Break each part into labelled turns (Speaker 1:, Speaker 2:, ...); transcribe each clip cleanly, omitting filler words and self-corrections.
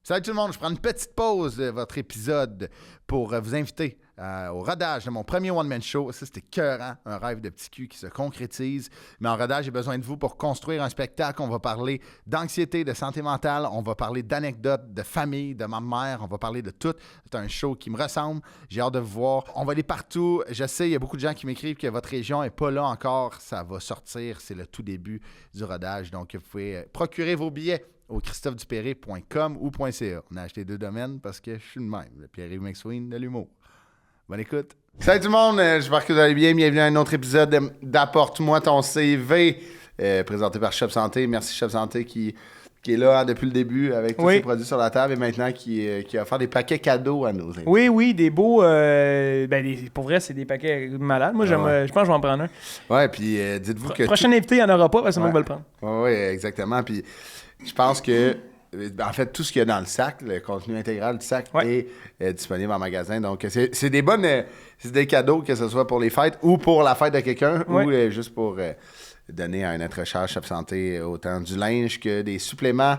Speaker 1: Salut tout le monde, je prends une petite pause de votre épisode pour vous inviter au rodage de mon premier one-man show. Ça, c'était écœurant, un rêve de petit cul qui se concrétise. Mais en rodage, j'ai besoin de vous pour construire un spectacle. On va parler d'anxiété, de santé mentale, on va parler d'anecdotes, de famille, de ma mère, on va parler de tout. C'est un show qui me ressemble, j'ai hâte de vous voir. On va aller partout. Je sais, il y a beaucoup de gens qui m'écrivent que votre région n'est pas là encore. Ça va sortir, c'est le tout début du rodage. Donc, vous pouvez procurer vos billets au christophe-dupéré.com ou .ca. On a acheté 2 domaines parce que je suis le même, le Pierre-Yves McSween de l'humour. Bonne écoute. Salut tout le monde, j'espère que vous allez bien. Bienvenue à un autre épisode d'Apporte-moi ton CV, présenté par Shop Santé. Merci Shop Santé qui est là depuis le début avec tous ses produits sur la table et maintenant qui a offert des paquets cadeaux à nos invités.
Speaker 2: Oui, des beaux... pour vrai, c'est des paquets malades. Moi, je pense que je vais en prendre un.
Speaker 1: Ouais, puis dites-vous que...
Speaker 2: Prochain invité, il n'y en aura pas parce que moi, je vais le prendre.
Speaker 1: Oui, exactement. Puis je pense que, en fait, tout ce qu'il y a dans le sac, le contenu intégral du sac est disponible en magasin. Donc, c'est des bonnes... c'est des cadeaux, que ce soit pour les fêtes ou pour la fête de quelqu'un ou juste pour donner à un être cher Shop Santé autant du linge que des suppléments,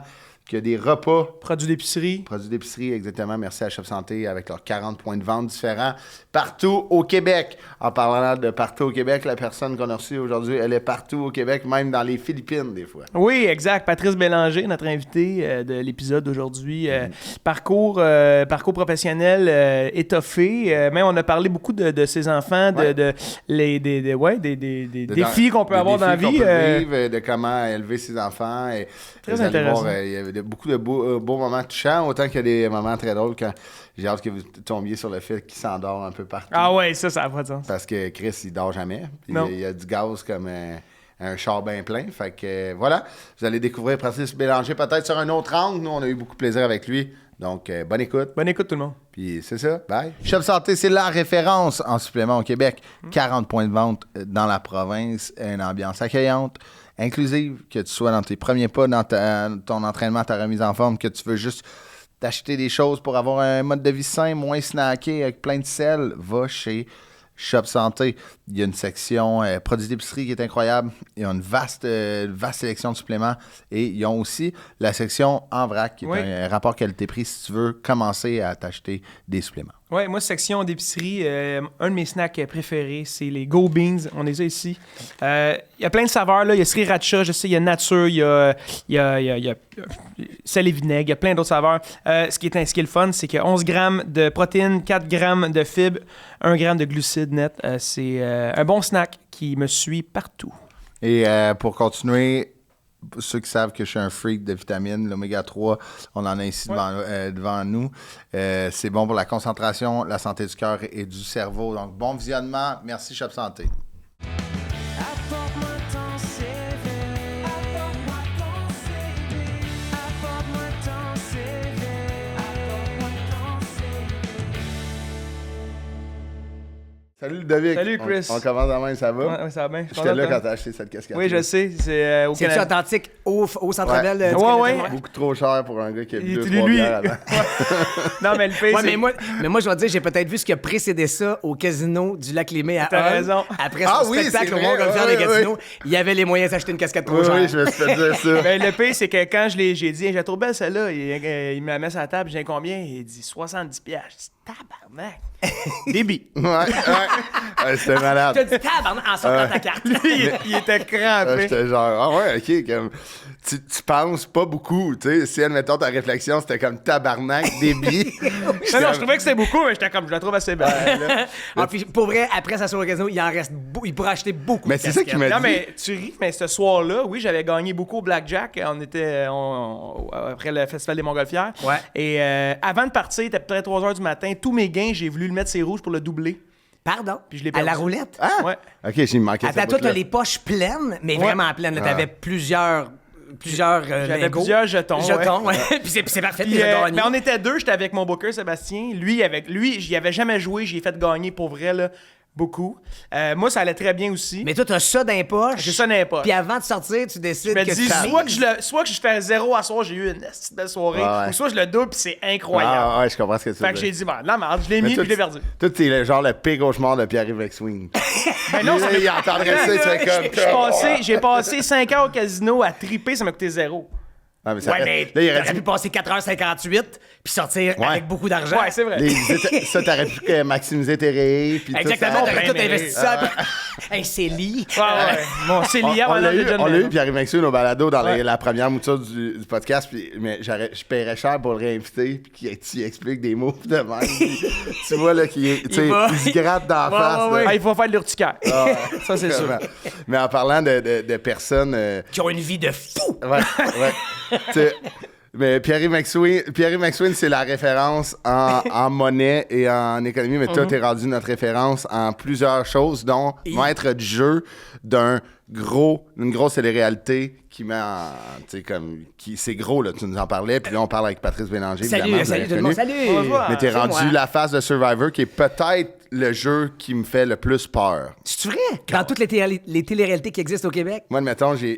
Speaker 1: que des repas.
Speaker 2: Produits d'épicerie.
Speaker 1: Produits d'épicerie, exactement. Merci à Shop Santé avec leurs 40 points de vente différents partout au Québec. En parlant de partout au Québec, la personne qu'on a reçue aujourd'hui, elle est partout au Québec, même dans les Philippines des fois.
Speaker 2: Oui, exact. Patrice Bélanger, notre invité de l'épisode d'aujourd'hui. Parcours professionnel étoffé. Même on a parlé beaucoup de ses enfants, des défis qu'on peut avoir dans la vie.
Speaker 1: De comment élever ses enfants. Et
Speaker 2: très intéressant.
Speaker 1: Il y a beaucoup de beaux moments touchants, autant qu'il y a des moments très drôles quand j'ai hâte que vous tombiez sur le fait qu'il s'endort un peu partout.
Speaker 2: Ah ouais, ça n'a pas de sens.
Speaker 1: Parce que Chris, il dort jamais. Il y a du gaz comme un char bien plein. Fait que voilà, vous allez découvrir Patrice Bélanger peut-être sur un autre angle. Nous, on a eu beaucoup de plaisir avec lui. Donc, bonne écoute.
Speaker 2: Bonne écoute tout le monde.
Speaker 1: Puis c'est ça, bye. Shop Santé, c'est la référence en supplément au Québec. 40 points de vente dans la province, une ambiance accueillante, inclusive, que tu sois dans tes premiers pas dans ton entraînement, ta remise en forme, que tu veux juste t'acheter des choses pour avoir un mode de vie sain, moins snacké, avec plein de sel, va chez Shop Santé. Il y a une section produits d'épicerie qui est incroyable. Il y a une vaste sélection de suppléments. Et ils ont aussi la section en vrac, qui est un rapport qualité-prix si tu veux commencer à t'acheter des suppléments.
Speaker 2: Oui, moi, section d'épicerie, un de mes snacks préférés, c'est les Go Beans. On les a ici. Il y a plein de saveurs, là. Il y a Sriracha, je sais, il y a Nature, il y a sel et vinaigre, il y a plein d'autres saveurs. Ce qui est le fun, c'est qu'il y a 11 grammes de protéines, 4 grammes de fibres, 1 gramme de glucides net. C'est un bon snack qui me suit partout.
Speaker 1: Et pour continuer... Ceux qui savent que je suis un freak de vitamines, l'oméga 3, on en a ici devant nous. C'est bon pour la concentration, la santé du cœur et du cerveau. Donc, bon visionnement. Merci, Shop Santé.
Speaker 3: Apporte-moi ton CV. Apporte-moi ton CV. Apporte-moi ton CV. Apporte-moi ton CV.
Speaker 1: Salut Ludovic.
Speaker 2: Salut Chris.
Speaker 1: On commence la main, ça va?
Speaker 2: Oui, ça va bien.
Speaker 1: J'étais là quand t'as acheté cette casquette.
Speaker 2: Oui, je sais. C'est au
Speaker 4: C'est-tu
Speaker 2: Canada.
Speaker 4: authentique au Centre Bell?
Speaker 2: Ouais.
Speaker 1: Beaucoup trop cher pour un gars qui a bu
Speaker 2: Il
Speaker 1: 2-3
Speaker 2: lui.
Speaker 1: bières avant.
Speaker 2: Non, mais le pire,
Speaker 4: Ouais,
Speaker 2: c'est...
Speaker 4: mais moi, je vais te dire, j'ai peut-être vu ce qui a précédé ça au casino du Lac-Lémé à
Speaker 2: T'as
Speaker 4: Hull.
Speaker 2: raison.
Speaker 4: Après
Speaker 1: Ah
Speaker 4: son
Speaker 1: oui,
Speaker 4: spectacle
Speaker 1: c'est
Speaker 4: au
Speaker 1: vrai.
Speaker 4: Montgolfière de
Speaker 1: Ouais,
Speaker 4: Gatineau, il y avait les moyens d'acheter une casquette trop chère.
Speaker 1: Oui, je me suis fait dire ça.
Speaker 2: Ben, le pire, c'est que quand j'ai dit, j'ai trop belle celle-là, il me la met sur la table, j'ai combien? Il dit 70$. Je dis, tabarnak. Débit.
Speaker 1: Ouais, c'était malade.
Speaker 4: Tu as dit tabarnak en sortant ta carte.
Speaker 2: il était crampé.
Speaker 1: J'étais genre, ah ouais, ok, comme, tu penses pas beaucoup, tu sais, si, admettons, ta réflexion, c'était comme tabarnak, débit.
Speaker 2: Non, je trouvais que c'était beaucoup, mais j'étais comme, je la trouve assez belle.
Speaker 4: Ah, puis pour vrai, après ça soit au casino, il en reste il pourrait acheter beaucoup
Speaker 1: Mais
Speaker 4: de
Speaker 1: c'est ça qui
Speaker 4: casquettes.
Speaker 1: m'a
Speaker 2: Non,
Speaker 1: dit.
Speaker 2: mais tu ris, mais ce soir-là, oui, j'avais gagné beaucoup au Blackjack. On était après le Festival des Montgolfières.
Speaker 4: Ouais.
Speaker 2: Et avant de partir, il était peut-être 3 h du matin. Tous mes gains, j'ai voulu le mettre sur rouge pour le doubler.
Speaker 4: Pardon?
Speaker 2: Puis je l'ai
Speaker 4: À
Speaker 2: perdu.
Speaker 4: la roulette?
Speaker 1: Ah!
Speaker 2: Ouais.
Speaker 1: Ok, j'ai manqué
Speaker 4: Attends,
Speaker 1: cette
Speaker 4: toi,
Speaker 1: bout-là.
Speaker 4: t'as les poches pleines, mais vraiment pleines.
Speaker 1: Ah.
Speaker 4: T'avais plusieurs
Speaker 2: J'avais
Speaker 4: lingots.
Speaker 2: plusieurs jetons.
Speaker 4: Ouais. Puis c'est parfait,
Speaker 2: Puis,
Speaker 4: puis j'ai gagné.
Speaker 2: mais on était deux, j'étais avec mon booker Sébastien. Lui, j'y avais jamais joué, j'ai fait gagner pour vrai, là, beaucoup. Moi, ça allait très bien aussi.
Speaker 4: Mais toi, t'as ça dans les poches.
Speaker 2: J'ai ça dans les poches.
Speaker 4: Puis avant de sortir, tu décides
Speaker 2: Je me
Speaker 4: que
Speaker 2: dis, soit que je fais 0 à soir, j'ai eu une petite belle soirée,
Speaker 1: Ouais.
Speaker 2: ou soit je le double, puis c'est incroyable.
Speaker 1: Ah ouais, je comprends ce que tu veux
Speaker 2: Fait que j'ai
Speaker 1: dire.
Speaker 2: dit, bon, la merde, je l'ai mis, puis je l'ai perdu.
Speaker 1: Toi, t'es genre le pire cauchemar de Pierre-Yves McSween.
Speaker 2: Ben non, ça
Speaker 1: Il entendrait ça, il serait comme...
Speaker 2: J'ai passé 5 heures au casino à triper, ça m'a coûté 0.
Speaker 1: Ah, mais ça-
Speaker 4: Ouais, mais
Speaker 1: là, il aurait
Speaker 4: t'aurais
Speaker 1: dû-
Speaker 4: pu passer 4h58 puis sortir
Speaker 1: Ouais.
Speaker 4: avec beaucoup d'argent.
Speaker 2: Ouais, c'est vrai.
Speaker 1: Ça, t'aurais pu maximiser tes rayés. Puis
Speaker 4: Exactement,
Speaker 1: tout ça.
Speaker 4: t'aurais tout
Speaker 2: Ben,
Speaker 4: investi ça. Hey, c'est lit.
Speaker 2: Ouais. Bon, c'est lié
Speaker 1: On
Speaker 2: avant
Speaker 1: l'a
Speaker 2: de
Speaker 1: eu,
Speaker 2: John
Speaker 1: on l'a eu,
Speaker 2: Lennon.
Speaker 1: Pierre Maxime au balado dans
Speaker 2: Ouais.
Speaker 1: la première mouture du podcast, mais je paierais cher pour le réinviter, puis qu'il explique des mots de même. Puis tu vois, là, qu'il tu sais,
Speaker 4: va.
Speaker 1: il se gratte d'en
Speaker 4: Ouais,
Speaker 1: face.
Speaker 4: ouais,
Speaker 1: là.
Speaker 2: Ah, il faut faire de l'urticaire. Ça, c'est sûr.
Speaker 1: Vraiment. Mais en parlant de personnes...
Speaker 4: Qui ont une vie de fou.
Speaker 1: ouais. Tu sais, mais Pierre McSween, c'est la référence en monnaie et en économie, mais toi, t'es rendu notre référence en plusieurs choses, dont maître du jeu d'une grosse télé-réalité qui met en... Tu sais, comme... C'est gros, là, tu nous en parlais, puis là, on parle avec Patrice Bélanger, évidemment,
Speaker 4: Salut
Speaker 1: vous
Speaker 4: tout le
Speaker 1: l'avez
Speaker 4: monde.
Speaker 1: reconnu.
Speaker 4: Salut.
Speaker 2: Bonjour.
Speaker 1: Mais t'es
Speaker 4: C'est
Speaker 1: rendu
Speaker 4: moi.
Speaker 1: la face de Survivor, qui est peut-être le jeu qui me fait le plus peur.
Speaker 4: C'est vrai? Dans toutes les téléréalités qui existent au Québec?
Speaker 1: Moi, admettons, je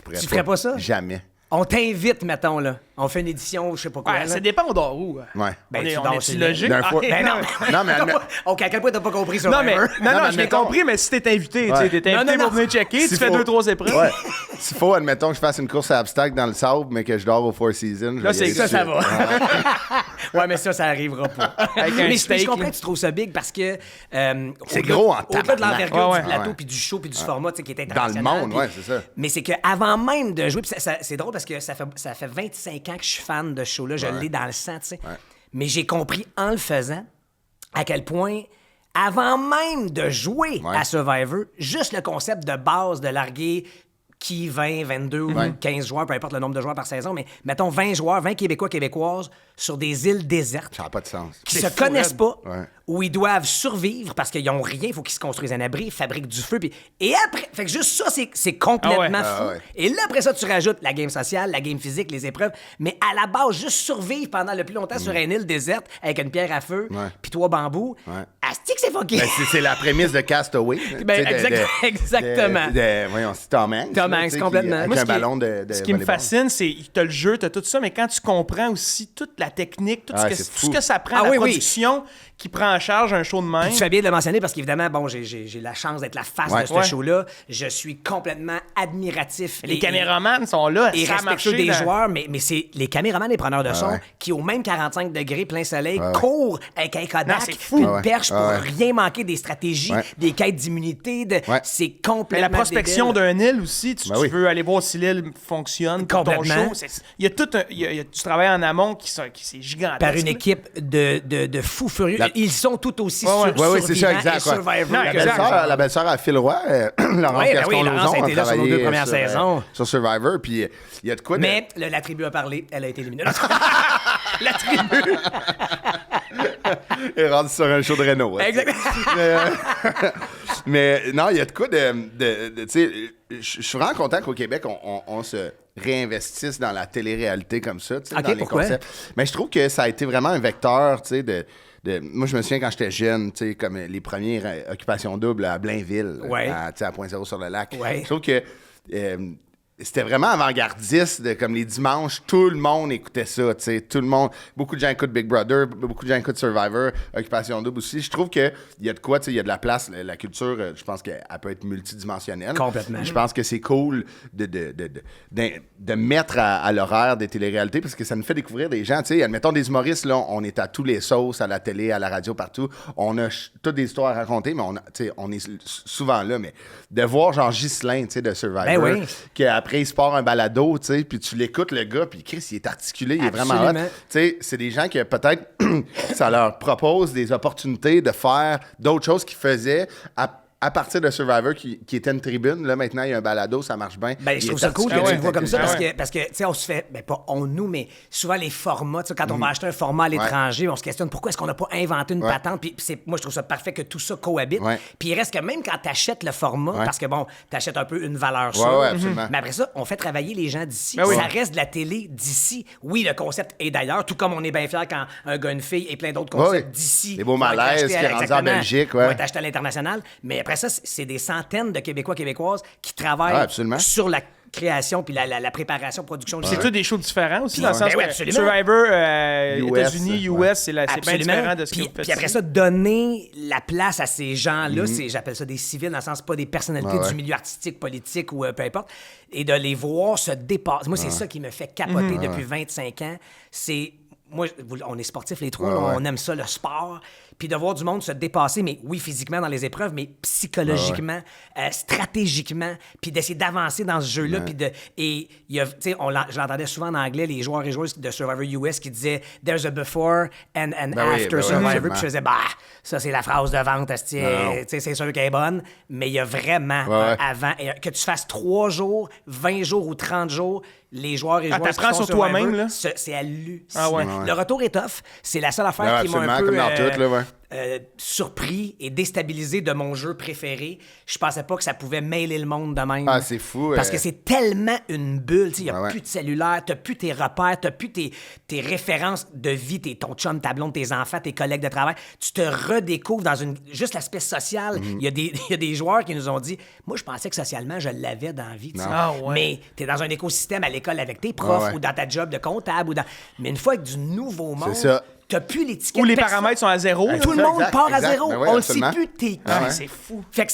Speaker 1: pourrais
Speaker 4: Tu ferais pas ça?
Speaker 1: Jamais.
Speaker 4: On t'invite, mettons, là. On fait une édition, je sais pas quoi.
Speaker 2: Ouais,
Speaker 4: là.
Speaker 2: ça dépend, on dort où.
Speaker 1: Ouais.
Speaker 4: Ben,
Speaker 2: on est,
Speaker 4: tu
Speaker 2: on
Speaker 4: dors
Speaker 2: est-tu
Speaker 4: chez
Speaker 2: logique?
Speaker 1: D'un fois-
Speaker 4: Ben non,
Speaker 1: Non, mais admet-
Speaker 4: OK, à quel point t'as pas compris ça?
Speaker 2: Non, mais je l'ai
Speaker 1: admettons-
Speaker 2: compris, mais si t'es invité,
Speaker 1: Ouais.
Speaker 2: tu t'es invité
Speaker 4: Non,
Speaker 2: pour venir checker,
Speaker 1: S'il
Speaker 2: tu fais
Speaker 1: faut-
Speaker 2: 2-3 épreuves.
Speaker 1: Ouais. S'il faut, admettons que je fasse une course à obstacles dans le sable, mais que je dors au Four Seasons. je
Speaker 2: Là,
Speaker 1: vais y aller
Speaker 2: c'est-
Speaker 1: tout
Speaker 4: Ça
Speaker 1: de
Speaker 4: va.
Speaker 1: suite.
Speaker 4: Ouais, mais ça arrivera pas.
Speaker 2: Avec un
Speaker 4: mais je
Speaker 2: steak,
Speaker 4: comprends
Speaker 2: là.
Speaker 4: que tu trouves ça big parce que.
Speaker 1: C'est
Speaker 4: au-delà-
Speaker 1: gros en
Speaker 4: Au-delà de
Speaker 1: tabarnak.
Speaker 4: l'envergure
Speaker 2: Ouais,
Speaker 4: du
Speaker 1: ouais.
Speaker 4: plateau,
Speaker 1: Ouais.
Speaker 4: puis du show, puis du format, tu sais, qui est
Speaker 1: Dans le
Speaker 4: international.
Speaker 1: monde,
Speaker 4: puis-
Speaker 1: ouais, c'est ça.
Speaker 4: Mais c'est qu'avant même de jouer, puis c'est drôle parce que ça fait 25 ans que je suis fan de ce show-là, je l'ai dans le sang, tu sais. Mais j'ai compris en le faisant à quel point, avant même de jouer
Speaker 1: Ouais.
Speaker 4: à Survivor, juste le concept de base de larguer qui 20, 22 ou 15 joueurs, peu importe le nombre de joueurs par saison, mais mettons 20 joueurs, 20 Québécois, Québécoises sur des îles désertes
Speaker 1: Ça n'a pas de sens.
Speaker 4: qui se
Speaker 2: C'est fou,
Speaker 4: connaissent
Speaker 2: raide.
Speaker 4: pas,
Speaker 1: Ouais.
Speaker 4: où ils doivent survivre parce qu'ils n'ont rien, il faut qu'ils se construisent un abri, fabriquent du feu. Et après, fait que juste ça, c'est complètement
Speaker 2: Ah ouais.
Speaker 4: fou.
Speaker 1: Ah ouais.
Speaker 4: Et là, après ça, tu rajoutes la game sociale, la game physique, les épreuves. Mais à la base, juste survivre pendant le plus longtemps sur une île déserte avec une pierre à feu,
Speaker 1: Ouais.
Speaker 4: puis 3 bambous,
Speaker 1: Ouais.
Speaker 4: asti que c'est fucké.
Speaker 1: Ben, c'est la prémisse de Castaway.
Speaker 4: Ben,
Speaker 1: tu sais,
Speaker 4: exactement.
Speaker 1: Voyons, c'est Tom Hanks.
Speaker 4: Tom
Speaker 1: là,
Speaker 4: Hanks,
Speaker 1: tu sais,
Speaker 4: complètement.
Speaker 1: Avec
Speaker 2: Moi,
Speaker 1: un ballon de
Speaker 2: ce qui me
Speaker 1: volleyball.
Speaker 2: fascine, c'est que t'as le jeu, t'as tout ça, mais quand tu comprends aussi toute la technique, tout,
Speaker 1: Ah,
Speaker 2: ce,
Speaker 1: c'est
Speaker 2: tout
Speaker 1: fou.
Speaker 2: ce que ça prend,
Speaker 4: Ah
Speaker 2: la
Speaker 4: oui, oui.
Speaker 2: production qui prend en charge un show de même.
Speaker 4: Tu fais bien de le mentionner parce qu'évidemment, bon, j'ai la chance d'être la face
Speaker 1: Ouais.
Speaker 4: de ce
Speaker 2: Ouais.
Speaker 4: show-là. Je suis complètement admiratif.
Speaker 2: Les caméramans sont là,
Speaker 4: Et
Speaker 2: ça a
Speaker 4: respectueux
Speaker 2: marché
Speaker 4: des
Speaker 2: dans-
Speaker 4: joueurs, mais c'est les caméramans, les preneurs de son,
Speaker 1: ouais.
Speaker 4: qui au même 45 degrés, plein soleil,
Speaker 1: ouais.
Speaker 4: courent avec un Kodak,
Speaker 2: Non, c'est fou.
Speaker 4: puis
Speaker 1: Ah
Speaker 4: une
Speaker 1: ouais.
Speaker 4: perche pour
Speaker 1: Ah ouais.
Speaker 4: rien manquer des stratégies,
Speaker 1: Ouais.
Speaker 4: des quêtes d'immunité.
Speaker 1: Ouais.
Speaker 4: C'est
Speaker 2: Mais
Speaker 4: complètement
Speaker 2: la prospection
Speaker 4: débile.
Speaker 2: d'un île aussi, tu
Speaker 1: Ben oui.
Speaker 2: veux aller voir si l'île fonctionne pour ton
Speaker 4: Complètement.
Speaker 2: show. Il y a tout il y a du travail en amont qui c'est gigantesque.
Speaker 4: Par une
Speaker 2: là.
Speaker 4: équipe de fous furieux.
Speaker 1: La-
Speaker 4: Ils sont tout aussi
Speaker 2: Ouais, ouais.
Speaker 1: Ouais, oui, c'est ça,
Speaker 4: survivants
Speaker 1: exact.
Speaker 4: et
Speaker 1: ouais.
Speaker 4: Survivor
Speaker 2: Non,
Speaker 1: La
Speaker 4: que-
Speaker 2: exact.
Speaker 1: belle-sœur, la belle-sœur à Phil Roy, Laurence
Speaker 4: Ouais, ben oui,
Speaker 1: Gaston-Lauzon,
Speaker 4: Laurence a été là sur nos deux
Speaker 1: travaillé
Speaker 4: premières saisons.
Speaker 1: sur Survivor, puis il y a de quoi de...
Speaker 4: Mais la tribu a parlé, elle a été éliminée.
Speaker 2: La tribu.
Speaker 1: Elle est rendue sur un show de Renault. ouais.
Speaker 4: Exactement.
Speaker 1: Mais non, il y a de quoi tu sais, je suis vraiment content qu'au Québec, on se réinvestisse dans la télé-réalité comme ça, tu sais,
Speaker 4: Ok,
Speaker 1: dans les
Speaker 4: pourquoi?
Speaker 1: concepts. Mais je trouve que ça a été vraiment un vecteur, tu sais, moi, je me souviens quand j'étais jeune, tu sais, comme les premières occupations doubles à Blainville,
Speaker 4: Ouais.
Speaker 1: tu sais, à Pointe-Zéro-sur-le-Lac.
Speaker 4: Ouais.
Speaker 1: Je trouve que c'était vraiment avant-gardiste, comme les dimanches, tout le monde écoutait ça, tu sais, tout le monde, beaucoup de gens écoutent Big Brother, beaucoup de gens écoutent Survivor, Occupation Double aussi. Je trouve qu'il y a de quoi, tu sais, il y a de la place, la culture, je pense qu'elle peut être multidimensionnelle.
Speaker 4: Complètement.
Speaker 1: Je pense que c'est cool de mettre à l'horaire des téléréalités parce que ça nous fait découvrir des gens, tu sais, admettons des humoristes, là, on est à tous les sauces, à la télé, à la radio, partout. On a toutes des histoires à raconter, mais tu sais, on est souvent là, mais de voir genre Ghislain, tu sais, de Survivor,
Speaker 4: Ben oui.
Speaker 1: qu'après il se part un balado, tu sais, puis tu l'écoutes le gars, puis Chris, il est articulé, il est vraiment hot.
Speaker 4: Absolument.
Speaker 1: Tu sais, c'est des gens qui peut-être ça leur propose des opportunités de faire d'autres choses qu'ils faisaient à partir de Survivor qui était une tribune. Là, maintenant, il y a un balado, ça marche bien.
Speaker 4: Ben, je
Speaker 1: Il
Speaker 4: trouve
Speaker 1: est
Speaker 4: ça cool que
Speaker 1: articulé,
Speaker 4: tu le vois comme ça
Speaker 2: Ah
Speaker 4: parce que tu sais, on se fait, ben pas on nous, mais souvent les formats, tu sais, quand on va acheter un format à l'étranger, on se questionne pourquoi est-ce qu'on n'a pas inventé une
Speaker 1: Ouais.
Speaker 4: patente, puis moi, je trouve ça parfait que tout ça cohabite.
Speaker 1: Ouais.
Speaker 4: Puis il reste que même quand tu achètes le format,
Speaker 1: Ouais.
Speaker 4: parce que bon, tu achètes un peu une valeur sûre,
Speaker 1: ouais, absolument.
Speaker 4: mais après ça, on fait travailler les gens d'ici.
Speaker 2: Ben oui.
Speaker 4: Ça reste de la télé d'ici. Oui, le concept est d'ailleurs, tout comme on est bien fiers quand un gars, une fille et plein d'autres
Speaker 1: Ouais,
Speaker 4: concepts
Speaker 1: ouais.
Speaker 4: d'ici.
Speaker 1: Des beaux
Speaker 4: vont être
Speaker 1: malaises
Speaker 4: achetés
Speaker 1: qui est rendu en
Speaker 4: exactement,
Speaker 1: Belgique, ouais.
Speaker 4: vont être achetés à l'international. Mais après après ça, c'est des centaines de Québécois, Québécoises qui
Speaker 1: Ah,
Speaker 4: travaillent
Speaker 1: absolument.
Speaker 4: sur la création puis la préparation, production du
Speaker 2: C'est tous des shows différents aussi, dans le
Speaker 4: Ben
Speaker 2: sens
Speaker 4: oui,
Speaker 2: que
Speaker 4: absolument.
Speaker 2: Survivor,
Speaker 1: US,
Speaker 2: États-Unis,
Speaker 1: ouais.
Speaker 2: US, c'est bien différent de ce que
Speaker 4: puis,
Speaker 2: vous faites.
Speaker 4: puis après
Speaker 2: ici.
Speaker 4: ça, donner la place à ces gens-là, j'appelle ça des civils, dans le sens pas des personnalités
Speaker 1: Ouais, ouais.
Speaker 4: du milieu artistique, politique ou peu importe, et de les voir se dépasser. Moi, c'est ça qui me fait capoter depuis 25 ans. C'est... Moi, on est sportifs les trois,
Speaker 1: Ouais,
Speaker 4: là,
Speaker 1: ouais.
Speaker 4: on aime ça, le sport. Puis de voir du monde se dépasser, mais oui, physiquement dans les épreuves, mais psychologiquement, stratégiquement, puis d'essayer d'avancer dans ce jeu-là. Puis et il y a, tu sais, je l'entendais souvent en anglais, les joueurs et joueuses de Survivor US qui disaient « There's a before and
Speaker 1: Ben oui,
Speaker 4: after
Speaker 1: ben oui,
Speaker 4: Survivor
Speaker 1: absolument.
Speaker 4: Puis je faisais « Bah, ça c'est la phrase de vente, esti,
Speaker 1: Non.
Speaker 4: tu sais, c'est sûr qu'elle est bonne. » Mais il y a vraiment
Speaker 1: Ouais, ouais.
Speaker 4: avant, et que tu fasses 3 jours, 20 jours ou 30 jours, les joueurs et joueuses qui
Speaker 2: t'apprends
Speaker 4: font
Speaker 2: sur toi-même,
Speaker 4: Survivor,
Speaker 2: là?
Speaker 4: c'est hallucinant.
Speaker 2: Ah ouais.
Speaker 4: Le retour est tough. C'est la seule affaire
Speaker 1: Ouais,
Speaker 4: qui m'a un
Speaker 1: absolument,
Speaker 4: peu
Speaker 1: comme dans tout, là, ouais.
Speaker 4: surpris et déstabilisé de mon jeu préféré. Je pensais pas que ça pouvait mêler le monde de même.
Speaker 1: Ah, c'est fou.
Speaker 4: Parce que c'est tellement une bulle. Il n'y a
Speaker 1: Ouais, ouais.
Speaker 4: plus de cellulaire, tu plus tes repères, tu plus tes références de vie, ton chum, ta blonde, tes enfants, tes collègues de travail. Tu te redécouvres dans juste l'aspect social.
Speaker 1: Mhm.
Speaker 4: Il y a des joueurs qui nous ont dit « Moi, je pensais que socialement, je l'avais dans la vie. tu sais.
Speaker 2: Ah ouais.
Speaker 4: Mais tu es dans un écosystème à l'école avec tes profs
Speaker 1: Ouais, ouais.
Speaker 4: ou dans ta job de comptable. Mais une fois avec du nouveau monde,
Speaker 1: C'est ça.
Speaker 4: tu plus l'étiquette.
Speaker 2: Où les
Speaker 4: personne-
Speaker 2: paramètres sont à zéro.
Speaker 1: Ah,
Speaker 2: là.
Speaker 4: Tout le
Speaker 1: ça,
Speaker 4: monde
Speaker 1: exact,
Speaker 4: part à
Speaker 1: exact.
Speaker 4: zéro.
Speaker 1: Ben oui,
Speaker 4: On ne sait
Speaker 1: absolument.
Speaker 4: plus t'es qui.
Speaker 1: Ah ouais.
Speaker 2: C'est fou.
Speaker 4: Fait que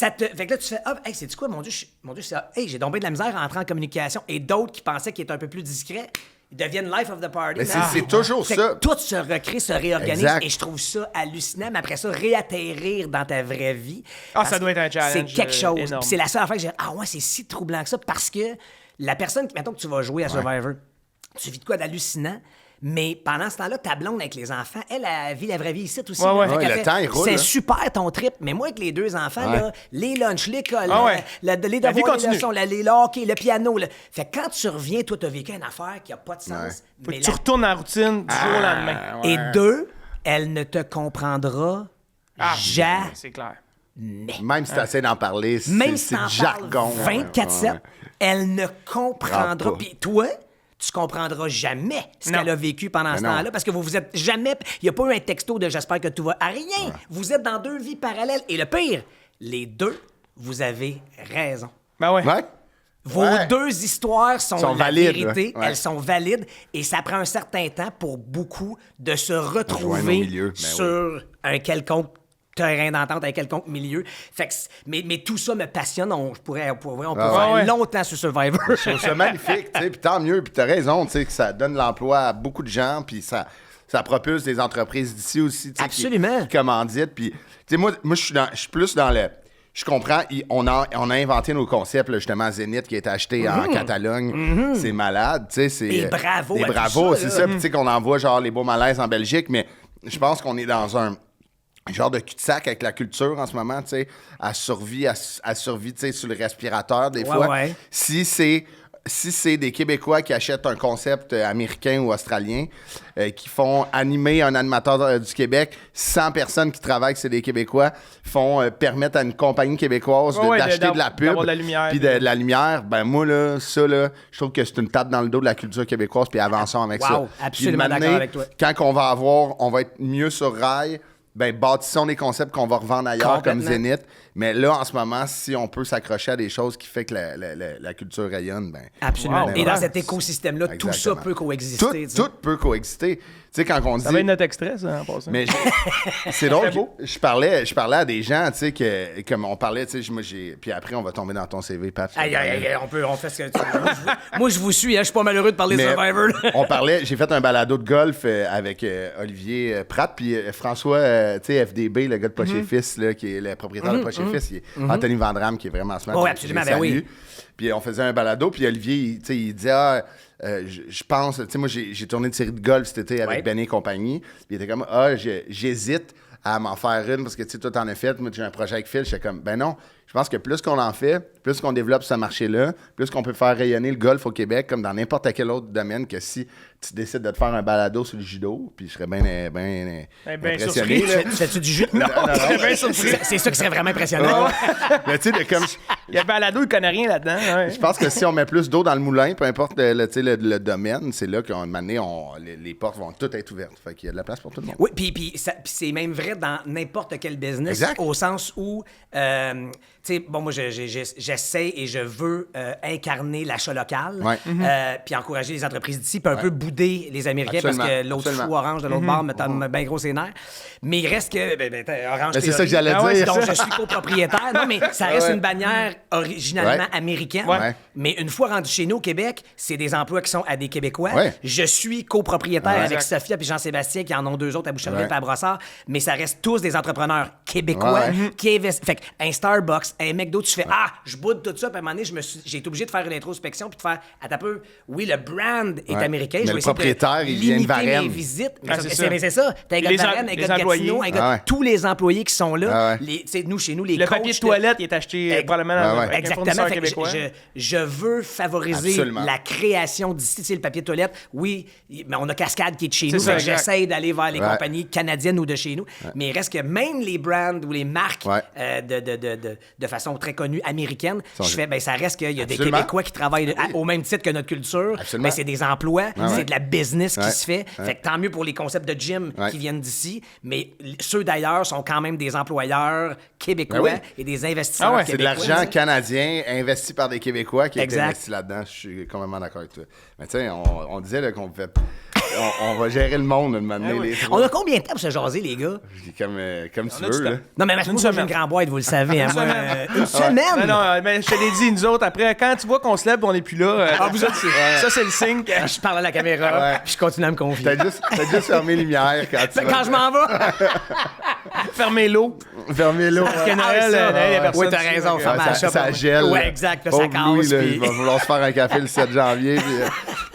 Speaker 4: là, tu fais, hey, c'est-tu quoi, mon Dieu, c'est ça. Hey, j'ai tombé de la misère à entrer en communication. Et d'autres qui pensaient qu'ils étaient un peu plus discrets, ils deviennent life of the party.
Speaker 1: Mais c'est-
Speaker 4: Ah.
Speaker 1: c'est toujours
Speaker 4: Fait que
Speaker 1: ça.
Speaker 4: tout se recrée, se réorganise.
Speaker 1: Exact.
Speaker 4: Et je trouve ça hallucinant. Mais après ça, réatterrir dans ta vraie vie.
Speaker 2: Ah,
Speaker 4: parce
Speaker 2: ça doit être un
Speaker 4: que
Speaker 2: challenge,
Speaker 4: C'est quelque chose.
Speaker 2: énorme.
Speaker 4: Puis c'est la seule affaire que j'ai. Ah ouais, c'est si troublant que ça. Parce que la personne, mettons que tu vas jouer à Survivor, tu vis de quoi d'hallucinant. Mais pendant ce temps-là, ta blonde avec les enfants, elle vit la vraie vie ici aussi.
Speaker 2: Ouais, ouais.
Speaker 4: Fait
Speaker 1: Ouais,
Speaker 4: qu'elle
Speaker 1: le
Speaker 4: fait,
Speaker 1: temps, il roule,
Speaker 4: c'est
Speaker 1: là.
Speaker 4: super ton trip. Mais moi, avec les 2 enfants,
Speaker 1: Ouais.
Speaker 4: là, les lunchs, l'école,
Speaker 2: Ah ouais.
Speaker 4: les
Speaker 2: La vie
Speaker 4: devoirs, les
Speaker 2: continue.
Speaker 4: leçons, le hockey, le piano. Fait que quand tu reviens, toi, t'as vécu une affaire qui n'a pas de sens.
Speaker 1: Ouais.
Speaker 2: Faut
Speaker 4: Mais
Speaker 2: que tu retournes en routine du jour au lendemain.
Speaker 4: Et 2, elle ne te comprendra jamais.
Speaker 2: C'est clair.
Speaker 1: Même si tu essaies d'en parler,
Speaker 4: Même
Speaker 1: c'est
Speaker 4: si t'en
Speaker 1: du
Speaker 4: parles
Speaker 1: jargon.
Speaker 4: 24/7,
Speaker 1: Ouais.
Speaker 4: elle ne
Speaker 1: Ah,
Speaker 4: comprendra
Speaker 1: pas.
Speaker 4: Puis toi, tu comprendras jamais ce
Speaker 2: Non.
Speaker 4: qu'elle a vécu pendant ce
Speaker 1: non.
Speaker 4: temps-là parce que vous êtes jamais... Il n'y a pas eu un texto de « j'espère que tout va » à rien. Vous êtes dans 2 vies parallèles. Et le pire, les 2, vous avez raison.
Speaker 2: Ben ouais.
Speaker 1: Ouais.
Speaker 4: Vos
Speaker 1: Ouais.
Speaker 4: 2 histoires sont,
Speaker 1: Sont
Speaker 4: la
Speaker 1: valides,
Speaker 4: vérité,
Speaker 1: ouais.
Speaker 4: elles sont valides et ça prend un certain temps pour beaucoup de se
Speaker 1: Rejoindre au
Speaker 4: retrouver
Speaker 1: milieu, ben
Speaker 4: sur un quelconque terrain d'entente, un quelconque milieu. Fait que mais tout ça me passionne. On pourrait faire
Speaker 2: ouais.
Speaker 4: longtemps sur Survivor.
Speaker 1: Je trouve ça magnifique, tu sais, puis tant mieux, puis t'as raison, tu sais, que ça donne l'emploi à beaucoup de gens, puis ça propulse des entreprises d'ici aussi, tu sais,
Speaker 4: Absolument.
Speaker 1: qui commanditent, puis, tu sais, moi je suis plus dans le... Je comprends, on a inventé nos concepts, là, justement, Zénith qui a été acheté en Catalogne, c'est malade, tu sais, c'est...
Speaker 4: Et bravo
Speaker 1: Et
Speaker 4: à tout
Speaker 1: bravo,
Speaker 4: ça,
Speaker 1: c'est
Speaker 4: là.
Speaker 1: ça, puis tu sais, qu'on envoie, genre, les beaux malaises en Belgique, mais je pense qu'on est dans un genre de cul-de-sac avec la culture en ce moment, tu sais, à survie, tu sais, sur le respirateur, des
Speaker 4: Ouais,
Speaker 1: fois.
Speaker 4: ouais.
Speaker 1: Si c'est des Québécois qui achètent un concept américain ou australien, qui font animer un animateur du Québec, 100 personnes qui travaillent, c'est des Québécois, permettent à une compagnie québécoise d'acheter de la pub,
Speaker 2: d'avoir de la lumière.
Speaker 1: puis de la lumière, ben moi, là, ça, là, je trouve que c'est une tape dans le dos de la culture québécoise, puis avançons avec ça.
Speaker 4: Wow,
Speaker 1: Puis
Speaker 4: absolument
Speaker 1: une
Speaker 4: d'accord
Speaker 1: année,
Speaker 4: avec toi.
Speaker 1: Quand on va être mieux sur rail, ben bâtissons des concepts qu'on va revendre ailleurs comme
Speaker 4: Complètement.
Speaker 1: Zénith. Mais là, en ce moment, si on peut s'accrocher à des choses qui fait que la culture rayonne, ben...
Speaker 4: Absolument.
Speaker 2: Wow.
Speaker 4: Et dans cet écosystème-là, tout ça
Speaker 1: Exactement.
Speaker 4: peut coexister.
Speaker 1: Tout,
Speaker 4: tu sais.
Speaker 1: tout peut coexister. Tu sais, quand on dit...
Speaker 2: Ça va être notre extrait, ça, en passant.
Speaker 1: Mais c'est drôle,
Speaker 2: Très beau.
Speaker 1: je parlais à des gens, tu sais, que comme on parlait, tu sais, moi j'ai... Puis après, on va tomber dans ton CV, Pat.
Speaker 4: Aïe, aïe, aïe, on fait ce que tu veux. Moi, je vous suis, hein, je suis pas malheureux de parler de
Speaker 1: Mais
Speaker 4: Survivor. là.
Speaker 1: on parlait, j'ai fait un balado de golf avec Olivier Pratt, puis François, tu sais, FDB, le gars de Poche et Fils, là, qui est le propriétaire de Poche et Fils, il est Anthony Vandram, qui est vraiment smart.
Speaker 4: Oh,
Speaker 1: je
Speaker 4: absolument,
Speaker 1: le
Speaker 4: ben oui.
Speaker 1: salue. Puis on faisait un balado, puis Olivier, tu sais, il disait, je pense, tu sais, moi, j'ai tourné une série de golf cet été avec
Speaker 4: Ouais.
Speaker 1: Benny et compagnie, puis il était comme, j'hésite à m'en faire une, parce que, tu sais, toi, t'en as fait, moi, j'ai un projet avec Phil, j'étais comme, ben non, Je pense que plus qu'on en fait, plus qu'on développe ce marché-là, plus qu'on peut faire rayonner le golf au Québec, comme dans n'importe quel autre domaine, que si tu décides de te faire un balado sur le judo, puis je serais bien impressionné.
Speaker 2: surpris.
Speaker 1: là.
Speaker 4: Tu fais-tu du jus?
Speaker 1: Non, non.
Speaker 2: Je serais bien surpris.
Speaker 4: C'est ça qui serait vraiment impressionnant.
Speaker 1: Mais tu sais, comme...
Speaker 2: Il y a Balado, il connaît rien là-dedans. Ouais.
Speaker 1: Je pense que si on met plus d'eau dans le moulin, peu importe le domaine, c'est là qu'à un moment donné, les portes vont toutes être ouvertes. Fait qu'il y a de la place pour tout le monde.
Speaker 4: Oui, puis c'est même vrai dans n'importe quel business,
Speaker 1: Exact.
Speaker 4: au sens où, tu sais, bon, moi, j'essaie et je veux incarner l'achat local,
Speaker 1: Ouais.
Speaker 4: puis encourager les entreprises d'ici, puis un peu bouder les Américains,
Speaker 1: Absolument,
Speaker 4: parce que l'autre
Speaker 1: absolument.
Speaker 4: fou orange de l'autre bord me tombe bien gros ses nerfs. Mais il reste que, orange
Speaker 1: Mais c'est
Speaker 4: théorie.
Speaker 1: ça que j'allais
Speaker 2: Ah ouais,
Speaker 1: dire.
Speaker 4: Donc, je suis copropriétaire. Non, mais ça reste
Speaker 1: Ouais.
Speaker 4: une bannière originalement
Speaker 1: Ouais.
Speaker 4: américaine.
Speaker 1: Ouais.
Speaker 4: Mais une fois rendu chez nous au Québec, c'est des emplois qui sont à des Québécois.
Speaker 1: Ouais.
Speaker 4: Je suis copropriétaire
Speaker 1: Ouais.
Speaker 4: avec
Speaker 2: Exact.
Speaker 4: Sophia puis Jean-Sébastien qui en ont 2 autres à Boucherville
Speaker 1: Ouais.
Speaker 4: et à Brossard. Mais ça reste tous des entrepreneurs québécois
Speaker 1: Ouais.
Speaker 4: qui investissent. Fait qu'un Starbucks, un McDo, tu fais « Ah, je boude tout ça. » Puis à un moment donné, j'ai été obligé de faire une introspection puis de faire « Attends un peu, oui, le brand est
Speaker 1: Ouais.
Speaker 4: américain.
Speaker 1: Mais
Speaker 4: Je vais
Speaker 1: le
Speaker 4: essayer
Speaker 1: propriétaire,
Speaker 4: de
Speaker 1: il vient de
Speaker 4: limiter
Speaker 1: Varennes.
Speaker 4: mes visites.
Speaker 2: Ah, c'est ça.
Speaker 4: Mais c'est ça. T'as un gars de
Speaker 2: Les em-
Speaker 4: Varennes, un
Speaker 2: les
Speaker 4: gars de
Speaker 2: employés.
Speaker 4: Gatineau, un gars
Speaker 1: Ah ouais.
Speaker 4: de tous les employés qui sont là.
Speaker 1: Ah ouais.
Speaker 4: Tu sais, nous, chez nous, les
Speaker 2: Le
Speaker 4: coachs
Speaker 2: papier de
Speaker 4: de-
Speaker 2: toilette, il est acheté probablement
Speaker 1: Ah ouais.
Speaker 2: avec un
Speaker 4: Exactement.
Speaker 2: fournisseur
Speaker 4: Fait que
Speaker 2: québécois.
Speaker 4: je veux favoriser
Speaker 1: Absolument.
Speaker 4: la création d'ici. Tu sais, le papier de toilette, oui, mais on a Cascade qui est de chez
Speaker 2: C'est
Speaker 4: nous.
Speaker 2: ça,
Speaker 4: Fait que
Speaker 2: exact.
Speaker 4: j'essaie d'aller vers les
Speaker 1: Ouais.
Speaker 4: compagnies canadiennes ou de chez nous. Mais il reste que même les brands ou les marques
Speaker 1: Ouais.
Speaker 4: de façon très connue américaine,
Speaker 1: Sont-
Speaker 4: je fais, ben ça reste qu'il y a des
Speaker 1: Absolument.
Speaker 4: Québécois qui travaillent au même titre que notre culture.
Speaker 1: Absolument.
Speaker 4: Ben, c'est des emplois,
Speaker 1: Ouais.
Speaker 4: c'est de la business qui
Speaker 1: Ouais.
Speaker 4: se fait.
Speaker 1: Ouais.
Speaker 4: Fait que tant mieux pour les concepts de gym
Speaker 1: Ouais.
Speaker 4: qui viennent d'ici, mais ceux d'ailleurs sont quand même des employeurs québécois
Speaker 1: Ben oui.
Speaker 4: et des investisseurs
Speaker 2: Ah ouais,
Speaker 1: C'est de
Speaker 4: québécois.
Speaker 1: l'argent canadien investi par des Québécois qui a été
Speaker 4: Exact.
Speaker 1: investi là-dedans. Je suis complètement d'accord avec toi. Mais tu sais, on disait là, qu'on fait... on va gérer le monde de manière.
Speaker 2: oui.
Speaker 4: On a combien de temps pour se jaser, les gars?
Speaker 1: Comme tu
Speaker 2: On a
Speaker 1: veux.
Speaker 2: du
Speaker 1: Là.
Speaker 2: temps.
Speaker 4: Non, mais moi,
Speaker 2: Une
Speaker 4: j'ai
Speaker 2: semaine.
Speaker 4: une grande boîte, vous le savez. Hein, moi, une
Speaker 2: Non,
Speaker 4: semaine?
Speaker 2: non, mais je te l'ai dit, nous autres, après, quand tu vois qu'on se lève et on n'est plus là, vous autres, ça, c'est le signe que...
Speaker 4: Je parle à la caméra,
Speaker 1: Ouais.
Speaker 4: puis je continue à me confier.
Speaker 1: T'as juste fermé les lumières quand tu
Speaker 4: Quand je m'en vais?
Speaker 2: Fermer l'eau.
Speaker 1: Fermé l'eau.
Speaker 2: Parce que Noël, il y a personne
Speaker 4: Oui, t'as
Speaker 2: dessus,
Speaker 4: raison,
Speaker 2: fait que-
Speaker 4: ferme la shop.
Speaker 1: Ça gèle.
Speaker 4: Ouais, exact, puis ça
Speaker 1: Pauvre Louis,
Speaker 4: casse,
Speaker 1: là,
Speaker 4: puis-
Speaker 1: il va vouloir se faire un café le 7 janvier, puis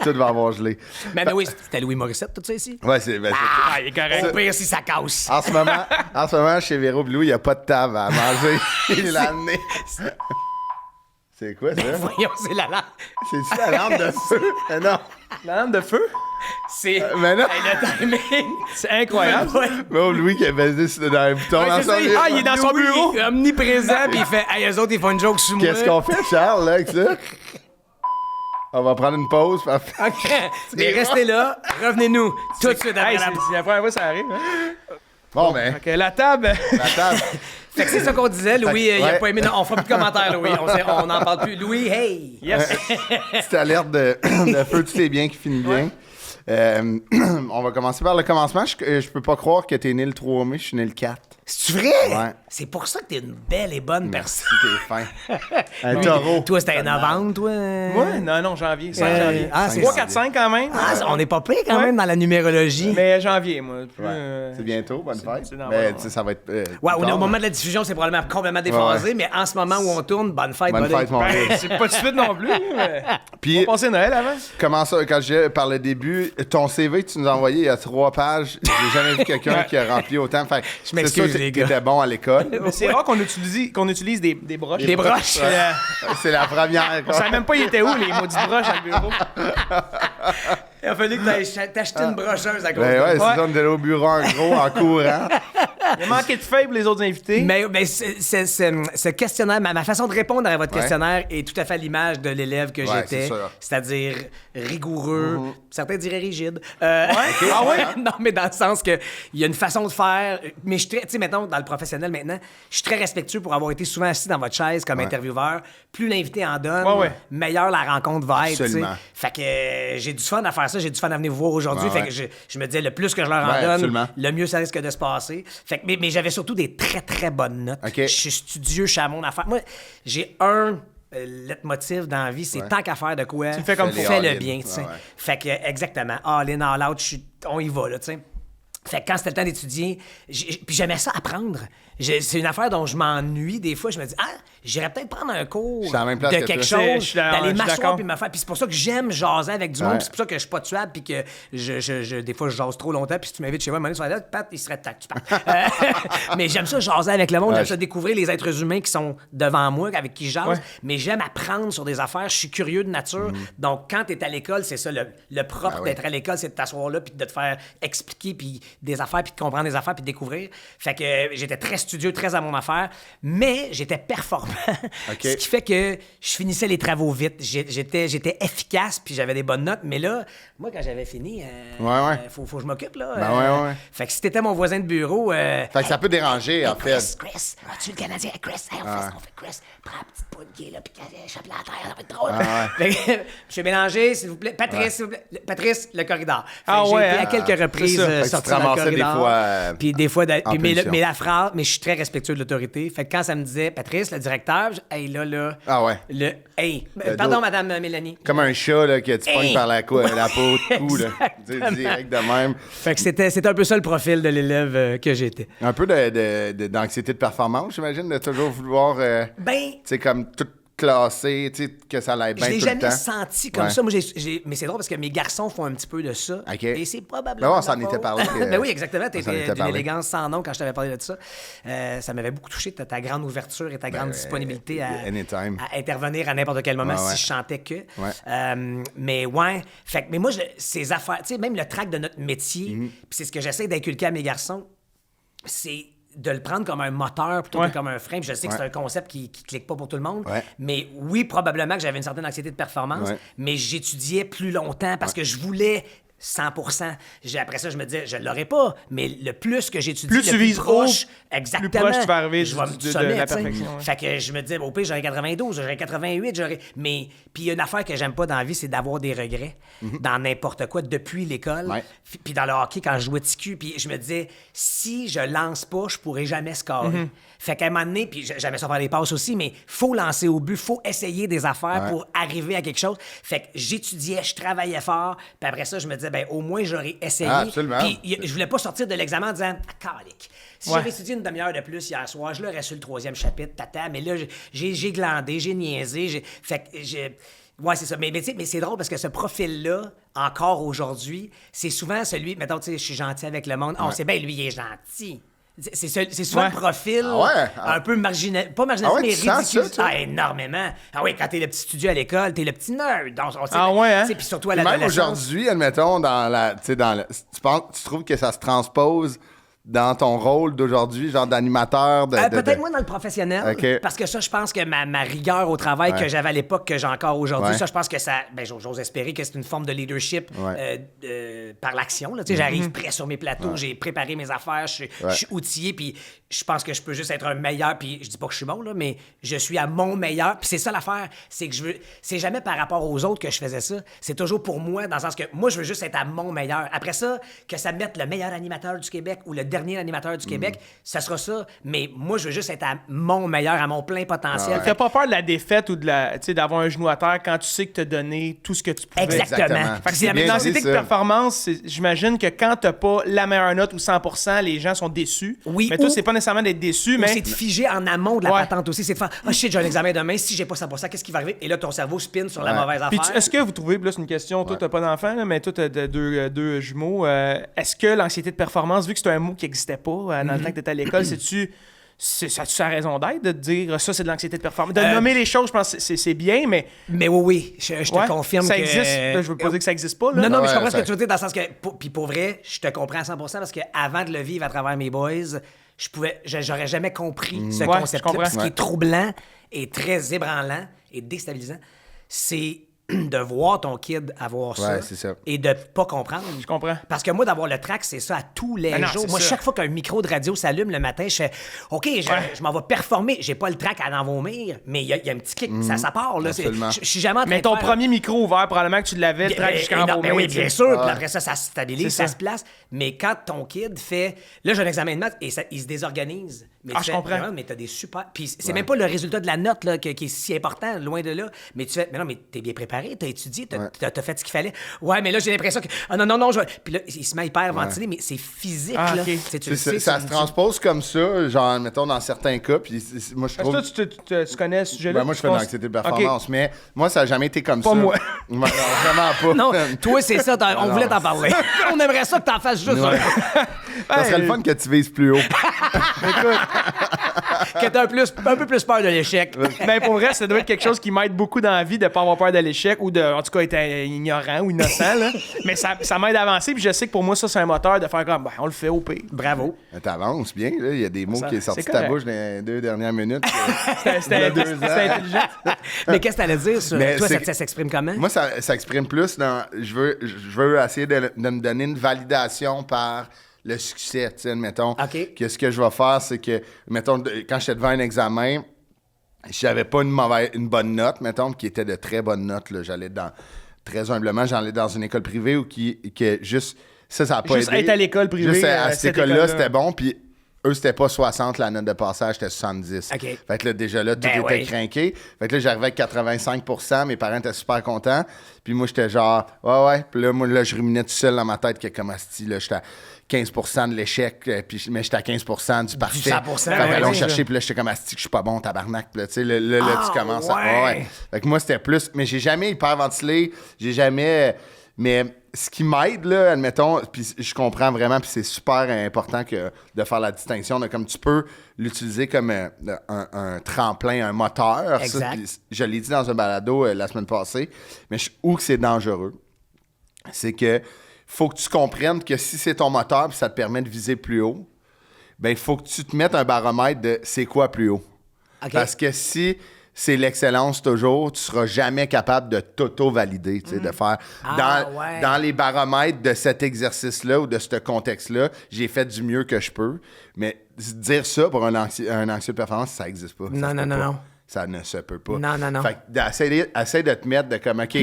Speaker 1: tout va avoir gelé.
Speaker 4: Mais oui, c'était Louis Morissette, tout ça ici?
Speaker 1: Ouais, c'est...
Speaker 2: Ah, il est correct.
Speaker 4: Au pire, si ça casse.
Speaker 1: En ce moment, chez Véro Blue, il n'y a pas de table à manger. Il l'a amené. C'est quoi, ça?
Speaker 4: Voyons, c'est la lampe.
Speaker 1: C'est-tu la lampe de feu? Mais non.
Speaker 2: La lampe de feu,
Speaker 4: C'est...
Speaker 1: Mais non.
Speaker 4: Hey, le timing.
Speaker 2: c'est incroyable.
Speaker 4: Ouais.
Speaker 1: Véro Louis qui a baisé dans un bouton
Speaker 2: Ouais,
Speaker 1: dans
Speaker 2: c'est
Speaker 1: son
Speaker 2: ça.
Speaker 1: bureau.
Speaker 2: Ah, il est dans son
Speaker 4: Louis
Speaker 2: bureau.
Speaker 4: est omniprésent, puis il fait « Hey, eux autres, ils font une joke sur moi. »
Speaker 1: Qu'est-ce qu'on fait, Charles, là, avec ça? On va prendre une pause. puis après-
Speaker 4: OK. Mais restez là, revenez-nous tout de suite après
Speaker 2: Hey,
Speaker 4: la
Speaker 2: c'est la première fois que ça arrive. Hein?
Speaker 1: Bon, ben,
Speaker 2: Ok, la table.
Speaker 1: la table.
Speaker 4: Fait que c'est ça qu'on disait. Louis, il a
Speaker 1: Ouais.
Speaker 4: pas aimé. Non, on fera plus de commentaires, Louis. On n'en parle plus. Louis, hey!
Speaker 2: Yes.
Speaker 1: Petite alerte de feu, tout est bien qui finit bien. On va commencer par le commencement. Je peux pas croire que t'es né le 3 mai, je suis né le 4.
Speaker 4: C'est vrai?
Speaker 1: Ouais.
Speaker 4: C'est pour ça que t'es une belle et bonne
Speaker 1: Merci,
Speaker 4: personne.
Speaker 1: t'es fin. Un taureau.
Speaker 4: Toi, c'était un novembre, toi?
Speaker 2: Moi? Non, janvier. 5 janvier.
Speaker 4: Ah, c'est
Speaker 2: 3,
Speaker 4: ça.
Speaker 2: 4, 5 quand même.
Speaker 4: Ah, on n'est pas pire quand
Speaker 2: Ouais.
Speaker 4: même dans la numérologie.
Speaker 2: Mais janvier, moi. Plus,
Speaker 1: Ouais. C'est bientôt, bonne fête.
Speaker 2: c'est dans
Speaker 1: Mais
Speaker 2: le-
Speaker 1: tu sais, ça va être.
Speaker 4: Ouais,
Speaker 1: plus
Speaker 4: au
Speaker 1: tard.
Speaker 4: moment de la diffusion, c'est probablement complètement déphasé,
Speaker 1: Ouais.
Speaker 4: mais en ce moment où on tourne, bonne fête,
Speaker 1: Bonne
Speaker 4: buddy.
Speaker 1: fête, mon gars.
Speaker 2: Ben, c'est pas tout de suite non plus. Mais...
Speaker 1: Puis-
Speaker 2: On va passer Noël avant.
Speaker 1: Comment ça, quand j'ai par le début, ton CV que tu nous as envoyé il y a 3 pages, j'ai jamais vu quelqu'un qui a rempli autant. Fait que
Speaker 4: Je m'excuse,
Speaker 1: c'est sûr que
Speaker 4: les gars.
Speaker 1: t'étais bon à l'école.
Speaker 2: Mais c'est rare qu'on utilise des broches.
Speaker 4: Des broches.
Speaker 1: C'est la première.
Speaker 2: On savait même pas il était où, les maudites broches dans le bureau.
Speaker 4: Il a fallu que t'achètes une brocheuse à cause
Speaker 1: Ben
Speaker 4: de
Speaker 1: ouais,
Speaker 2: Ouais.
Speaker 1: c'est ça, on était allé au bureau en gros, en courant.
Speaker 2: Il a manqué de feuilles pour les autres invités.
Speaker 4: Mais ce questionnaire, ma façon de répondre à votre
Speaker 1: Ouais.
Speaker 4: questionnaire est tout à fait à l'image de l'élève que
Speaker 1: Ouais,
Speaker 4: j'étais,
Speaker 1: c'est sûr.
Speaker 4: c'est-à-dire rigoureux, certains diraient rigide.
Speaker 2: Ah ouais?
Speaker 4: Non, mais dans le sens que il y a une façon de faire. Mais je suis très, tu sais, mettons, dans le professionnel maintenant, je suis très respectueux pour avoir été souvent assis dans votre chaise comme intervieweur. Plus l'invité en donne,
Speaker 2: Ouais.
Speaker 4: meilleure la rencontre va être. tu sais.
Speaker 1: Absolument.
Speaker 4: Fait que j'ai du fun à faire ça, j'ai du fun à venir vous voir aujourd'hui.
Speaker 1: Ouais,
Speaker 4: Fait
Speaker 1: ouais.
Speaker 4: que je me disais, le plus que je leur en
Speaker 1: Ouais,
Speaker 4: donne,
Speaker 1: absolument.
Speaker 4: le mieux ça risque de se passer. Fait que, mais j'avais surtout des très, très bonnes notes.
Speaker 1: OK.
Speaker 4: Je suis studieux, je suis à mon affaire. Moi, j'ai un leitmotiv dans la vie, c'est tant qu'à faire de quoi,
Speaker 2: le fais comme
Speaker 1: faut.
Speaker 4: fais-le
Speaker 1: All in.
Speaker 4: bien, tu sais.
Speaker 1: Ouais, ouais.
Speaker 4: Fait que, exactement, all in, all out, on y va, là, tu sais. Fait que quand c'était le temps d'étudier, puis j'aimais ça apprendre. C'est une affaire dont je m'ennuie des fois. Je me dis, j'irais peut-être prendre un cours
Speaker 1: Je suis à la même place
Speaker 4: de
Speaker 1: que
Speaker 4: quelque
Speaker 1: toi.
Speaker 2: Je
Speaker 4: chose,
Speaker 2: suis
Speaker 4: d'aller
Speaker 2: d'accord.
Speaker 4: m'asseoir puis me faire. Puis c'est pour ça que j'aime jaser avec du monde.
Speaker 1: Ouais.
Speaker 4: Puis c'est pour ça que je suis pas tuable puis que des fois je jase trop longtemps. Puis si tu m'invites chez moi, à un moment donné, sur la tête, Pat, il serait temps que tu parles. Mais j'aime ça jaser avec le monde.
Speaker 1: Ouais.
Speaker 4: J'aime ça découvrir les êtres humains qui sont devant moi, avec qui je jase.
Speaker 2: Ouais.
Speaker 4: Mais j'aime apprendre sur des affaires. Je suis curieux de nature. Donc quand tu es à l'école, c'est ça le propre
Speaker 1: Ah ouais.
Speaker 4: d'être à l'école, c'est de t'asseoir là puis de te faire expliquer puis des affaires puis de comprendre des affaires puis de découvrir. Fait que j'étais très studieux, très à mon affaire, mais j'étais performant.
Speaker 1: OK.
Speaker 4: Ce qui fait que je finissais les travaux vite. J'étais efficace puis j'avais des bonnes notes. Mais là, moi, quand j'avais fini,
Speaker 1: Ouais.
Speaker 4: faut que je m'occupe, là.
Speaker 1: Ben ouais.
Speaker 4: Fait que si t'étais mon voisin de bureau...
Speaker 1: Fait que ça peut déranger, en fait.
Speaker 4: Chris, as-tu le Canadien? Chris, hey, on fait ce qu'on fait, Chris. Prends la petite poudre qui est là, puis qu'elle échappe la terre, ça va être drôle. Fait que, Monsieur Bélanger, s'il vous plaît. Patrice, s'il vous plaît. Patrice, le corridor. Fait que
Speaker 2: Ah
Speaker 4: j'ai
Speaker 2: ouais,
Speaker 4: été à
Speaker 2: hein?
Speaker 4: quelques reprises
Speaker 2: C'est ça.
Speaker 1: Fait que tu te
Speaker 4: sortir dans le
Speaker 1: ramassais des
Speaker 4: corridor.
Speaker 1: fois,
Speaker 4: Puis des fois,
Speaker 1: en
Speaker 4: puis
Speaker 1: punition.
Speaker 4: mais la phrase, mais je suis très respectueux de l'autorité. Fait que quand ça me disait, Patrice, le directeur, hey, là.
Speaker 1: Ah ouais.
Speaker 4: Hey,
Speaker 1: Le
Speaker 4: pardon,
Speaker 1: dos.
Speaker 4: Madame Mélanie.
Speaker 1: Comme un chat là, que tu pognes
Speaker 4: Hey!
Speaker 1: par la peau de cou, là.
Speaker 4: Exactement.
Speaker 1: Direct de même.
Speaker 4: Fait que c'était un peu ça le profil de l'élève que j'étais.
Speaker 1: Un peu d'anxiété de performance, j'imagine, de toujours vouloir,
Speaker 4: Ben,
Speaker 1: tu sais, comme tout classer, tu sais, que ça aille bien
Speaker 4: je l'ai
Speaker 1: tout le
Speaker 4: jamais
Speaker 1: temps.
Speaker 4: senti comme
Speaker 1: Ouais.
Speaker 4: ça. Moi, mais c'est drôle parce que mes garçons font un petit peu de ça.
Speaker 1: OK.
Speaker 4: Et c'est probablement.
Speaker 1: Ben ouais, on s'en
Speaker 4: ma
Speaker 1: était
Speaker 4: faute.
Speaker 1: parlé,
Speaker 4: Ben oui, exactement.
Speaker 1: on s'en
Speaker 4: T'étais
Speaker 1: était
Speaker 4: d'une
Speaker 1: parlé.
Speaker 4: élégance sans nom quand je t'avais parlé de ça. Ça m'avait beaucoup touché, ta grande ouverture et ta grande disponibilité
Speaker 1: anytime.
Speaker 4: à intervenir à n'importe quel moment
Speaker 1: Ouais, ouais.
Speaker 4: si je chantais que.
Speaker 1: Ouais.
Speaker 4: Mais ouais. Mais moi, ces affaires, tu sais, même le track de notre métier,
Speaker 1: Mm-hmm.
Speaker 4: puis c'est ce que j'essaie d'inculquer à mes garçons, c'est de le prendre comme un moteur plutôt
Speaker 2: Ouais.
Speaker 4: que comme un frein. Puis je sais que
Speaker 1: Ouais.
Speaker 4: c'est un concept qui clique pas pour tout le monde.
Speaker 1: Ouais.
Speaker 4: Mais oui, probablement que j'avais une certaine anxiété de performance,
Speaker 1: Ouais.
Speaker 4: mais j'étudiais plus longtemps parce que je voulais 100%. Après ça, je me disais, je l'aurais pas, mais le plus que j'étudie,
Speaker 2: Plus
Speaker 4: le
Speaker 2: tu vises
Speaker 4: proche,
Speaker 2: haut,
Speaker 4: exactement,
Speaker 2: plus proche tu vas arriver
Speaker 4: je vais
Speaker 2: de
Speaker 4: me sommet,
Speaker 2: la
Speaker 4: tu sais.
Speaker 2: perfection, ouais.
Speaker 4: Fait que je me disais, au pire, j'aurais 92, j'aurais 88, mais puis il y a une affaire que j'aime pas dans la vie, c'est d'avoir des regrets dans n'importe quoi depuis l'école.
Speaker 1: Ouais.
Speaker 4: Puis dans le hockey, quand je jouais TQ, puis je me disais, si je lance pas, je pourrais jamais scorer. Fait qu'à un moment donné, puis j'aimais ça faire des passes aussi, mais faut lancer au but, faut essayer des affaires
Speaker 1: Ouais.
Speaker 4: pour arriver à quelque chose. Fait que j'étudiais, je travaillais fort, puis après ça, je me disais, ben au moins, j'aurais essayé.
Speaker 1: Ah, absolument.
Speaker 4: Puis je voulais pas sortir de l'examen en disant, calique. Si
Speaker 2: Ouais.
Speaker 4: j'avais étudié une demi-heure de plus hier soir, je l'aurais su le 3e chapitre, tata, mais là, j'ai glandé, j'ai niaisé, fait que ouais, c'est ça. Mais tu sais, mais c'est drôle parce que ce profil-là, encore aujourd'hui, c'est souvent celui, mettons, tu sais, je suis gentil avec le monde. On sait bien, lui, il est gentil. C'est souvent
Speaker 2: Ouais.
Speaker 4: le profil
Speaker 1: Ah ouais?
Speaker 4: un peu marginal, pas marginal,
Speaker 1: Ah ouais,
Speaker 4: mais
Speaker 1: tu sens
Speaker 4: ridicule.
Speaker 1: ça, toi?
Speaker 4: Énormément. Ah oui, quand t'es le petit studio à l'école, t'es le petit nerd. Donc, on sait,
Speaker 2: Ah ouais, hein?
Speaker 4: tu sais, puis surtout à
Speaker 1: Puis même
Speaker 4: l'adolescence.
Speaker 1: aujourd'hui, admettons, tu trouves que ça se transpose dans ton rôle d'aujourd'hui, genre d'animateur?
Speaker 4: Peut-être moins dans le professionnel,
Speaker 1: OK.
Speaker 4: parce que ça, je pense que ma rigueur au travail
Speaker 1: Ouais.
Speaker 4: que j'avais à l'époque, que j'ai encore aujourd'hui,
Speaker 1: Ouais.
Speaker 4: ça, je pense que ça, ben, j'ose espérer que c'est une forme de leadership
Speaker 1: Ouais.
Speaker 4: par l'action. Là. Tu sais, j'arrive prêt sur mes plateaux, j'ai préparé mes affaires, je suis outillé, puis je pense que je peux juste être un meilleur, puis je dis pas que je suis bon, là, mais je suis à mon meilleur, puis c'est ça l'affaire, c'est que c'est jamais par rapport aux autres que je faisais ça, c'est toujours pour moi, dans le sens que moi, je veux juste être à mon meilleur. Après ça, que ça me mette le meilleur animateur du Québec ou le dernier animateur du Québec, ça sera ça, mais moi, je veux juste être à mon meilleur, à mon plein potentiel.
Speaker 2: T'as pas peur de la défaite ou d'avoir un genou à terre quand tu sais que t'as donné tout ce que tu pouvais.
Speaker 4: Exactement.
Speaker 1: Exactement.
Speaker 2: Fait que
Speaker 1: C'est
Speaker 2: c'est
Speaker 1: bien
Speaker 2: dans
Speaker 1: dit,
Speaker 2: l'anxiété de
Speaker 1: ça.
Speaker 2: performance, j'imagine que quand t'as pas la meilleure note ou 100%, les gens sont déçus.
Speaker 4: Oui,
Speaker 2: Mais toi,
Speaker 4: ou-
Speaker 2: c'est pas nécessairement d'être déçu,
Speaker 4: Ou
Speaker 2: mais
Speaker 4: c'est de figer en amont de la
Speaker 2: Ouais.
Speaker 4: patente aussi. C'est de faire « Ah, shit, j'ai un examen demain. Si j'ai pas 100%, qu'est-ce qui va arriver? » Et là, ton cerveau spin sur la
Speaker 1: Ouais.
Speaker 4: mauvaise
Speaker 2: Puis
Speaker 4: affaire.
Speaker 2: est-ce que vous trouvez, puis là c'est une question, toi t'as pas d'enfant, là, mais toi t'as deux jumeaux, est-ce que l'anxiété de performance, vu que c'est un mot qui n'existait pas dans le temps que t'étais à l'école, ça a-tu sa raison d'être de te dire ça c'est de l'anxiété de performance? De nommer les choses, je pense que c'est bien, mais
Speaker 4: Mais oui, je te
Speaker 2: ouais,
Speaker 4: confirme
Speaker 2: ça
Speaker 4: que...
Speaker 2: existe. Là, je veux pas dire que ça existe pas. Là.
Speaker 4: Non, non, mais je
Speaker 1: Ouais,
Speaker 4: comprends ce
Speaker 1: ça-
Speaker 4: que tu veux dire dans le sens que... Puis pour vrai, je te comprends à 100% parce qu'avant de le vivre à travers mes boys, j'aurais jamais compris ce
Speaker 2: Ouais, je
Speaker 4: concept-là.
Speaker 2: comprends.
Speaker 4: Puis ce qui
Speaker 1: Ouais.
Speaker 4: est troublant et très ébranlant et déstabilisant, c'est de voir ton kid avoir ça,
Speaker 1: Ouais, c'est ça.
Speaker 4: et de pas comprendre.
Speaker 2: Je comprends.
Speaker 4: Parce que moi, d'avoir le track, c'est ça à tous les
Speaker 2: Ben non,
Speaker 4: jours.
Speaker 2: c'est
Speaker 4: Moi,
Speaker 2: ça.
Speaker 4: chaque fois qu'un micro de radio s'allume le matin, je fais OK, je m'en vais performer. J'ai pas le track à en vomir, mais il y a un petit kick, ça part. Là.
Speaker 1: Absolument.
Speaker 4: Je suis jamais en train
Speaker 2: Mais
Speaker 4: de
Speaker 2: ton
Speaker 4: faire-
Speaker 2: premier micro ouvert, probablement que tu l'avais, le track jusqu'en
Speaker 4: ben oui, bien sûr. Puis après ça, ça se stabilise,
Speaker 2: C'est
Speaker 4: ça
Speaker 2: ça.
Speaker 4: se place. Mais quand ton kid fait... Là, j'ai un examen de maths et il se désorganise. Mais
Speaker 2: Ah,
Speaker 4: tu
Speaker 2: je
Speaker 4: fais,
Speaker 2: comprends.
Speaker 4: non, mais t'as des super... Puis c'est même pas le résultat de la note là, qui est si important, loin de là. Mais tu fais, mais non, mais t'es bien préparé, t'as étudié, t'as fait ce qu'il fallait. Ouais, mais là, j'ai l'impression que... Ah non, Puis là, il se met hyper ventilé, mais c'est physique,
Speaker 2: Ah,
Speaker 4: là.
Speaker 2: ok.
Speaker 4: Tu sais, tu le
Speaker 1: Ça
Speaker 4: sais,
Speaker 1: se transpose comme ça, genre, mettons, dans certains cas. Puis moi, je
Speaker 2: Est-ce
Speaker 1: trouve.
Speaker 2: que toi, tu connais ce sujet-là?
Speaker 1: Ben, moi, je fais de l'anxiété de performance, mais moi, ça n'a jamais été comme
Speaker 2: Pas
Speaker 1: ça.
Speaker 2: moi.
Speaker 1: Ouais, non, vraiment pas.
Speaker 4: Non, toi, c'est ça, on
Speaker 1: Non.
Speaker 4: voulait t'en parler. On aimerait ça que t'en fasses juste
Speaker 1: Ouais.
Speaker 4: un.
Speaker 1: Ça serait le fun que tu vises plus haut.
Speaker 4: Que t'as un peu plus peur de l'échec.
Speaker 2: Ben pour vrai, ça doit être quelque chose qui m'aide beaucoup dans la vie de pas avoir peur de l'échec ou de, en tout cas, être ignorant ou innocent. Là. Mais ça m'aide à avancer. Puis je sais que pour moi, ça, c'est un moteur de faire comme, ben, on le fait au pire.
Speaker 4: Bravo.
Speaker 1: T'avances bien, là. Il y a des mots
Speaker 2: Ça,
Speaker 1: qui sont sortis
Speaker 2: c'est
Speaker 1: de ta
Speaker 2: correct.
Speaker 1: bouche dans les 2 dernières minutes.
Speaker 2: C'était
Speaker 1: Il y a 2 ans.
Speaker 2: intelligent.
Speaker 4: Mais qu'est-ce que t'allais dire sur...
Speaker 1: Mais
Speaker 4: Toi,
Speaker 1: c'est-
Speaker 4: ça s'exprime comment?
Speaker 1: Moi, ça exprime plus dans. Je veux essayer de me donner une validation par le succès. Tu sais, mettons.
Speaker 4: OK.
Speaker 1: Que ce que je vais faire, c'est que, mettons, quand j'étais devant un examen, si j'avais pas une bonne note, mettons, qui était de très bonne note, là, très humblement, j'allais dans une école privée où que juste. Ça a pas
Speaker 2: Juste
Speaker 1: aidé.
Speaker 2: être à l'école privée,
Speaker 1: Juste à cette
Speaker 2: cette
Speaker 1: école-là,
Speaker 2: école-là.
Speaker 1: c'était bon. Puis eux, c'était pas 60 la note de passage, c'était 70.
Speaker 4: OK.
Speaker 1: Fait que là, déjà là, tout
Speaker 4: Ben
Speaker 1: était
Speaker 4: ouais.
Speaker 1: crinqué. Fait que là, j'arrivais avec 85 mes parents étaient super contents. Puis moi, j'étais genre, ouais. Puis là, moi, je ruminais tout seul dans ma tête que comme asti, là, j'étais à 15 de l'échec, mais j'étais à 15 du parfait.
Speaker 4: 100%,
Speaker 1: Fait que
Speaker 4: ouais,
Speaker 1: allons
Speaker 4: ouais,
Speaker 1: chercher,
Speaker 2: là.
Speaker 1: puis là, j'étais comme asti, que je suis pas bon, tabarnak. Puis là, tu sais, là,
Speaker 4: Ah,
Speaker 1: tu commences
Speaker 4: ouais.
Speaker 1: à. Ouais. Fait que moi, c'était plus. Mais j'ai jamais hyperventilé, j'ai jamais. Mais ce qui m'aide, là, admettons, puis je comprends vraiment, puis c'est super important de faire la distinction de comme tu peux l'utiliser comme un tremplin, un moteur. ça,
Speaker 4: Exact.
Speaker 1: puis je l'ai dit dans un balado la semaine passée, mais où que c'est dangereux, c'est que faut que tu comprennes que si c'est ton moteur puis ça te permet de viser plus haut, ben il faut que tu te mettes un baromètre de c'est quoi plus haut.
Speaker 4: OK.
Speaker 1: Parce que si c'est l'excellence toujours, tu seras jamais capable de t'auto-valider, tu sais, de faire...
Speaker 4: Ah, ouais.
Speaker 1: Dans les baromètres de cet exercice-là ou de ce contexte-là, j'ai fait du mieux que je peux. Mais dire ça pour un anxieux de performance, ça n'existe pas.
Speaker 4: Non,
Speaker 1: Ça se
Speaker 4: non,
Speaker 1: peut
Speaker 4: non,
Speaker 1: pas.
Speaker 4: non.
Speaker 1: Ça ne se peut pas.
Speaker 4: Non.
Speaker 1: Fait que essaie de te mettre de comme, OK,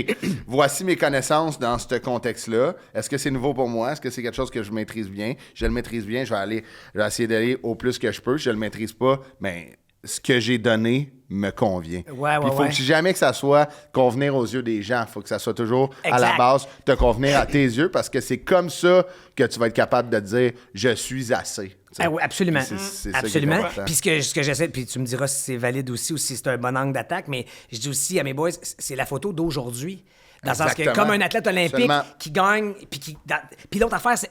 Speaker 1: voici mes connaissances dans ce contexte-là. Est-ce que c'est nouveau pour moi? Est-ce que c'est quelque chose que je maîtrise bien? Je le maîtrise bien, je vais essayer d'aller au plus que je peux. Si je le maîtrise pas, mais ce que j'ai donné me convient.
Speaker 4: Ouais,
Speaker 1: Puis il faut
Speaker 4: ouais.
Speaker 1: que jamais que ça soit convenir aux yeux des gens. Il faut que ça soit toujours à la
Speaker 4: Exact.
Speaker 1: base te convenir à tes yeux parce que c'est comme ça que tu vas être capable de dire « je suis assez ». Tu sais.
Speaker 4: Ah oui, absolument.
Speaker 1: Puis c'est ça qui est
Speaker 4: Absolument.
Speaker 1: important.
Speaker 4: Puis ce que j'essaie, puis tu me diras si c'est valide aussi ou si c'est un bon angle d'attaque, mais je dis aussi à mes boys, c'est la photo d'aujourd'hui. Dans le sens que,
Speaker 1: Exactement.
Speaker 4: comme un athlète olympique
Speaker 1: Seulement-
Speaker 4: qui gagne, puis l'autre affaire, c'est,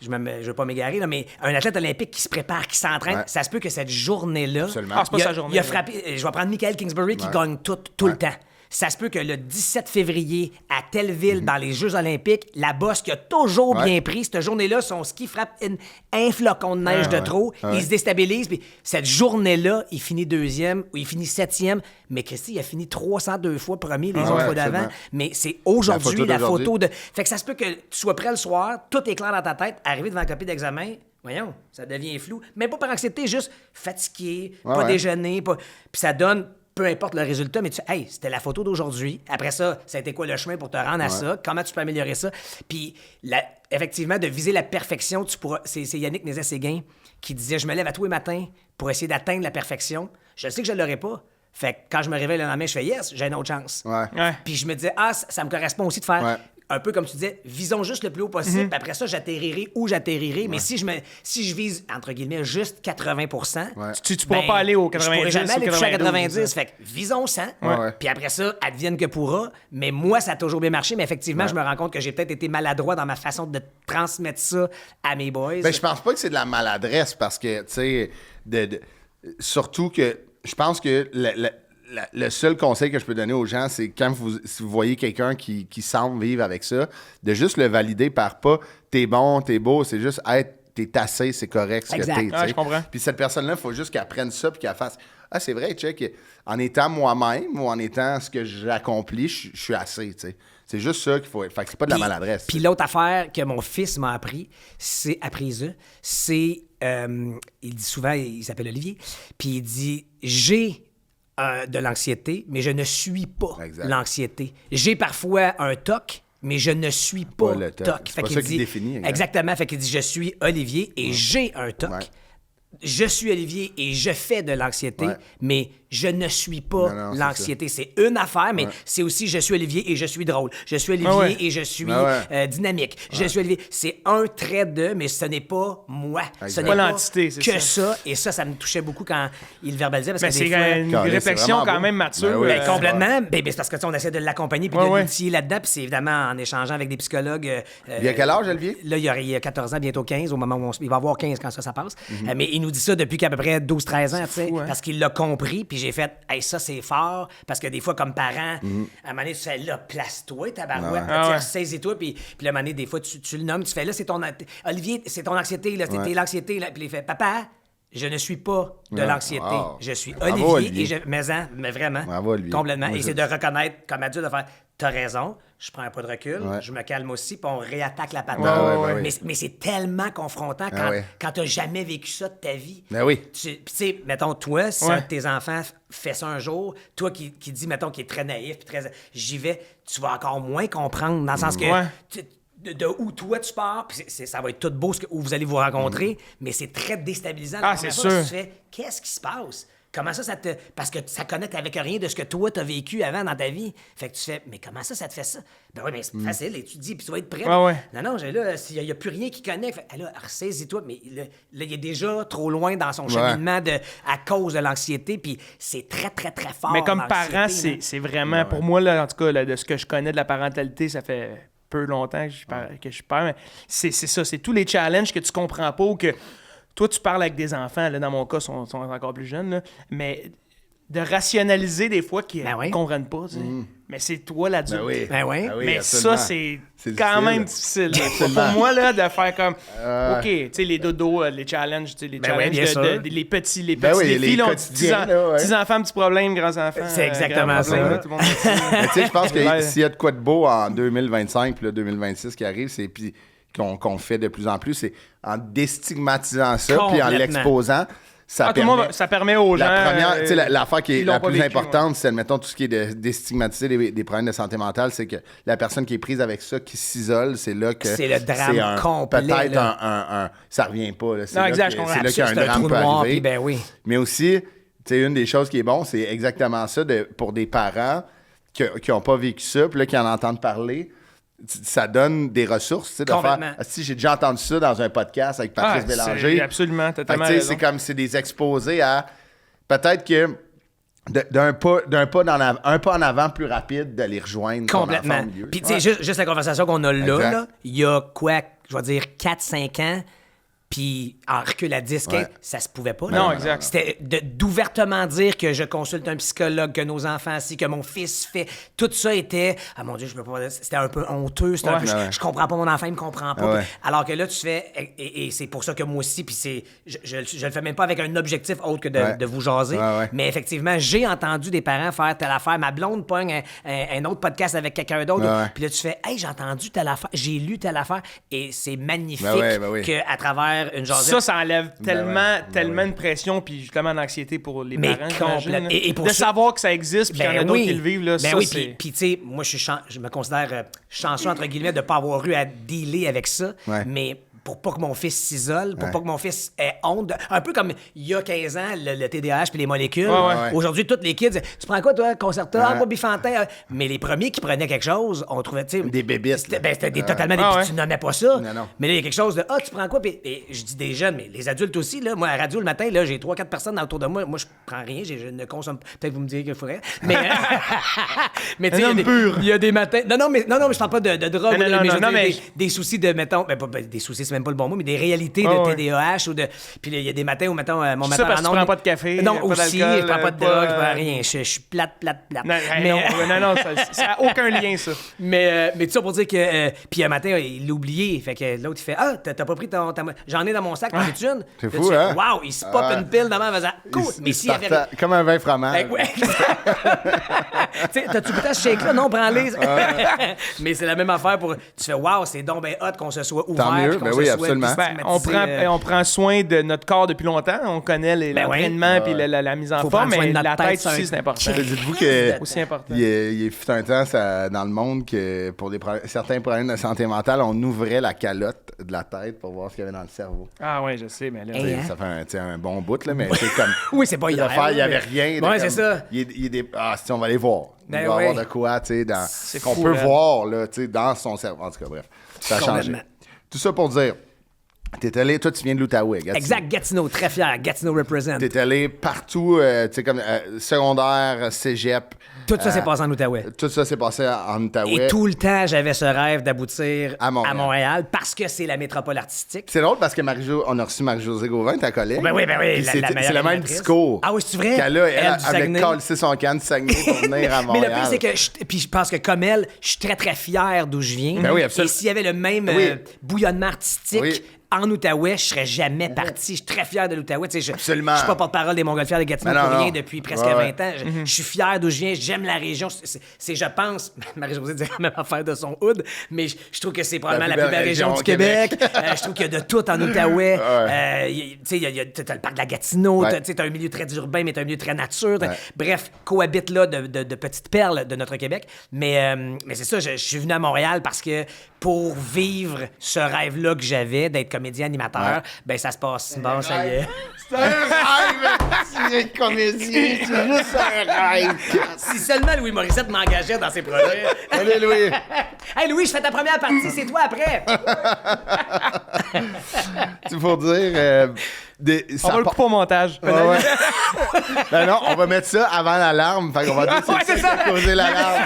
Speaker 4: je veux pas m'égarer, là, mais un athlète olympique qui se prépare, qui s'entraîne,
Speaker 1: Ouais.
Speaker 4: ça se peut que cette journée-là,
Speaker 1: Absolument.
Speaker 2: Ah, c'est pas
Speaker 4: il a,
Speaker 2: sa journée,
Speaker 4: il a
Speaker 2: là.
Speaker 4: frappé, je vais prendre Michael Kingsbury qui gagne tout le temps. Ça se peut que le 17 février, à telle ville, dans les Jeux olympiques, la bosse qui a toujours
Speaker 1: Ouais.
Speaker 4: bien pris, cette journée-là, son ski frappe un flocon de neige de trop, il se déstabilise, puis cette journée-là, il finit deuxième ou il finit septième, mais Christy, il a fini 302 fois premier les autres fois d'avant,
Speaker 1: absolument.
Speaker 4: mais c'est aujourd'hui
Speaker 1: La
Speaker 4: la
Speaker 1: photo
Speaker 4: photo de... Fait que ça se peut que tu sois prêt le soir, tout est clair dans ta tête, arrivé devant la copie d'examen, voyons, ça devient flou, même pas par anxiété, juste fatigué, pas
Speaker 1: ouais.
Speaker 4: déjeuner, puis ça donne... Peu importe le résultat, mais hey, c'était la photo d'aujourd'hui. Après ça, ça a été quoi le chemin pour te rendre à ça? Comment tu peux améliorer ça? Puis, effectivement, de viser la perfection, tu pourras. C'est Yannick Nézet-Séguin qui disait je me lève à tous les matins pour essayer d'atteindre la perfection. Je sais que je ne l'aurai pas. Fait que quand je me réveille le lendemain, je fais yes, j'ai une autre chance.
Speaker 1: Ouais.
Speaker 2: Ouais.
Speaker 4: Puis je me disais, ça me correspond aussi de faire.
Speaker 1: Ouais.
Speaker 4: Un peu comme tu disais, visons juste le plus haut possible, puis après ça, j'atterrirai où j'atterrirai. Mais si je vise, entre guillemets, juste 80
Speaker 2: Tu pourras pas aller au
Speaker 4: Je pourrais
Speaker 2: 90
Speaker 4: jamais aller
Speaker 2: ou
Speaker 4: toucher à
Speaker 2: 92,
Speaker 4: 90. Fait que visons 100.
Speaker 1: Ouais.
Speaker 4: Puis après ça, advienne que pourra. Mais moi, ça a toujours bien marché. Mais effectivement, je me rends compte que j'ai peut-être été maladroit dans ma façon de transmettre ça à mes boys.
Speaker 1: Ben, je pense pas que c'est de la maladresse parce que, tu sais, surtout que je pense que le seul conseil que je peux donner aux gens, c'est quand si vous voyez quelqu'un qui semble vivre avec ça, de juste le valider par pas t'es bon, t'es beau, c'est juste t'es assez, c'est correct ce
Speaker 4: Exact.
Speaker 1: que t'es. tu
Speaker 2: Ouais,
Speaker 1: sais.
Speaker 2: je comprends.
Speaker 1: Puis cette personne-là, il faut juste qu'elle prenne ça puis qu'elle fasse ah, c'est vrai, check, en étant moi-même ou en étant ce que j'accomplis, je suis assez, tu sais. C'est juste ça qu'il faut être. Fait que c'est pas de la maladresse.
Speaker 4: Puis l'autre affaire que mon fils m'a appris, c'est il dit souvent, il s'appelle Olivier, puis il dit j'ai de l'anxiété, mais je ne suis pas
Speaker 1: Exact.
Speaker 4: l'anxiété. J'ai parfois un TOC, mais je ne suis pas
Speaker 1: le TOC.
Speaker 4: TOC.
Speaker 1: C'est pas ça qui définit, exact.
Speaker 4: Exactement. Fait qu'il dit je suis Olivier et j'ai un TOC.
Speaker 1: Ouais.
Speaker 4: je suis Olivier et je fais de l'anxiété,
Speaker 1: Ouais.
Speaker 4: mais je ne suis pas
Speaker 1: Non, c'est
Speaker 4: l'anxiété. C'est une affaire, mais c'est aussi je suis Olivier et je suis drôle. Je suis Olivier
Speaker 2: Ah ouais.
Speaker 4: et je suis
Speaker 1: Ah
Speaker 4: dynamique. Je suis Olivier. C'est un trait de, mais ce n'est pas moi. Ce
Speaker 1: Exact.
Speaker 4: n'est
Speaker 2: Pas
Speaker 4: pas
Speaker 2: l'entité, c'est
Speaker 4: que
Speaker 2: ça.
Speaker 4: ça. Et ça me touchait beaucoup quand il le verbalisait. Parce
Speaker 2: Mais
Speaker 4: que
Speaker 2: c'est
Speaker 4: des fois,
Speaker 2: une
Speaker 1: Carré, c'est
Speaker 2: réflexion
Speaker 1: vraiment
Speaker 2: quand
Speaker 1: beau.
Speaker 2: même mature.
Speaker 1: Ben oui,
Speaker 4: ben, complètement. Ben, c'est parce que tu sais, on essaie de l'accompagner puis
Speaker 2: Ouais,
Speaker 4: de
Speaker 2: ouais.
Speaker 4: l'outiller là-dedans. Puis c'est évidemment en échangeant avec des psychologues.
Speaker 1: Il y a quel âge, Olivier?
Speaker 4: Là, il y a 14 ans, bientôt 15, au moment où il va avoir 15 quand ça passe. Mais il nous dit ça depuis qu'à peu près 12-13 ans, tu sais,
Speaker 2: fou, hein?
Speaker 4: parce qu'il l'a compris. Puis j'ai fait, hey, ça, c'est fort. Parce que des fois, comme parent, à un moment donné, tu fais, là, place-toi, tabarouette.
Speaker 2: Ah ouais.
Speaker 4: Saisis-toi. Puis le moment donné, des fois, tu le nommes, tu fais, là, c'est ton. Olivier, c'est ton anxiété, là, t'es l'anxiété. Là. Puis il fait, papa. Je ne suis pas de
Speaker 1: Ouais.
Speaker 4: l'anxiété.
Speaker 1: Wow.
Speaker 4: Je suis
Speaker 1: Bravo,
Speaker 4: Olivier,
Speaker 1: Olivier.
Speaker 4: mais vraiment.
Speaker 1: Bravo, Olivier.
Speaker 4: Complètement.
Speaker 1: Moi,
Speaker 4: Et c'est de reconnaître, comme adulte, de faire t'as raison, je prends un pas de recul,
Speaker 1: Ouais.
Speaker 4: je me calme aussi, puis on réattaque la patate.
Speaker 1: Ouais, ouais.
Speaker 4: Mais c'est tellement confrontant quand,
Speaker 1: Ah ouais.
Speaker 4: quand t'as jamais vécu ça de ta vie.
Speaker 1: Ben oui.
Speaker 4: Puis, tu sais, mettons, toi, si
Speaker 2: Ouais.
Speaker 4: un de tes enfants fait ça un jour, toi qui dis, mettons, qui est très naïf, puis très. J'y vais, tu vas encore moins comprendre, dans le sens que.
Speaker 2: Ouais.
Speaker 4: De où toi tu pars, puis ça va être tout beau où vous allez vous rencontrer, mais c'est très déstabilisant. la
Speaker 2: Ah,
Speaker 4: première
Speaker 2: c'est
Speaker 4: fois,
Speaker 2: sûr.
Speaker 4: Tu fais, qu'est-ce qui se passe? Comment ça te. Parce que ça connecte avec rien de ce que toi, t'as vécu avant dans ta vie. Fait que tu fais, mais comment ça te fait ça? Ben oui, mais c'est facile, et tu dis, puis tu vas être prêt.
Speaker 2: Ouais, ouais.
Speaker 4: Non, là, il n'y a plus rien qui connecte. Fait, là, ressaisis-toi, mais là, il est déjà trop loin dans son cheminement à cause de l'anxiété, puis c'est très, très, très fort.
Speaker 2: Mais comme
Speaker 4: l'anxiété,
Speaker 2: parent,
Speaker 4: là.
Speaker 2: c'est vraiment, pour moi, là, en tout cas, là, de ce que je connais de la parentalité, ça fait peu longtemps que je suis père, mais c'est ça, c'est tous les challenges que tu comprends pas ou que toi, tu parles avec des enfants, là, dans mon cas, sont encore plus jeunes, là, mais de rationaliser des fois qu'ils
Speaker 4: Ben oui.
Speaker 2: ne comprennent pas, tu sais. Mais c'est toi l'adulte.
Speaker 1: Ben oui.
Speaker 4: Ben oui.
Speaker 1: Ben oui,
Speaker 2: Mais
Speaker 1: absolument.
Speaker 2: ça, c'est
Speaker 1: C'est
Speaker 2: quand
Speaker 1: difficile.
Speaker 2: même difficile. là.
Speaker 1: Absolument.
Speaker 2: Pour moi, là, de faire comme, OK, tu sais, les dodos, les challenges, tu sais, les
Speaker 4: Ben
Speaker 2: challenges
Speaker 4: oui, bien sûr.
Speaker 2: les petits
Speaker 1: Ben oui,
Speaker 2: défis,
Speaker 1: les
Speaker 2: là,
Speaker 1: quotidiens, là, ouais.
Speaker 2: petits enfants, petits problèmes, grands enfants.
Speaker 4: C'est exactement
Speaker 2: grands problèmes,
Speaker 4: ça.
Speaker 2: là, tout le monde dit ça.
Speaker 1: Mais tu sais, je pense que
Speaker 2: Ouais.
Speaker 1: s'il y a de quoi de beau en 2025 puis là, 2026 qui arrive, c'est puis qu'on fait de plus en plus, c'est en déstigmatisant ça puis en
Speaker 4: Complètement.
Speaker 1: l'exposant. Ça
Speaker 2: Ah, tout le
Speaker 1: permet,
Speaker 2: monde, ça permet aux gens.
Speaker 1: la première, tu sais, l'affaire qui est
Speaker 2: qui l'ont
Speaker 1: la
Speaker 2: pas
Speaker 1: plus
Speaker 2: vécu,
Speaker 1: importante, c'est, admettons, tout ce qui est de déstigmatiser des problèmes de santé mentale, c'est que la personne qui est prise avec ça, qui s'isole, c'est là que
Speaker 4: C'est le drame complet,
Speaker 1: peut-être
Speaker 4: là.
Speaker 1: un ça revient pas. Là. C'est
Speaker 2: Non,
Speaker 1: là
Speaker 2: exact,
Speaker 1: que-
Speaker 2: je comprends.
Speaker 1: c'est là qu'un
Speaker 4: C'est un
Speaker 1: drame
Speaker 4: trou
Speaker 1: peut
Speaker 4: noir,
Speaker 1: arriver.
Speaker 4: puis ben oui.
Speaker 1: Mais aussi, tu sais, une des choses qui est bon, c'est exactement ça pour des parents qui n'ont pas vécu ça, puis là, qui en entendent parler. Ça donne des ressources, tu sais, de faire.
Speaker 4: Complètement.
Speaker 1: Ah, si j'ai déjà entendu ça dans un podcast avec Patrice
Speaker 2: Ah,
Speaker 1: Bélanger.
Speaker 2: c'est absolument,
Speaker 1: Fait que,
Speaker 2: totalement
Speaker 1: tu sais,
Speaker 2: raison.
Speaker 1: c'est comme c'est des exposés à peut-être que d'un pas en avant plus rapide d'aller rejoindre ton enfant
Speaker 4: Complètement.
Speaker 1: au milieu.
Speaker 4: Puis, tu sais, juste la conversation qu'on a
Speaker 1: Exact.
Speaker 4: là, il y a quoi, je vais dire 4-5 ans, puis en recul à 10,
Speaker 1: Ouais.
Speaker 4: ça se pouvait pas.
Speaker 2: Non,
Speaker 4: là.
Speaker 2: exact.
Speaker 4: C'était d'ouvertement dire que je consulte un psychologue, que nos enfants si, que mon fils fait. Tout ça était, ah mon Dieu, je peux pas. C'était un peu honteux. C'était un peu,
Speaker 1: Ouais.
Speaker 4: je comprends pas mon enfant, il me comprend pas.
Speaker 1: Ouais.
Speaker 4: Alors que là, tu fais, et c'est pour ça que moi aussi, puis je le fais même pas avec un objectif autre que
Speaker 1: Ouais.
Speaker 4: de vous jaser.
Speaker 1: Ouais.
Speaker 4: Mais effectivement, j'ai entendu des parents faire telle affaire. Ma blonde pogne un autre podcast avec quelqu'un d'autre.
Speaker 1: Ouais.
Speaker 4: Puis là, tu fais, hey, j'ai entendu telle affaire, j'ai lu telle affaire. Et c'est magnifique
Speaker 1: Ben oui.
Speaker 4: qu'à travers une jasette.
Speaker 2: Ça enlève tellement de pression puis justement d'anxiété pour les
Speaker 4: Mais
Speaker 2: parents, j'imagine,
Speaker 4: complète.
Speaker 2: là.
Speaker 4: Et pour
Speaker 2: de
Speaker 4: ça-
Speaker 2: savoir que ça existe puis qu'il y en a d'autres qui le vivent, là,
Speaker 4: Ben
Speaker 2: ça,
Speaker 4: oui,
Speaker 2: c'est...
Speaker 4: puis tu sais, moi, je me considère chanceux, entre guillemets, de ne pas avoir eu à dealer avec ça.
Speaker 1: Ouais.
Speaker 4: Mais pour pas que mon fils s'isole, pour pas que mon fils ait honte. Un peu comme il y a 15 ans, le TDAH puis les molécules.
Speaker 2: Ouais.
Speaker 4: Aujourd'hui, toutes les kids, tu prends quoi, toi, Concerta? Ah,
Speaker 1: Ouais.
Speaker 4: pas Bifantin. Mais les premiers qui prenaient quelque chose, on trouvait, tu sais...
Speaker 1: Des bébites,
Speaker 4: C'était
Speaker 1: là.
Speaker 4: c'était totalement des...
Speaker 2: Ah,
Speaker 4: puis
Speaker 2: ouais.
Speaker 4: tu nommais pas ça.
Speaker 1: Non.
Speaker 4: Mais là, il y a quelque chose de, tu prends quoi? Puis et je dis des jeunes, mais les adultes aussi, là. Moi, à la radio, le matin, là, j'ai 3-4 personnes autour de moi. Moi, je prends rien, je ne consomme pas. Peut-être que vous me direz qu'il faudrait. Mais, mais tu sais,
Speaker 2: Un homme pur.
Speaker 4: il y a des matins. Non, mais je parle pas de drogue.
Speaker 2: Non,
Speaker 4: mais je veux dire,
Speaker 2: mais-
Speaker 4: des soucis de, mettons, des soucis, c'est même pas le bon mot, mais des réalités de
Speaker 2: ouais.
Speaker 4: TDAH ou de. Puis là, il y a des matins où, mettons, mon
Speaker 2: C'est
Speaker 4: matin
Speaker 2: ça, parce que
Speaker 4: en
Speaker 2: tu
Speaker 4: ondes-
Speaker 2: prends pas de café,
Speaker 4: Non,
Speaker 2: pas
Speaker 4: aussi,
Speaker 2: d'alcool,
Speaker 4: je prends pas de
Speaker 2: pas,
Speaker 4: drogue, je prends rien. Je suis plate.
Speaker 2: Non, non, ça n'a aucun lien, ça.
Speaker 4: Mais tout ça pour dire que. Puis un matin, il l'a oublié. Fait que l'autre, il fait, ah, t'as pas pris j'en ai dans mon sac, t'en veux-tu une?
Speaker 1: C'est
Speaker 4: Là,
Speaker 1: fou,
Speaker 4: tu fais,
Speaker 1: hein?
Speaker 4: Waouh, il se pop
Speaker 1: Ah.
Speaker 4: une pile devant en faisant, cool. Mais
Speaker 1: Il
Speaker 4: s'il y avait.
Speaker 1: startait comme un vin fromage.
Speaker 4: Ouais. Tu sais, t'as-tu goûté à ce shake-là? Non, prends-les. Mais c'est la même affaire pour... Tu fais, wow, c'est donc ben hot qu'on se soit ouvert.
Speaker 1: Tant mieux,
Speaker 4: puis qu'on
Speaker 1: ben
Speaker 4: se
Speaker 1: oui,
Speaker 4: soit
Speaker 1: absolument.
Speaker 4: systématisé,
Speaker 2: On prend soin de notre corps depuis longtemps. On connaît l'entraînement puis la mise en
Speaker 4: Faut
Speaker 2: forme,
Speaker 4: prendre soin
Speaker 2: mais
Speaker 4: de notre
Speaker 2: la
Speaker 4: tête,
Speaker 2: tête
Speaker 4: c'est
Speaker 2: aussi, c'est important.
Speaker 1: Dites-vous que
Speaker 2: Aussi important.
Speaker 1: il fut un temps dans le monde que pour certains problèmes de santé mentale, on ouvrait la calotte de la tête pour voir ce qu'il y avait dans le cerveau.
Speaker 2: Ah ouais, je sais, mais là...
Speaker 4: Hey, hein?
Speaker 1: Ça fait un bon bout, là, mais c'est comme...
Speaker 4: Oui, c'est pas
Speaker 1: les
Speaker 4: hier.
Speaker 1: affaires, il n'y avait
Speaker 4: mais-
Speaker 1: rien.
Speaker 4: Ouais, c'est ça.
Speaker 1: Si on va aller voir.
Speaker 4: Ben
Speaker 1: il va y
Speaker 4: oui.
Speaker 1: avoir de quoi, tu sais,
Speaker 2: C'est
Speaker 1: qu'on
Speaker 2: fou,
Speaker 1: peut
Speaker 2: là.
Speaker 1: voir, là, tu sais, dans son cerveau. En tout cas, bref, ça a changé.
Speaker 4: Complètement.
Speaker 1: Tout ça pour dire, t'es allé, toi, tu viens de l'Outaouais, Gatineau.
Speaker 4: Exact, Gatineau, très fier. Gatineau represent.
Speaker 1: T'es allé partout, tu sais, comme secondaire, cégep.
Speaker 4: Tout ça s'est passé en Outaouais.
Speaker 1: Tout ça s'est passé en Outaouais.
Speaker 4: Et tout le temps, j'avais ce rêve d'aboutir
Speaker 1: À Montréal.
Speaker 4: parce que c'est la métropole artistique.
Speaker 1: C'est drôle parce que on a reçu Marie-Josée Gauvin, ta collègue.
Speaker 4: Ben oui,
Speaker 1: Puis
Speaker 4: la
Speaker 1: c'est
Speaker 4: meilleure
Speaker 1: le même
Speaker 4: animatrice.
Speaker 1: discours.
Speaker 4: Ah oui, c'est vrai?
Speaker 1: Qu'elle a,
Speaker 4: Elle du
Speaker 1: avait
Speaker 4: Saguenay.
Speaker 1: calcé son camp du Saguenay pour venir à
Speaker 4: Mais
Speaker 1: Montréal.
Speaker 4: le pire, c'est que puis je pense que comme elle, je suis très, très fier d'où je viens.
Speaker 1: Ben oui, absolument.
Speaker 4: Et s'il y avait le même
Speaker 1: Oui.
Speaker 4: bouillonnement artistique
Speaker 1: Oui.
Speaker 4: en Outaouais, je serais jamais parti. Je suis très fier de l'Outaouais. Tu sais,
Speaker 1: Absolument.
Speaker 4: Je suis pas porte-parole des Montgolfières de Gatineau
Speaker 1: Ben non,
Speaker 4: pour rien
Speaker 1: non.
Speaker 4: depuis presque
Speaker 1: Ouais, ouais.
Speaker 4: 20 ans. Je suis fier d'où je viens. J'aime la région. Je pense, Marie-Josée dirait la même affaire de son hood, mais je trouve que c'est probablement la plus belle région du Québec. Je trouve qu'il y a de tout en Outaouais. Tu sais, t'as le parc de la Gatineau,
Speaker 1: Ouais.
Speaker 4: t'as un milieu très urbain, mais t'as un milieu très nature. Bref, cohabitent là de petites perles de notre Québec. Mais c'est ça, je suis venu à Montréal parce que pour vivre ce rêve-là que j'avais d'être comédien animateur, ben ça se passe. Bon, ça y est.
Speaker 1: C'est un rêve, tu es comédien, c'est juste un rêve.
Speaker 4: Si seulement Louis Morissette m'engageait dans ses projets.
Speaker 1: Allez, Louis.
Speaker 4: Hey Louis, je fais ta première partie, c'est toi après.
Speaker 1: Tu faut dire...
Speaker 2: On va le couper au montage.
Speaker 1: Ouais, ouais. Ben non, on va mettre ça avant l'alarme. Fait qu'on va dire que
Speaker 4: Ouais,
Speaker 1: c'est
Speaker 4: c'est
Speaker 1: ça
Speaker 4: ça.
Speaker 1: qui a causé l'alarme.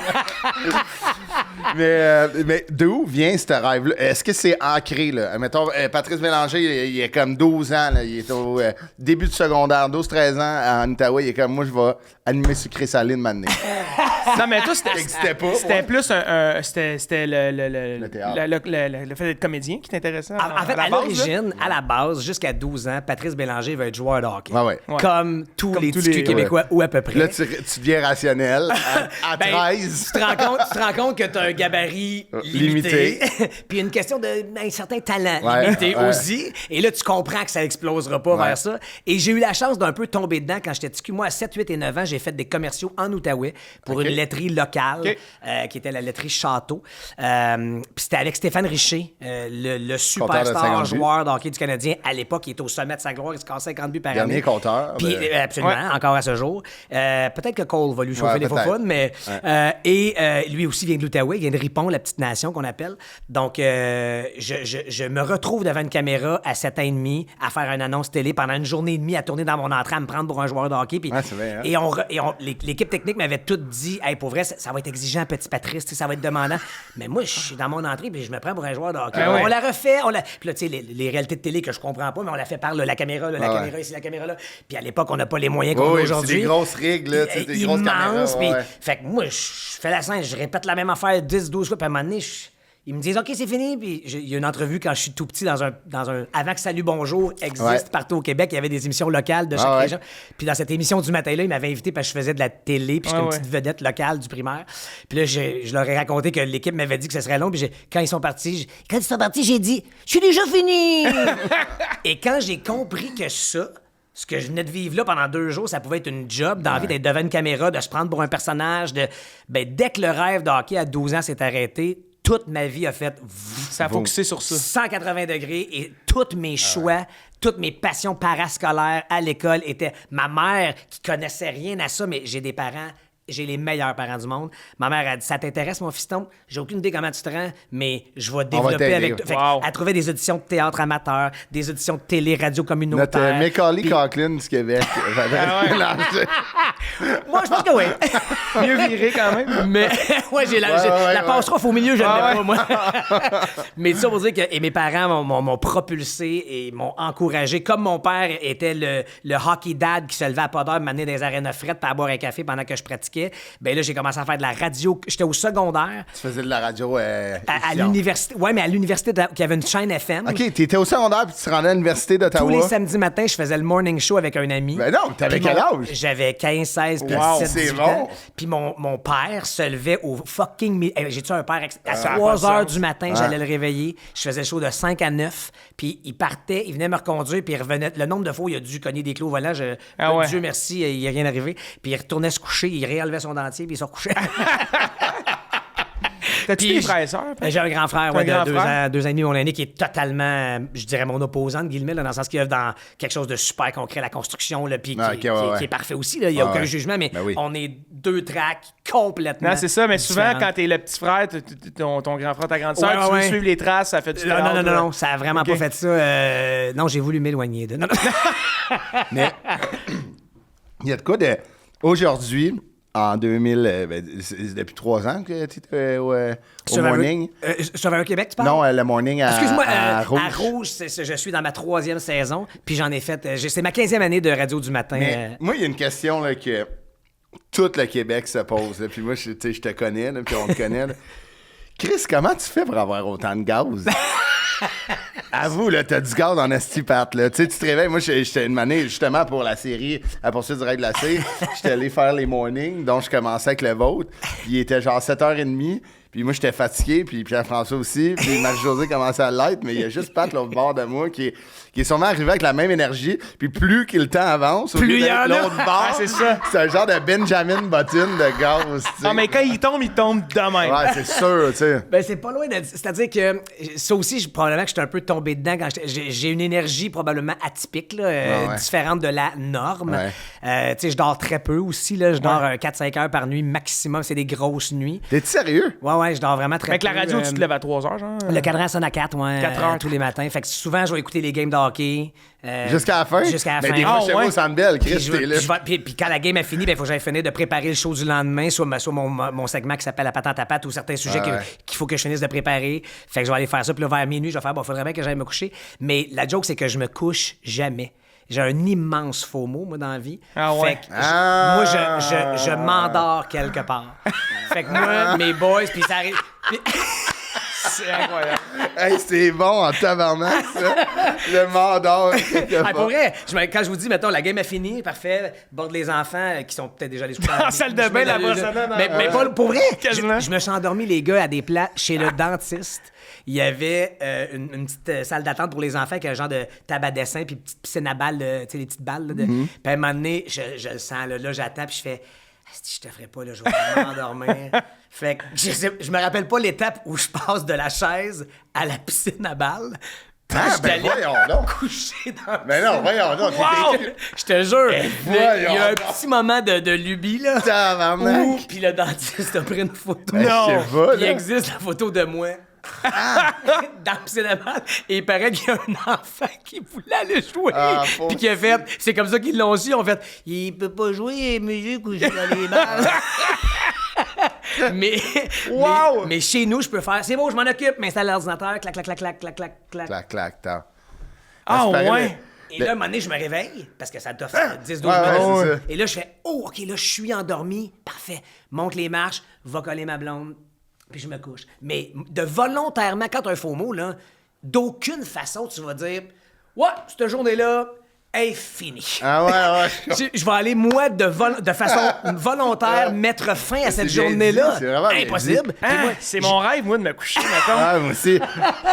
Speaker 1: mais d'où vient ce rêve-là? Est-ce que c'est ancré, là? Mettons, Patrice Bélanger, il a comme 12 ans, là. Il est au début du secondaire, 12-13 ans, en Outaouais. Il est comme, moi, je vais animer sucré salé de m'amener.
Speaker 2: Non, mais toi,
Speaker 1: Ça existait pas,
Speaker 2: C'était
Speaker 1: ouais.
Speaker 2: plus c'était le
Speaker 1: théâtre.
Speaker 2: le fait d'être comédien qui t'intéressait.
Speaker 4: En fait,
Speaker 2: la
Speaker 4: à
Speaker 2: base,
Speaker 4: l'origine, à la base, jusqu'à 12 ans, Patrice Bélanger veut être joueur de hockey.
Speaker 1: Ouais, ouais.
Speaker 2: Ouais.
Speaker 4: Comme tous
Speaker 2: Comme
Speaker 4: les
Speaker 2: tous
Speaker 4: petits
Speaker 2: les-
Speaker 4: Québécois, ou à peu près.
Speaker 1: Là, tu deviens rationnel à
Speaker 4: Ben,
Speaker 1: 13.
Speaker 4: tu te rends compte que tu as un gabarit limité. Puis une question d'un certain talent
Speaker 1: Ouais,
Speaker 4: limité
Speaker 1: ouais.
Speaker 4: aussi. Et là, tu comprends que ça explosera pas
Speaker 1: Ouais.
Speaker 4: vers ça. Et j'ai eu la chance d'un peu tomber dedans quand j'étais petit cul. Moi, à 7, 8 et 9 ans, j'ai fait des commerciaux en Outaouais pour une laiterie locale
Speaker 2: OK.
Speaker 4: qui était la laiterie Château. Puis c'était avec Stéphane Richer, le
Speaker 1: Compteur de
Speaker 4: superstar
Speaker 1: 50 buts.
Speaker 4: joueur de hockey du Canadien. À l'époque, il était au sommet de sa gloire. Il se casse 50 buts par
Speaker 1: Dernier
Speaker 4: année.
Speaker 1: compteur
Speaker 4: Puis,
Speaker 1: de-
Speaker 4: absolument,
Speaker 2: Ouais.
Speaker 4: encore à ce jour. Peut-être que Cole va lui chauffer
Speaker 1: Ouais,
Speaker 4: les
Speaker 1: peut-être.
Speaker 4: faufounes, mais... lui aussi vient de l'Outaouais, il vient de Ripon, la petite nation qu'on appelle. Donc, je me retrouve devant une caméra à 7 ans et demi à faire une annonce télé pendant une journée et demie à tourner dans mon entrée, à me prendre pour un joueur de hockey. Puis,
Speaker 1: Ouais, c'est vrai, hein?
Speaker 4: l'équipe technique m'avait tout dit, hey, pour vrai, ça va être exigeant, petit Patrice, tu sais, ça va être demandant. Mais moi, je suis dans mon entrée puis je me prends pour un joueur de hockey.
Speaker 2: Ah ouais.
Speaker 4: On la refait, Puis là, tu sais, les réalités de télé que je comprends pas, mais on la fait par là, la caméra, là, la
Speaker 1: Ah ouais.
Speaker 4: caméra ici, la caméra là. Puis à l'époque, on n'a pas les moyens qu'on
Speaker 1: Oui,
Speaker 4: a
Speaker 1: oui, c'est
Speaker 4: aujourd'hui.
Speaker 1: des grosses rigues, là, tu sais, des grosses caméras.
Speaker 4: Immense, puis-
Speaker 1: ouais.
Speaker 4: Fait que moi, je fais la scène, je répète la même affaire 10, 12 fois, puis à un moment donné, ils me disent « OK, c'est fini », puis il y a une entrevue quand je suis tout petit dans un avant que Salut Bonjour existe
Speaker 1: Ouais.
Speaker 4: partout au Québec, il y avait des émissions locales de chaque
Speaker 1: ouais.
Speaker 4: région. Puis dans cette émission du matin-là, ils m'avaient invité parce que je faisais de la télé, puis j'étais une
Speaker 2: Ouais,
Speaker 4: petite vedette locale du primaire. Puis là, je leur ai raconté que l'équipe m'avait dit que ce serait long, puis quand ils sont partis, j'ai dit « Je suis déjà fini !» Et quand j'ai compris que ça... Ce que je venais de vivre là pendant 2 jours, ça pouvait être une job, d'envie d'être devant une caméra, de se prendre pour un personnage. Dès que le rêve de hockey à 12 ans s'est arrêté, toute ma vie a fait
Speaker 2: Ça a focusé sur ça.
Speaker 4: 180 degrés et tous mes choix, toutes mes passions parascolaires à l'école étaient... Ma mère, qui connaissait rien à ça, mais j'ai des parents... J'ai les meilleurs parents du monde. Ma mère a dit « Ça t'intéresse, mon fiston? J'ai aucune idée comment tu te rends, mais je vais développer
Speaker 1: t'aider.
Speaker 4: avec toi. » Fait
Speaker 2: Wow.
Speaker 4: Elle trouvait des auditions de théâtre amateur, des auditions de télé, radio communautaire.
Speaker 1: Notre Macaulay
Speaker 4: Puis-
Speaker 1: Culkin du Québec.
Speaker 4: Moi, je pense que oui.
Speaker 2: Mieux viré quand même.
Speaker 4: Mais ouais, j'ai la
Speaker 1: ouais.
Speaker 4: passe-rouf au milieu, je ne
Speaker 2: Ah
Speaker 4: l'ai pas, moi. Mais tout ça pour dire que et mes parents m'ont propulsé et m'ont encouragé. Comme mon père était le hockey dad qui se levait à pas d'heure, m'amener dans les arénas frettes pour boire un café pendant que je pratiquais, ben là, j'ai commencé à faire de la radio. J'étais au secondaire.
Speaker 1: Tu faisais de la radio.
Speaker 4: À l'université. Ouais, mais à l'université qui avait une chaîne FM.
Speaker 1: OK, t'étais au secondaire puis tu te rendais à l'université
Speaker 4: Tous
Speaker 1: d'Ottawa.
Speaker 4: les samedis matins, je faisais le morning show avec un ami.
Speaker 1: Ben non, t'avais
Speaker 4: Puis
Speaker 1: quel
Speaker 4: mon-
Speaker 1: âge?
Speaker 4: J'avais 15-16 16 puis
Speaker 2: Wow,
Speaker 4: 17,
Speaker 1: c'est
Speaker 4: 18
Speaker 1: bon.
Speaker 4: ans. Puis mon père se levait au fucking... J'ai-tu un père... À
Speaker 2: ça a
Speaker 4: 3
Speaker 2: pas de
Speaker 4: heures
Speaker 2: sens.
Speaker 4: du matin, j'allais le réveiller. Je faisais le show de 5 à 9. Puis il partait, il venait me reconduire, puis il revenait. Le nombre de fois où il a dû cogner des clous au volant,
Speaker 2: Ah ouais.
Speaker 4: Dieu merci, il n'y a rien arrivé. Puis il retournait se coucher, il réenlevait son dentier, puis il se recouchait.
Speaker 2: T'as-tu
Speaker 4: Puis
Speaker 2: des frères et sœurs?
Speaker 4: J'ai un grand frère,
Speaker 2: T'as un grand
Speaker 4: de
Speaker 2: frère?
Speaker 4: 2 ans et demi, mon aîné, qui est totalement, je dirais, mon opposant, de guillemets, là, dans le sens qu'il œuvre dans quelque chose de super concret, la construction, là, puis
Speaker 1: Ah,
Speaker 4: qui,
Speaker 1: ok, ouais,
Speaker 4: qui
Speaker 1: ouais.
Speaker 4: est parfait aussi. Là. Il n'y a
Speaker 1: Ah,
Speaker 4: aucun
Speaker 1: ouais.
Speaker 4: jugement, mais
Speaker 1: Ben oui.
Speaker 4: on est 2 tracks complètement.
Speaker 2: Non, c'est ça, mais souvent,
Speaker 4: différentes.
Speaker 2: quand t'es le petit frère, ton grand frère, ta grande sœur,
Speaker 4: Ouais,
Speaker 2: tu veux
Speaker 4: ouais.
Speaker 2: suivre les traces, ça fait du
Speaker 4: Non, ça a vraiment
Speaker 2: Ok.
Speaker 4: pas fait ça. Non, j'ai voulu m'éloigner de. Non, non.
Speaker 1: Mais il y a de quoi de... Aujourd'hui, en 2000... c'est depuis 3 ans que tu étais au Morning.
Speaker 4: Survivor Québec, tu parles?
Speaker 1: Non, le Morning à,
Speaker 4: Excuse-moi,
Speaker 1: à Rouge.
Speaker 4: à Rouge, je suis dans ma 3e saison, puis j'en ai fait. C'est ma 15e année de radio du matin.
Speaker 1: Mais moi, il y a une question là, que tout le Québec se pose. Là, puis moi, tu sais, je te connais, là, puis on te connaît. Là. Chris, comment tu fais pour avoir autant de gaz? Avoue, là, t'as du gaz en esti, Pat, là. Tu sais, tu te réveilles. Moi, j'étais une année, justement, pour la série À poursuite du raid glacé. J'étais allé faire les mornings, donc je commençais avec le vôtre. Puis il était genre 7h30. Puis moi, j'étais fatigué, puis Pierre-François aussi. Puis Marie-Josée commençait à l'être, mais il y a juste Pat, l'autre bord de moi, qui est sûrement arrivé avec la même énergie. Puis plus que le temps avance, au
Speaker 2: Plus
Speaker 1: lieu
Speaker 2: il y
Speaker 1: d'être
Speaker 2: en a.
Speaker 1: l'autre bord,
Speaker 2: Ah, c'est ça.
Speaker 1: c'est un genre de Benjamin Button de gaz, tu sais.
Speaker 2: Ah, mais quand il tombe de même.
Speaker 1: Ouais, c'est sûr, tu sais.
Speaker 4: Ben, c'est pas loin d'être. C'est-à-dire que ça aussi, probablement que j'étais un peu tombé dedans quand j'ai une énergie probablement atypique, là,
Speaker 1: ouais.
Speaker 4: différente de la norme.
Speaker 1: Ouais.
Speaker 4: Tu sais, je dors très peu aussi, là. Je dors 4-5 heures par nuit maximum. C'est des grosses nuits.
Speaker 1: T'es-tu sérieux?
Speaker 4: Ouais, je dors vraiment très
Speaker 2: Avec
Speaker 4: peu.
Speaker 2: la radio, tu te lèves à 3 heures, genre?
Speaker 4: Le cadran sonne à 4, ouais,
Speaker 2: 4 heures.
Speaker 4: tous les matins. Fait que souvent, je vais écouter les games de hockey.
Speaker 1: Jusqu'à la fin?
Speaker 4: Jusqu'à la
Speaker 1: Mais
Speaker 4: fin.
Speaker 1: des fois,
Speaker 2: Ah,
Speaker 1: chez
Speaker 2: ouais.
Speaker 1: moi, au Centre Bell,
Speaker 4: Puis,
Speaker 1: Chris, t'es là.
Speaker 4: puis quand la game a fini, il faut que j'aille finir de préparer le show du lendemain, soit mon segment qui s'appelle La patente à patte ou certains sujets
Speaker 1: Ouais.
Speaker 4: qu'il faut que je finisse de préparer. Fait que je vais aller faire ça. Puis là, vers minuit, je vais faire, faudrait bien que j'aille me coucher. Mais la joke, c'est que je me couche jamais. J'ai un immense FOMO, moi, dans la vie.
Speaker 2: Ah ouais.
Speaker 4: Fait que
Speaker 1: Ah.
Speaker 4: moi, je m'endors quelque part. Fait que moi, mes boys, puis ça arrive... puis-
Speaker 2: C'est incroyable.
Speaker 1: Hey, c'est bon en tabarnak, ça. Le mandor.
Speaker 4: Ah, pour vrai, quand je vous dis, mettons, la game est finie, parfait, borde les enfants qui sont peut-être déjà allés se coucher.
Speaker 2: En salle de bain, la brosse à dents dans-
Speaker 4: Mais pas pour vrai.
Speaker 2: Quasiment.
Speaker 4: Je me suis endormi, les gars, à des plats chez le dentiste. Il y avait une petite salle d'attente pour les enfants avec un genre de table à dessin puis une petite piscine à balles, tu sais, les petites balles. Là, Puis à un moment donné, je le sens, là j'attends, puis je fais... Si je te ferais pas, là, je vais m'endormir. Fait que je me rappelle pas l'étape où je passe de la chaise à la piscine à balles.
Speaker 1: Ah,
Speaker 4: J'étais
Speaker 1: ben
Speaker 4: allé
Speaker 1: voyons donc.
Speaker 4: coucher dans
Speaker 1: Mais non, voyons donc.
Speaker 4: Wow! Je te jure, il y a
Speaker 1: voyons
Speaker 4: un
Speaker 1: donc.
Speaker 4: petit moment de lubie, là.
Speaker 1: Tabarnak.
Speaker 4: Où, puis le dentiste a pris une photo.
Speaker 1: Ben, je sais pas,
Speaker 4: Il
Speaker 1: là.
Speaker 4: existe la photo de moi. Dans la piscine à balles. Et il paraît qu'il y a un enfant qui voulait aller jouer.
Speaker 1: Ah, pauvre
Speaker 4: Puis qui a fait, c'est comme ça qu'ils l'ont su. On fait, il peut pas jouer musique ou jouer dans les balles. mais,
Speaker 2: Wow!
Speaker 4: mais chez nous, je peux faire, c'est bon, je m'en occupe, m'installe l'ordinateur, clac, clac, clac, clac, clac, clac, clac.
Speaker 1: Clac, clac, tant.
Speaker 2: Ah,
Speaker 1: c'est pareil,
Speaker 2: ouais.
Speaker 4: Et là, à un moment donné, je me réveille, parce que ça doit faire 10-12
Speaker 1: Ouais, ouais,
Speaker 4: minutes.
Speaker 1: c'est ça.
Speaker 4: Et là, je fais, oh, OK, là, je suis endormi. Parfait. Monte les marches, va coller ma blonde, puis je me couche. Mais de volontairement, quand tu as un faux mot, là, d'aucune façon, tu vas dire, ouais, cette journée-là est finie.
Speaker 1: Ah ouais.
Speaker 4: Je vais aller, moi, de façon volontaire, mettre fin à cette
Speaker 1: C'est bien
Speaker 4: journée-là.
Speaker 1: dit, c'est vraiment bien
Speaker 4: Impossible.
Speaker 1: dit.
Speaker 4: Puis
Speaker 2: Hein?
Speaker 4: moi,
Speaker 2: C'est mon rêve, moi, de me coucher, mettons.
Speaker 1: Ah, moi aussi.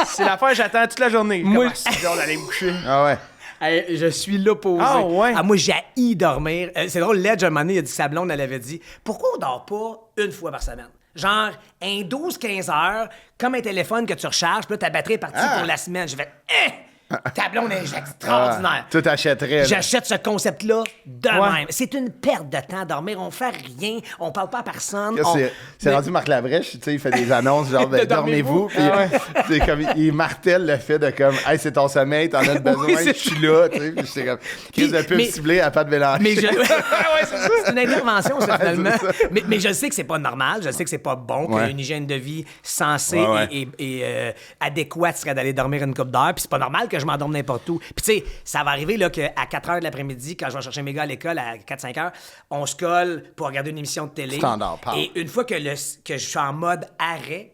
Speaker 2: C'est l'affaire, j'attends toute la journée.
Speaker 4: Moi-
Speaker 2: Moi, c'est genre d'aller me coucher.
Speaker 1: Ah ouais.
Speaker 4: Hey, je suis l'opposé.
Speaker 2: Ah, ouais?
Speaker 4: Moi, j'ai haï dormir. C'est drôle, Ledge, un moment donné, il a dit que sa blonde, elle avait dit « Pourquoi on dort pas une fois par semaine? » Genre, un 12-15 heures, comme un téléphone que tu recharges, puis là, ta batterie est partie pour la semaine. J'ai fait « Ta blonde est extraordinaire.
Speaker 1: Tout achèterait. là.
Speaker 4: J'achète ce concept-là de
Speaker 2: Ouais.
Speaker 4: même. C'est une perte de temps, dormir. On fait rien. On parle pas à personne.
Speaker 1: Là, c'est
Speaker 4: Mais-
Speaker 1: rendu Marc Labrèche, tu sais, il fait des annonces genre
Speaker 2: De
Speaker 1: dormez-vous, puis c'est comme il martèle le fait de comme hey, c'est ton sommeil, t'en as besoin,
Speaker 2: Oui,
Speaker 1: je
Speaker 2: c'est
Speaker 1: suis là, tu sais, puis j'étais comme crise de pub
Speaker 4: mais-
Speaker 1: ciblée à Pat Bélanger.
Speaker 4: Mais je...
Speaker 2: ouais, c'est ça.
Speaker 4: C'est une intervention, ça, finalement.
Speaker 1: c'est ça.
Speaker 4: Mais je sais que c'est pas normal, je sais que c'est pas bon,
Speaker 1: Ouais.
Speaker 4: qu'une hygiène de vie sensée
Speaker 1: Ouais, ouais.
Speaker 4: et adéquate serait d'aller dormir une couple d'heures, puis c'est pas normal que je m'endorme n'importe où. Puis tu sais, ça va arriver là qu'à 4 h de l'après-midi, quand je vais chercher mes gars à l'école à 4-5 heures, on se colle pour regarder une émission de télé.
Speaker 1: Standard, paf.
Speaker 4: Et une fois que je suis en mode arrêt,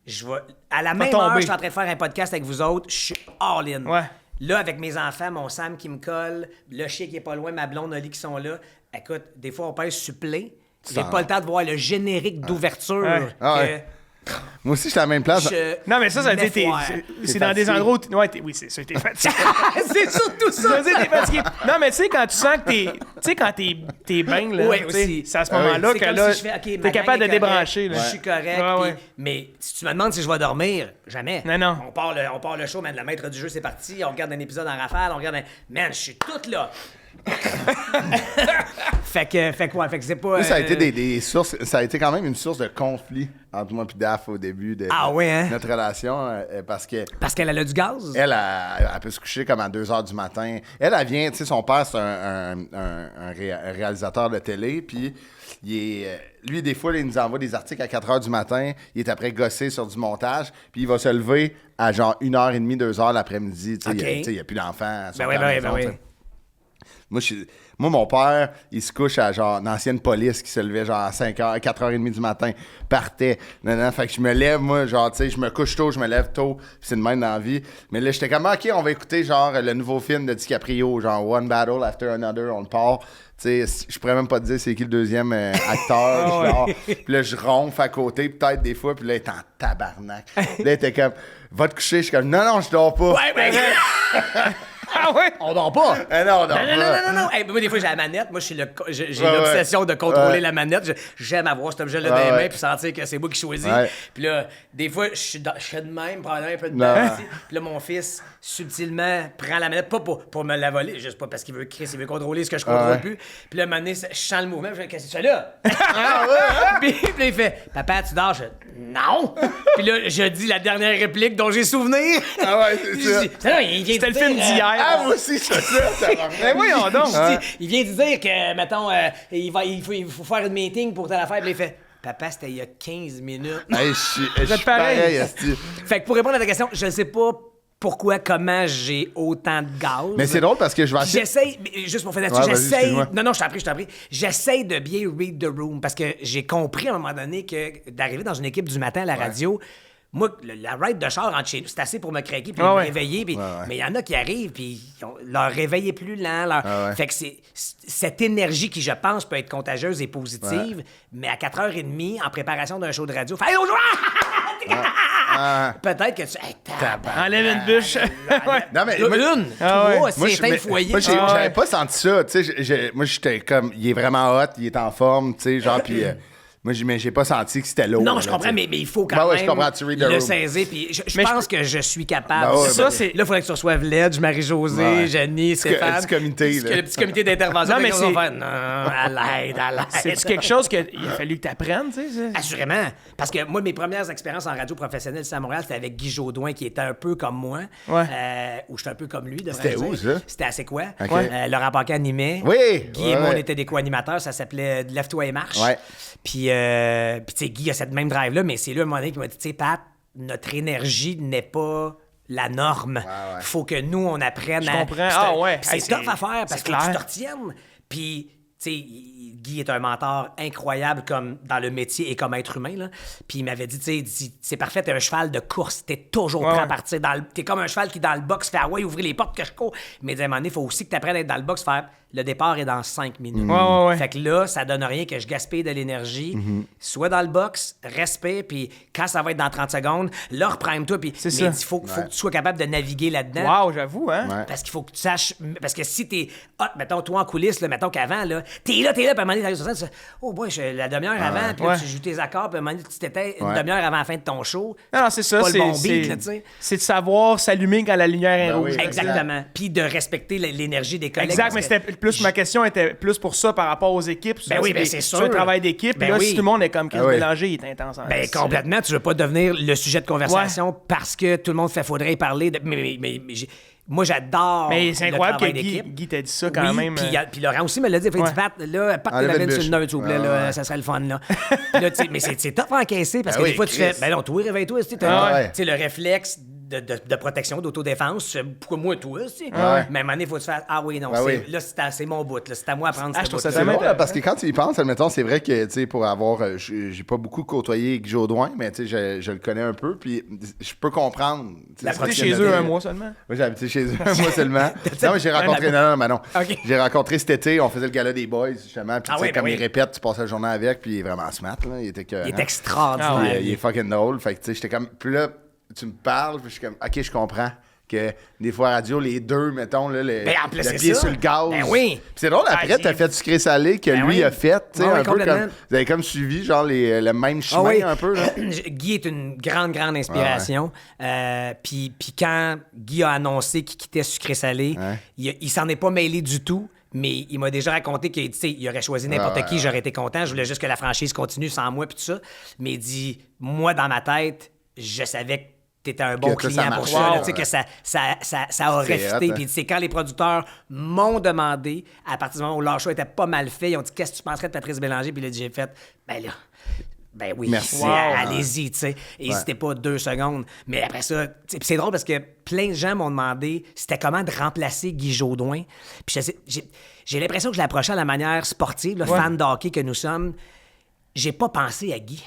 Speaker 4: je vais à la même
Speaker 2: tomber.
Speaker 4: heure, je suis en train de faire un podcast avec vous autres, je suis all in.
Speaker 2: Ouais.
Speaker 4: Là, avec mes enfants, mon Sam qui me colle, le chien qui est pas loin, ma blonde Oli qui sont là, écoute, des fois, on pèse supplé. J'ai
Speaker 1: Ça-
Speaker 4: pas le temps de voir le générique d'ouverture.
Speaker 2: Ouais.
Speaker 1: Ah
Speaker 4: que
Speaker 1: ouais. Moi aussi, j'étais à la même place.
Speaker 4: je
Speaker 2: Non, mais ça veut dire
Speaker 4: m'effoire.
Speaker 2: c'est dans des
Speaker 1: fatigué.
Speaker 2: endroits où... Ouais, oui, c'est ça, t'es fatigué.
Speaker 4: C'est surtout
Speaker 2: Ça
Speaker 4: ça.
Speaker 2: veut dire t'es fatigué. Non, mais tu sais, quand tu sens que t'es... Tu sais, quand t'es bien, là,
Speaker 4: Ouais,
Speaker 2: tu sais,
Speaker 4: aussi.
Speaker 2: c'est à ce moment-là
Speaker 4: C'est
Speaker 2: que
Speaker 4: comme
Speaker 2: là,
Speaker 4: si je fais, OK,
Speaker 2: t'es
Speaker 4: ma
Speaker 2: capable de
Speaker 4: gang est
Speaker 2: débrancher.
Speaker 4: correcte,
Speaker 2: Là.
Speaker 4: Je suis correct.
Speaker 2: Ouais,
Speaker 4: puis-
Speaker 2: ouais.
Speaker 4: Mais si tu me demandes si je vais dormir, jamais.
Speaker 2: Non.
Speaker 4: On part le show, man. Le maître du jeu, c'est parti. On regarde un épisode en rafale. On regarde un... Man, je suis toute là. fait que c'est pas...
Speaker 1: Moi, ça a été des sources, ça a été quand même une source de conflit entre moi et Daph au début de
Speaker 4: Ah ouais, hein?
Speaker 1: notre relation, parce que
Speaker 4: Parce qu'elle a du gaz?
Speaker 1: elle peut se coucher comme à 2 h du matin. Elle vient, tu sais, son père, c'est un réalisateur de télé, puis lui, des fois, il nous envoie des articles à 4 h du matin, il est après gossé sur du montage, puis il va se lever à genre 1h30, 2 h l'après-midi, tu sais,
Speaker 4: OK.
Speaker 1: il n'y a plus d'enfants.
Speaker 4: Ben oui, ben oui.
Speaker 1: Moi, mon père, il se couche à genre une ancienne police qui se levait genre à 5h, 4h30 du matin, partait. Fait que je me lève, moi, genre, tu sais, je me couche tôt, je me lève tôt, puis c'est de même dans la vie. Mais là, j'étais comme, OK, on va écouter genre le nouveau film de DiCaprio, genre One Battle After Another, on le part. Tu sais, je pourrais même pas te dire c'est qui le deuxième acteur. Genre. Puis là, je ronfle à côté, peut-être des fois, puis là, il est en tabarnak. Là, il était comme, va te coucher. Je suis comme, non, je dors pas.
Speaker 4: Ouais, ben...
Speaker 2: Ah ouais?
Speaker 4: On dort pas!
Speaker 1: Ah non, on dort
Speaker 4: Non.
Speaker 1: pas.
Speaker 4: Hey, moi, des fois, j'ai la manette. Moi, j'ai
Speaker 1: Ouais,
Speaker 4: l'obsession de contrôler
Speaker 1: Ouais.
Speaker 4: la manette. J'aime avoir cet objet-là dans
Speaker 1: Ouais,
Speaker 4: les mains
Speaker 1: ouais.
Speaker 4: puis sentir que c'est moi qui choisis.
Speaker 1: Ouais.
Speaker 4: Puis là, des fois, je suis de même, probablement un peu de
Speaker 1: Non.
Speaker 4: dedans aussi. Puis là, mon fils, subtilement, prend la manette, pas pour me la voler, juste pas parce qu'il veut Chris, il veut contrôler ce que je contrôle
Speaker 1: ouais.
Speaker 4: plus. Puis là, à un moment donné, je sens le mouvement. Je fais, qu'est-ce que tu fais là? Puis là, il fait, papa, tu dors? Je fais, non! Puis là, je dis la dernière réplique dont j'ai souvenir.
Speaker 1: Ah ouais, c'est ça.
Speaker 4: Je dis, non, il vient
Speaker 2: C'était
Speaker 4: de
Speaker 2: le film
Speaker 4: dire,
Speaker 2: d'hier.
Speaker 1: Ah, moi aussi, je fais ça.
Speaker 2: Ben voyons donc.
Speaker 4: je dis, il vient de dire que, mettons, il faut faire une meeting pour telle affaire. Puis il fait, papa, c'était il y a 15 minutes.
Speaker 1: Hey, je suis
Speaker 2: pareil.
Speaker 1: pareil, esti.
Speaker 4: Fait que pour répondre à ta question, je ne sais pas pourquoi, comment j'ai autant de gaz.
Speaker 1: Mais c'est drôle parce que je vais essayer.
Speaker 4: J'essaye, mais juste pour faire là-dessus,
Speaker 1: Ouais, vas-y,
Speaker 4: j'essaye.
Speaker 1: excuse-moi.
Speaker 4: Non, je t'en prie. J'essaye de bien read the room parce que j'ai compris à un moment donné que d'arriver dans une équipe du matin à la radio, moi, la ride de char entre chez nous, c'est assez pour me craquer puis me réveiller. Puis, mais il y en a qui arrivent, puis leur réveil est plus lent. Fait que c'est cette énergie qui, je pense, peut être contagieuse et positive, mais à 4h30, en préparation d'un show de radio, fait, hey, peut-être que tu. Hey,
Speaker 2: Enlève une bûche. Ouais.
Speaker 1: Non, mais
Speaker 4: Une,
Speaker 1: moi,
Speaker 4: c'est
Speaker 1: je-
Speaker 4: un
Speaker 1: mais-
Speaker 4: foyer.
Speaker 1: moi, j'avais pas senti ça. Tu sais, moi, j'étais comme, il est vraiment hot, il est en forme, tu sais, genre, puis moi, mais j'ai pas senti que c'était lourd.
Speaker 4: Non, je
Speaker 1: là,
Speaker 4: comprends,
Speaker 1: tu sais.
Speaker 4: mais il faut quand
Speaker 1: Ben ouais,
Speaker 4: même
Speaker 1: je comprends, tu read the
Speaker 4: le
Speaker 1: room.
Speaker 4: saisir. Puis je
Speaker 2: Mais
Speaker 4: pense que je suis capable.
Speaker 1: Ben ouais,
Speaker 2: Ça,
Speaker 1: ben-
Speaker 2: c'est...
Speaker 4: Là, il faudrait que tu reçoives Ledge, Marie-Josée,
Speaker 1: Ouais.
Speaker 4: Jenny, Stéphane.
Speaker 1: Le petit comité, là.
Speaker 4: Le petit comité d'intervention.
Speaker 2: Non, mais
Speaker 4: Fait qu'on va faire, non, à l'aide.
Speaker 2: C'est quelque chose qu'il a fallu que tu apprennes, tu sais? ça?
Speaker 4: Assurément. Parce que moi, mes premières expériences en radio professionnelle ici à Montréal, c'était avec Guy Jodoin, qui était un peu comme moi.
Speaker 2: Ouais.
Speaker 4: Ou j'étais un peu comme lui, devrais
Speaker 1: C'était où, ça?
Speaker 4: C'était à C'est quoi?
Speaker 1: Ok.
Speaker 4: Laurent Paquet animait.
Speaker 1: Oui!
Speaker 4: Guy et moi, on
Speaker 1: ouais.
Speaker 4: était des co-animateurs. Ça s'appelait Lève-toi et marche.
Speaker 1: Ouais.
Speaker 4: Puis tu sais, Guy a cette même drive-là, mais c'est lui, à un moment donné, qui m'a dit, tu sais, Pat, notre énergie n'est pas la norme.
Speaker 1: ouais.
Speaker 4: Faut que nous, on apprenne
Speaker 2: Je
Speaker 4: à...
Speaker 2: comprends.
Speaker 4: C'est
Speaker 2: Ah ouais.
Speaker 4: C'est
Speaker 2: Hey,
Speaker 4: tough
Speaker 2: c'est-
Speaker 4: à faire parce
Speaker 2: c'est
Speaker 4: que tu
Speaker 2: clair.
Speaker 4: te retiennes. Puis, tu sais, Guy est un mentor incroyable comme dans le métier et comme être humain. Là. Puis il m'avait dit, tu sais, c'est parfait, t'es un cheval de course, t'es toujours prêt à
Speaker 2: Ouais.
Speaker 4: partir. T'es comme un cheval qui, dans le box, fait « Ah ouais, ouvrez les portes que je cours ». Mais à un moment donné, il faut aussi que tu apprennes à être dans le box, faire « Le départ est dans 5 minutes
Speaker 2: Ouais.
Speaker 4: Fait que là, ça donne rien que je gaspille de l'énergie. Soit dans le box, respire, puis quand ça va être dans 30 secondes, là, reprime-toi. Puis
Speaker 2: C'est
Speaker 4: mais
Speaker 2: ça.
Speaker 4: il faut que tu sois capable de naviguer là-dedans.
Speaker 2: Wow, j'avoue, hein?
Speaker 1: Ouais.
Speaker 4: Parce qu'il faut que tu saches. Parce que si t'es hot, mettons, toi en coulisses, là, mettons qu'avant, là, t'es là, puis à un moment donné, t'arrives sur scène, tu fais, oh, boy, la demi-heure avant, puis là,
Speaker 2: Ouais.
Speaker 4: tu joues tes accords, puis à un moment donné, tu t'étais une
Speaker 1: Ouais.
Speaker 4: demi-heure avant la fin de ton show.
Speaker 2: Non, c'est ça.
Speaker 4: pas
Speaker 2: C'est
Speaker 4: le bon beat, là, tu sais.
Speaker 2: c'est de savoir s'allumer quand la lumière est
Speaker 1: Ben
Speaker 2: rouge.
Speaker 1: oui.
Speaker 4: Exactement. Puis de respecter l'énergie des collègues.
Speaker 2: Exact,
Speaker 4: parce
Speaker 2: mais
Speaker 4: que-
Speaker 2: c'était plus ma question était plus pour ça par rapport aux équipes.
Speaker 4: Ben oui, ben
Speaker 2: des-
Speaker 4: c'est
Speaker 2: sur
Speaker 4: sûr.
Speaker 2: un travail d'équipe.
Speaker 4: Ben
Speaker 2: là,
Speaker 4: oui.
Speaker 2: si tout le monde est comme Chris
Speaker 1: Ah oui.
Speaker 2: Bélanger, il est intense. en
Speaker 4: Ben,
Speaker 2: esti.
Speaker 4: complètement. Tu veux pas devenir le sujet de conversation parce que tout le monde fait faudrait y parler. Mais moi, j'adore.
Speaker 2: Mais c'est
Speaker 4: le
Speaker 2: incroyable que
Speaker 4: travail d'équipe.
Speaker 2: Guy t'a dit ça quand
Speaker 4: Oui,
Speaker 2: même.
Speaker 4: Puis, puis Laurent aussi me l'a dit. Il
Speaker 2: Ouais.
Speaker 4: dit, Pat, là, pas
Speaker 1: Enlève
Speaker 4: la
Speaker 1: une
Speaker 4: sur
Speaker 1: bûche.
Speaker 4: le neutre, s'il vous plaît.
Speaker 1: Ouais,
Speaker 4: là,
Speaker 1: ouais.
Speaker 4: ça serait le fun. Là. Puis là, tu sais, mais c'est tough à encaisser parce
Speaker 1: Ben
Speaker 4: que
Speaker 1: oui,
Speaker 4: des fois, tu
Speaker 1: Chris.
Speaker 4: fais, ben non, toi, réveille-toi. Tu sais,
Speaker 1: Ah ouais.
Speaker 4: tu sais, le réflexe de protection, d'autodéfense. Pourquoi moi, toi aussi?
Speaker 1: Ouais.
Speaker 4: Mais à un moment donné, il faut te faire ah oui, non,
Speaker 1: Ben oui.
Speaker 4: là, c'est mon bout. Là, c'est à moi à prendre
Speaker 2: je
Speaker 4: ce
Speaker 2: trouve ça
Speaker 4: bout.
Speaker 1: C'est
Speaker 2: tellement
Speaker 1: drôle, là, parce que quand tu y penses, admettons, c'est vrai que, tu sais, pour avoir... j'ai pas beaucoup côtoyé Guy Jodoin, mais tu sais, je le connais un peu, puis je peux comprendre. tu sais, ce
Speaker 2: T'es
Speaker 1: qu'il
Speaker 2: chez
Speaker 1: y a
Speaker 2: eux
Speaker 1: de-
Speaker 2: un mois seulement.
Speaker 1: Moi, j'ai habité chez eux un mois seulement. Non, mais j'ai rencontré... Non, mais non.
Speaker 4: Ok.
Speaker 1: J'ai rencontré cet été, on faisait le gala des boys, justement, puis
Speaker 4: Ah
Speaker 1: tu sais,
Speaker 4: oui, ben
Speaker 1: comme
Speaker 4: oui.
Speaker 1: il répète, tu passes la journée avec, puis il est vraiment smart, là. Il était
Speaker 4: Il est extraordinaire.
Speaker 2: Ah ouais.
Speaker 1: il est fucking drôle. Fait que, tu sais, j'étais comme... Puis là, tu me parles, puis je suis comme, OK, je comprends que des fois, à radio, les deux, mettons, là,
Speaker 4: Ben, en plus,
Speaker 1: le
Speaker 4: c'est
Speaker 1: pied
Speaker 4: ça.
Speaker 1: sur le gaz.
Speaker 4: Ben oui.
Speaker 1: Puis c'est drôle, après,
Speaker 2: Ah,
Speaker 1: t'as fait sucré-salé que
Speaker 4: Ben
Speaker 1: lui
Speaker 4: oui.
Speaker 1: a fait, tu sais,
Speaker 4: Ouais,
Speaker 1: un peu
Speaker 4: complètement.
Speaker 1: comme... Vous avez comme suivi, genre, le même chemin,
Speaker 4: Ah oui.
Speaker 1: un peu, là.
Speaker 4: Guy est une grande inspiration. Puis quand Guy a annoncé qu'il quittait Sucré-Salé,
Speaker 1: Ouais.
Speaker 4: il s'en est pas mêlé du tout. Mais il m'a déjà raconté qu'il il aurait choisi n'importe qui, j'aurais été content. Je voulais juste que la franchise continue sans moi puis tout ça. Mais il dit, moi, dans ma tête, je savais que t'étais un bon
Speaker 1: Que ça
Speaker 4: client pour
Speaker 1: marchait,
Speaker 4: ça. là,
Speaker 1: ouais.
Speaker 4: tu sais, que ça aurait
Speaker 1: C'est hot,
Speaker 4: fité.
Speaker 1: hein.
Speaker 4: Puis c'est quand les producteurs m'ont demandé, à partir du moment où leur show était pas mal fait, ils ont dit, qu'est-ce que tu penserais de Patrice Bélanger? Puis là, j'ai fait, ben oui,
Speaker 1: Merci.
Speaker 4: c'est-
Speaker 1: Wow.
Speaker 4: allez-y, tu sais. N'hésitez pas 2 secondes. Mais après ça, tu sais, puis c'est drôle parce que plein de gens m'ont demandé c'était comment de remplacer Guy Jodoin. Puis j'ai l'impression que je l'approchais à la manière sportive, le fan de hockey que nous sommes. J'ai pas pensé à Guy.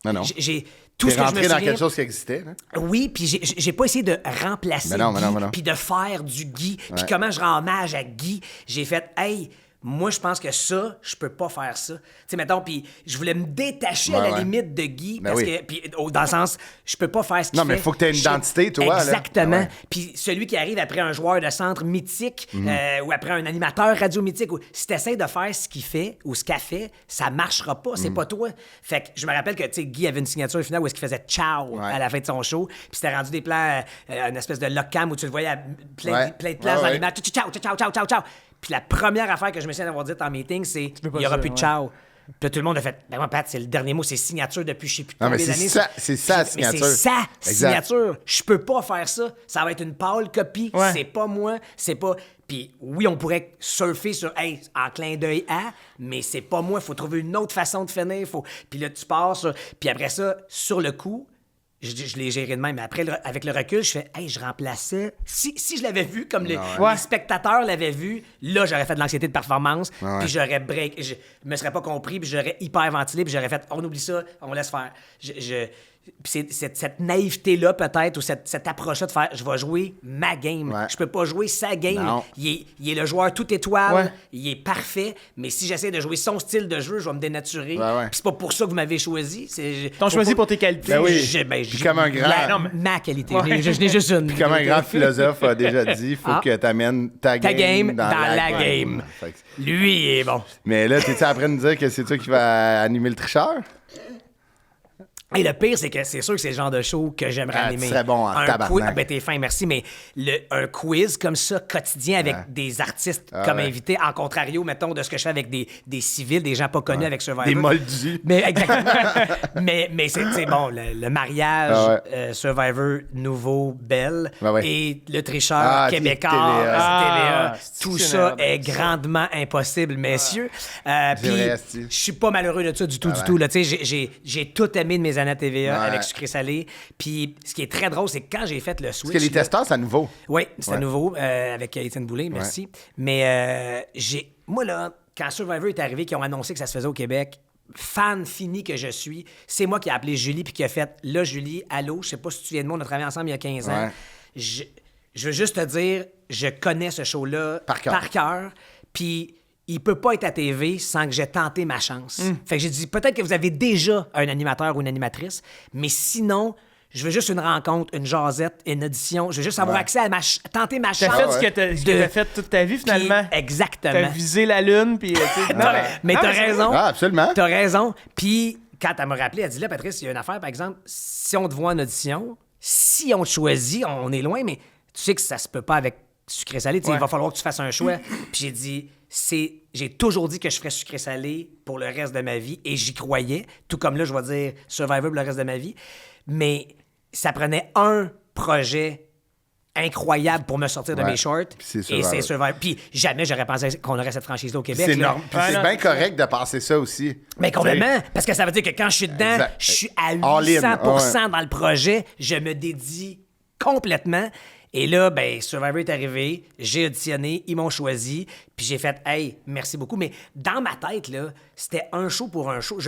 Speaker 1: Non.
Speaker 4: J'ai tout
Speaker 1: T'es
Speaker 4: ce que je me
Speaker 1: rentré dans
Speaker 4: souviens-
Speaker 1: quelque chose qui existait, hein?
Speaker 4: Oui, puis j'ai pas essayé de remplacer
Speaker 1: Mais non, mais
Speaker 4: Guy,
Speaker 1: non, mais non.
Speaker 4: puis de faire du Guy, puis
Speaker 1: Ouais.
Speaker 4: comment je rends hommage à Guy. J'ai fait, hey, moi, je pense que ça, je peux pas faire ça. Tu sais, mettons, puis je voulais me détacher à
Speaker 1: Ouais,
Speaker 4: la
Speaker 1: ouais.
Speaker 4: limite de Guy,
Speaker 1: Ben
Speaker 4: parce
Speaker 1: oui.
Speaker 4: que, puis dans le sens, je peux pas faire ce qu'il
Speaker 1: Non,
Speaker 4: fait.
Speaker 1: mais faut que t'aies une
Speaker 4: Je-
Speaker 1: identité, toi, là.
Speaker 4: Exactement.
Speaker 1: Ah ouais.
Speaker 4: Puis celui qui arrive après un joueur de centre mythique,
Speaker 1: Mhm.
Speaker 4: ou après un animateur radio mythique, ou, si t'essaies de faire ce qu'il fait ou ce qu'elle fait, ça marchera pas,
Speaker 1: Mhm.
Speaker 4: c'est pas toi. Fait que je me rappelle que, tu sais, Guy avait une signature finale où est-ce qu'il faisait ciao
Speaker 1: Ouais.
Speaker 4: à la fin de son show, puis c'était rendu des plans, une espèce de lock cam où tu le voyais à plein,
Speaker 1: Ouais.
Speaker 4: plein de places
Speaker 1: Ouais,
Speaker 4: dans
Speaker 1: ouais.
Speaker 4: l'image. Ciao, ciao, ciao, ciao, ciao. Puis la première affaire que je me souviens d'avoir dite en meeting, c'est
Speaker 2: peux pas
Speaker 4: il y aura
Speaker 2: dire,
Speaker 4: plus de
Speaker 2: ouais.
Speaker 4: ciao. Puis là, tout le monde a fait, ben moi, Pat, c'est le dernier mot, c'est signature depuis je sais plus
Speaker 1: Non, mais
Speaker 4: combien
Speaker 1: c'est
Speaker 4: d'années.
Speaker 1: ça- c'est ça, la
Speaker 4: Mais
Speaker 1: signature.
Speaker 4: c'est sa
Speaker 1: Exact.
Speaker 4: signature. Je peux pas faire ça. Ça va être une pâle copie.
Speaker 2: Ouais.
Speaker 4: C'est pas moi. C'est pas. Puis oui, on pourrait surfer sur hey, en clin d'œil à, mais c'est pas moi. Faut trouver une autre façon de finir. Puis là, tu pars sur. Puis après ça, sur le coup, je l'ai géré de même. Mais après, avec le recul, je fais hey, je remplaçais. Si je l'avais vu comme les spectateurs l'avaient vu, là, j'aurais fait de l'anxiété de performance.
Speaker 1: Ouais.
Speaker 4: Puis j'aurais break. Je me serais pas compris. Puis j'aurais hyperventilé. Puis j'aurais fait on oublie ça, on laisse faire. Puis c'est cette naïveté-là, peut-être, ou cette approche-là de faire je vais jouer ma game.
Speaker 1: Ouais.
Speaker 4: Je peux pas jouer sa game.
Speaker 1: Non.
Speaker 4: Il est le joueur tout étoile,
Speaker 2: Ouais.
Speaker 4: il est parfait, mais si j'essaie de jouer son style de jeu, je vais me dénaturer.
Speaker 1: Ouais, ouais.
Speaker 4: Puis c'est pas pour ça que vous m'avez choisi.
Speaker 2: T'ont choisi pour tes qualités.
Speaker 1: Ben oui. Puis comme un grand-
Speaker 4: Ma qualité.
Speaker 2: Ouais.
Speaker 4: Je n'ai juste une.
Speaker 1: Puis comme un grand philosophe a déjà dit, il faut
Speaker 4: Ah.
Speaker 1: que tu amènes ta game,
Speaker 4: Ta game
Speaker 1: dans
Speaker 4: la game.
Speaker 1: Fait que-
Speaker 4: Lui, il est bon.
Speaker 1: Mais là, t'es-tu après de nous dire que c'est toi qui vas animer le tricheur?
Speaker 4: Et le pire, c'est que c'est sûr que c'est le genre de show que j'aimerais
Speaker 1: Ah,
Speaker 4: animer.
Speaker 1: tu serais bon en
Speaker 4: Un
Speaker 1: tabarnak.
Speaker 4: quiz- ben t'es fin, merci, mais un quiz comme ça, quotidien, avec des artistes comme
Speaker 1: ouais.
Speaker 4: invités, en contrario, mettons, de ce que je fais avec des civils, des gens pas connus avec Survivor.
Speaker 1: Des moldus.
Speaker 4: Mais exactement. mais c'est bon, le mariage,
Speaker 1: Ah
Speaker 4: Survivor nouveau, belle,
Speaker 1: Ouais, ouais.
Speaker 4: et le tricheur
Speaker 1: Ah,
Speaker 4: québécois,
Speaker 1: TVA.
Speaker 2: Ah,
Speaker 4: TVA,
Speaker 2: c'est
Speaker 4: tout
Speaker 2: une
Speaker 4: ça
Speaker 2: erreur.
Speaker 4: est grandement impossible, messieurs. Puis
Speaker 1: vrai, asti.
Speaker 4: je suis pas malheureux de ça du tout,
Speaker 1: Ah
Speaker 4: du
Speaker 1: ouais.
Speaker 4: tout. Là, tu sais, j'ai tout aimé de mes années à TVA
Speaker 1: Ouais.
Speaker 4: avec Sucré Salé. Puis ce qui est très drôle, c'est que quand j'ai fait le switch.
Speaker 1: Parce que les
Speaker 4: là-
Speaker 1: testeurs, c'est à nouveau.
Speaker 4: oui, c'était
Speaker 1: Ouais.
Speaker 4: nouveau avec Étienne Boulay, merci. Mais moi, là, quand Survivor est arrivé, qui ont annoncé que ça se faisait au Québec, fan fini que je suis, c'est moi qui ai appelé Julie puis qui a fait là, Julie, allô, je sais pas si tu te souviens de moi, on a travaillé ensemble il y a 15 ans.
Speaker 1: Ouais.
Speaker 4: Je veux juste te dire, je connais ce show-là
Speaker 1: Par cœur.
Speaker 4: puis il peut pas être à TV sans que j'ai tenté ma chance. Fait que j'ai dit, peut-être que vous avez déjà un animateur ou une animatrice, mais sinon, je veux juste une rencontre, une jasette, une audition. Je veux juste avoir
Speaker 1: Ouais.
Speaker 4: accès à tenter ma
Speaker 2: T'as
Speaker 4: chance.
Speaker 2: fait ce que t'as
Speaker 4: de-
Speaker 2: fait toute ta vie, finalement.
Speaker 4: Puis, exactement.
Speaker 2: T'as visé la lune, puis... tu sais, non,
Speaker 4: Mais
Speaker 2: non,
Speaker 4: t'as
Speaker 2: c'est-
Speaker 4: raison.
Speaker 1: Ah, absolument.
Speaker 4: T'as raison. Puis, quand elle m'a rappelé, elle dit là, Patrice, il y a une affaire, par exemple, si on te voit en audition, si on te choisit, on est loin, mais tu sais que ça se peut pas avec sucré salé. Tu sais,
Speaker 2: Ouais.
Speaker 4: il va falloir que tu fasses un choix. Puis j'ai dit, j'ai toujours dit que je ferais sucré salé pour le reste de ma vie et j'y croyais. Tout comme là, je vais dire Survivor pour le reste de ma vie. Mais ça prenait un projet incroyable pour me sortir de
Speaker 1: Ouais.
Speaker 4: mes shorts.
Speaker 1: Puis c'est
Speaker 4: Et
Speaker 1: Survivor.
Speaker 4: c'est Survivor. Puis jamais j'aurais pensé qu'on aurait cette franchise-là au Québec.
Speaker 1: C'est
Speaker 4: là.
Speaker 1: énorme. Puis
Speaker 2: Ouais,
Speaker 1: c'est
Speaker 2: non,
Speaker 1: bien
Speaker 2: c'est
Speaker 1: correct de passer ça aussi.
Speaker 4: Mais complètement, parce que ça veut dire que quand je suis dedans,
Speaker 1: Exact.
Speaker 4: je suis à
Speaker 1: All in,
Speaker 4: 800%
Speaker 1: ouais.
Speaker 4: dans le projet, je me dédie complètement. Et là, ben, Survivor est arrivé, j'ai auditionné, ils m'ont choisi, puis j'ai fait « Hey, merci beaucoup ». Mais dans ma tête, là, c'était un show pour un show.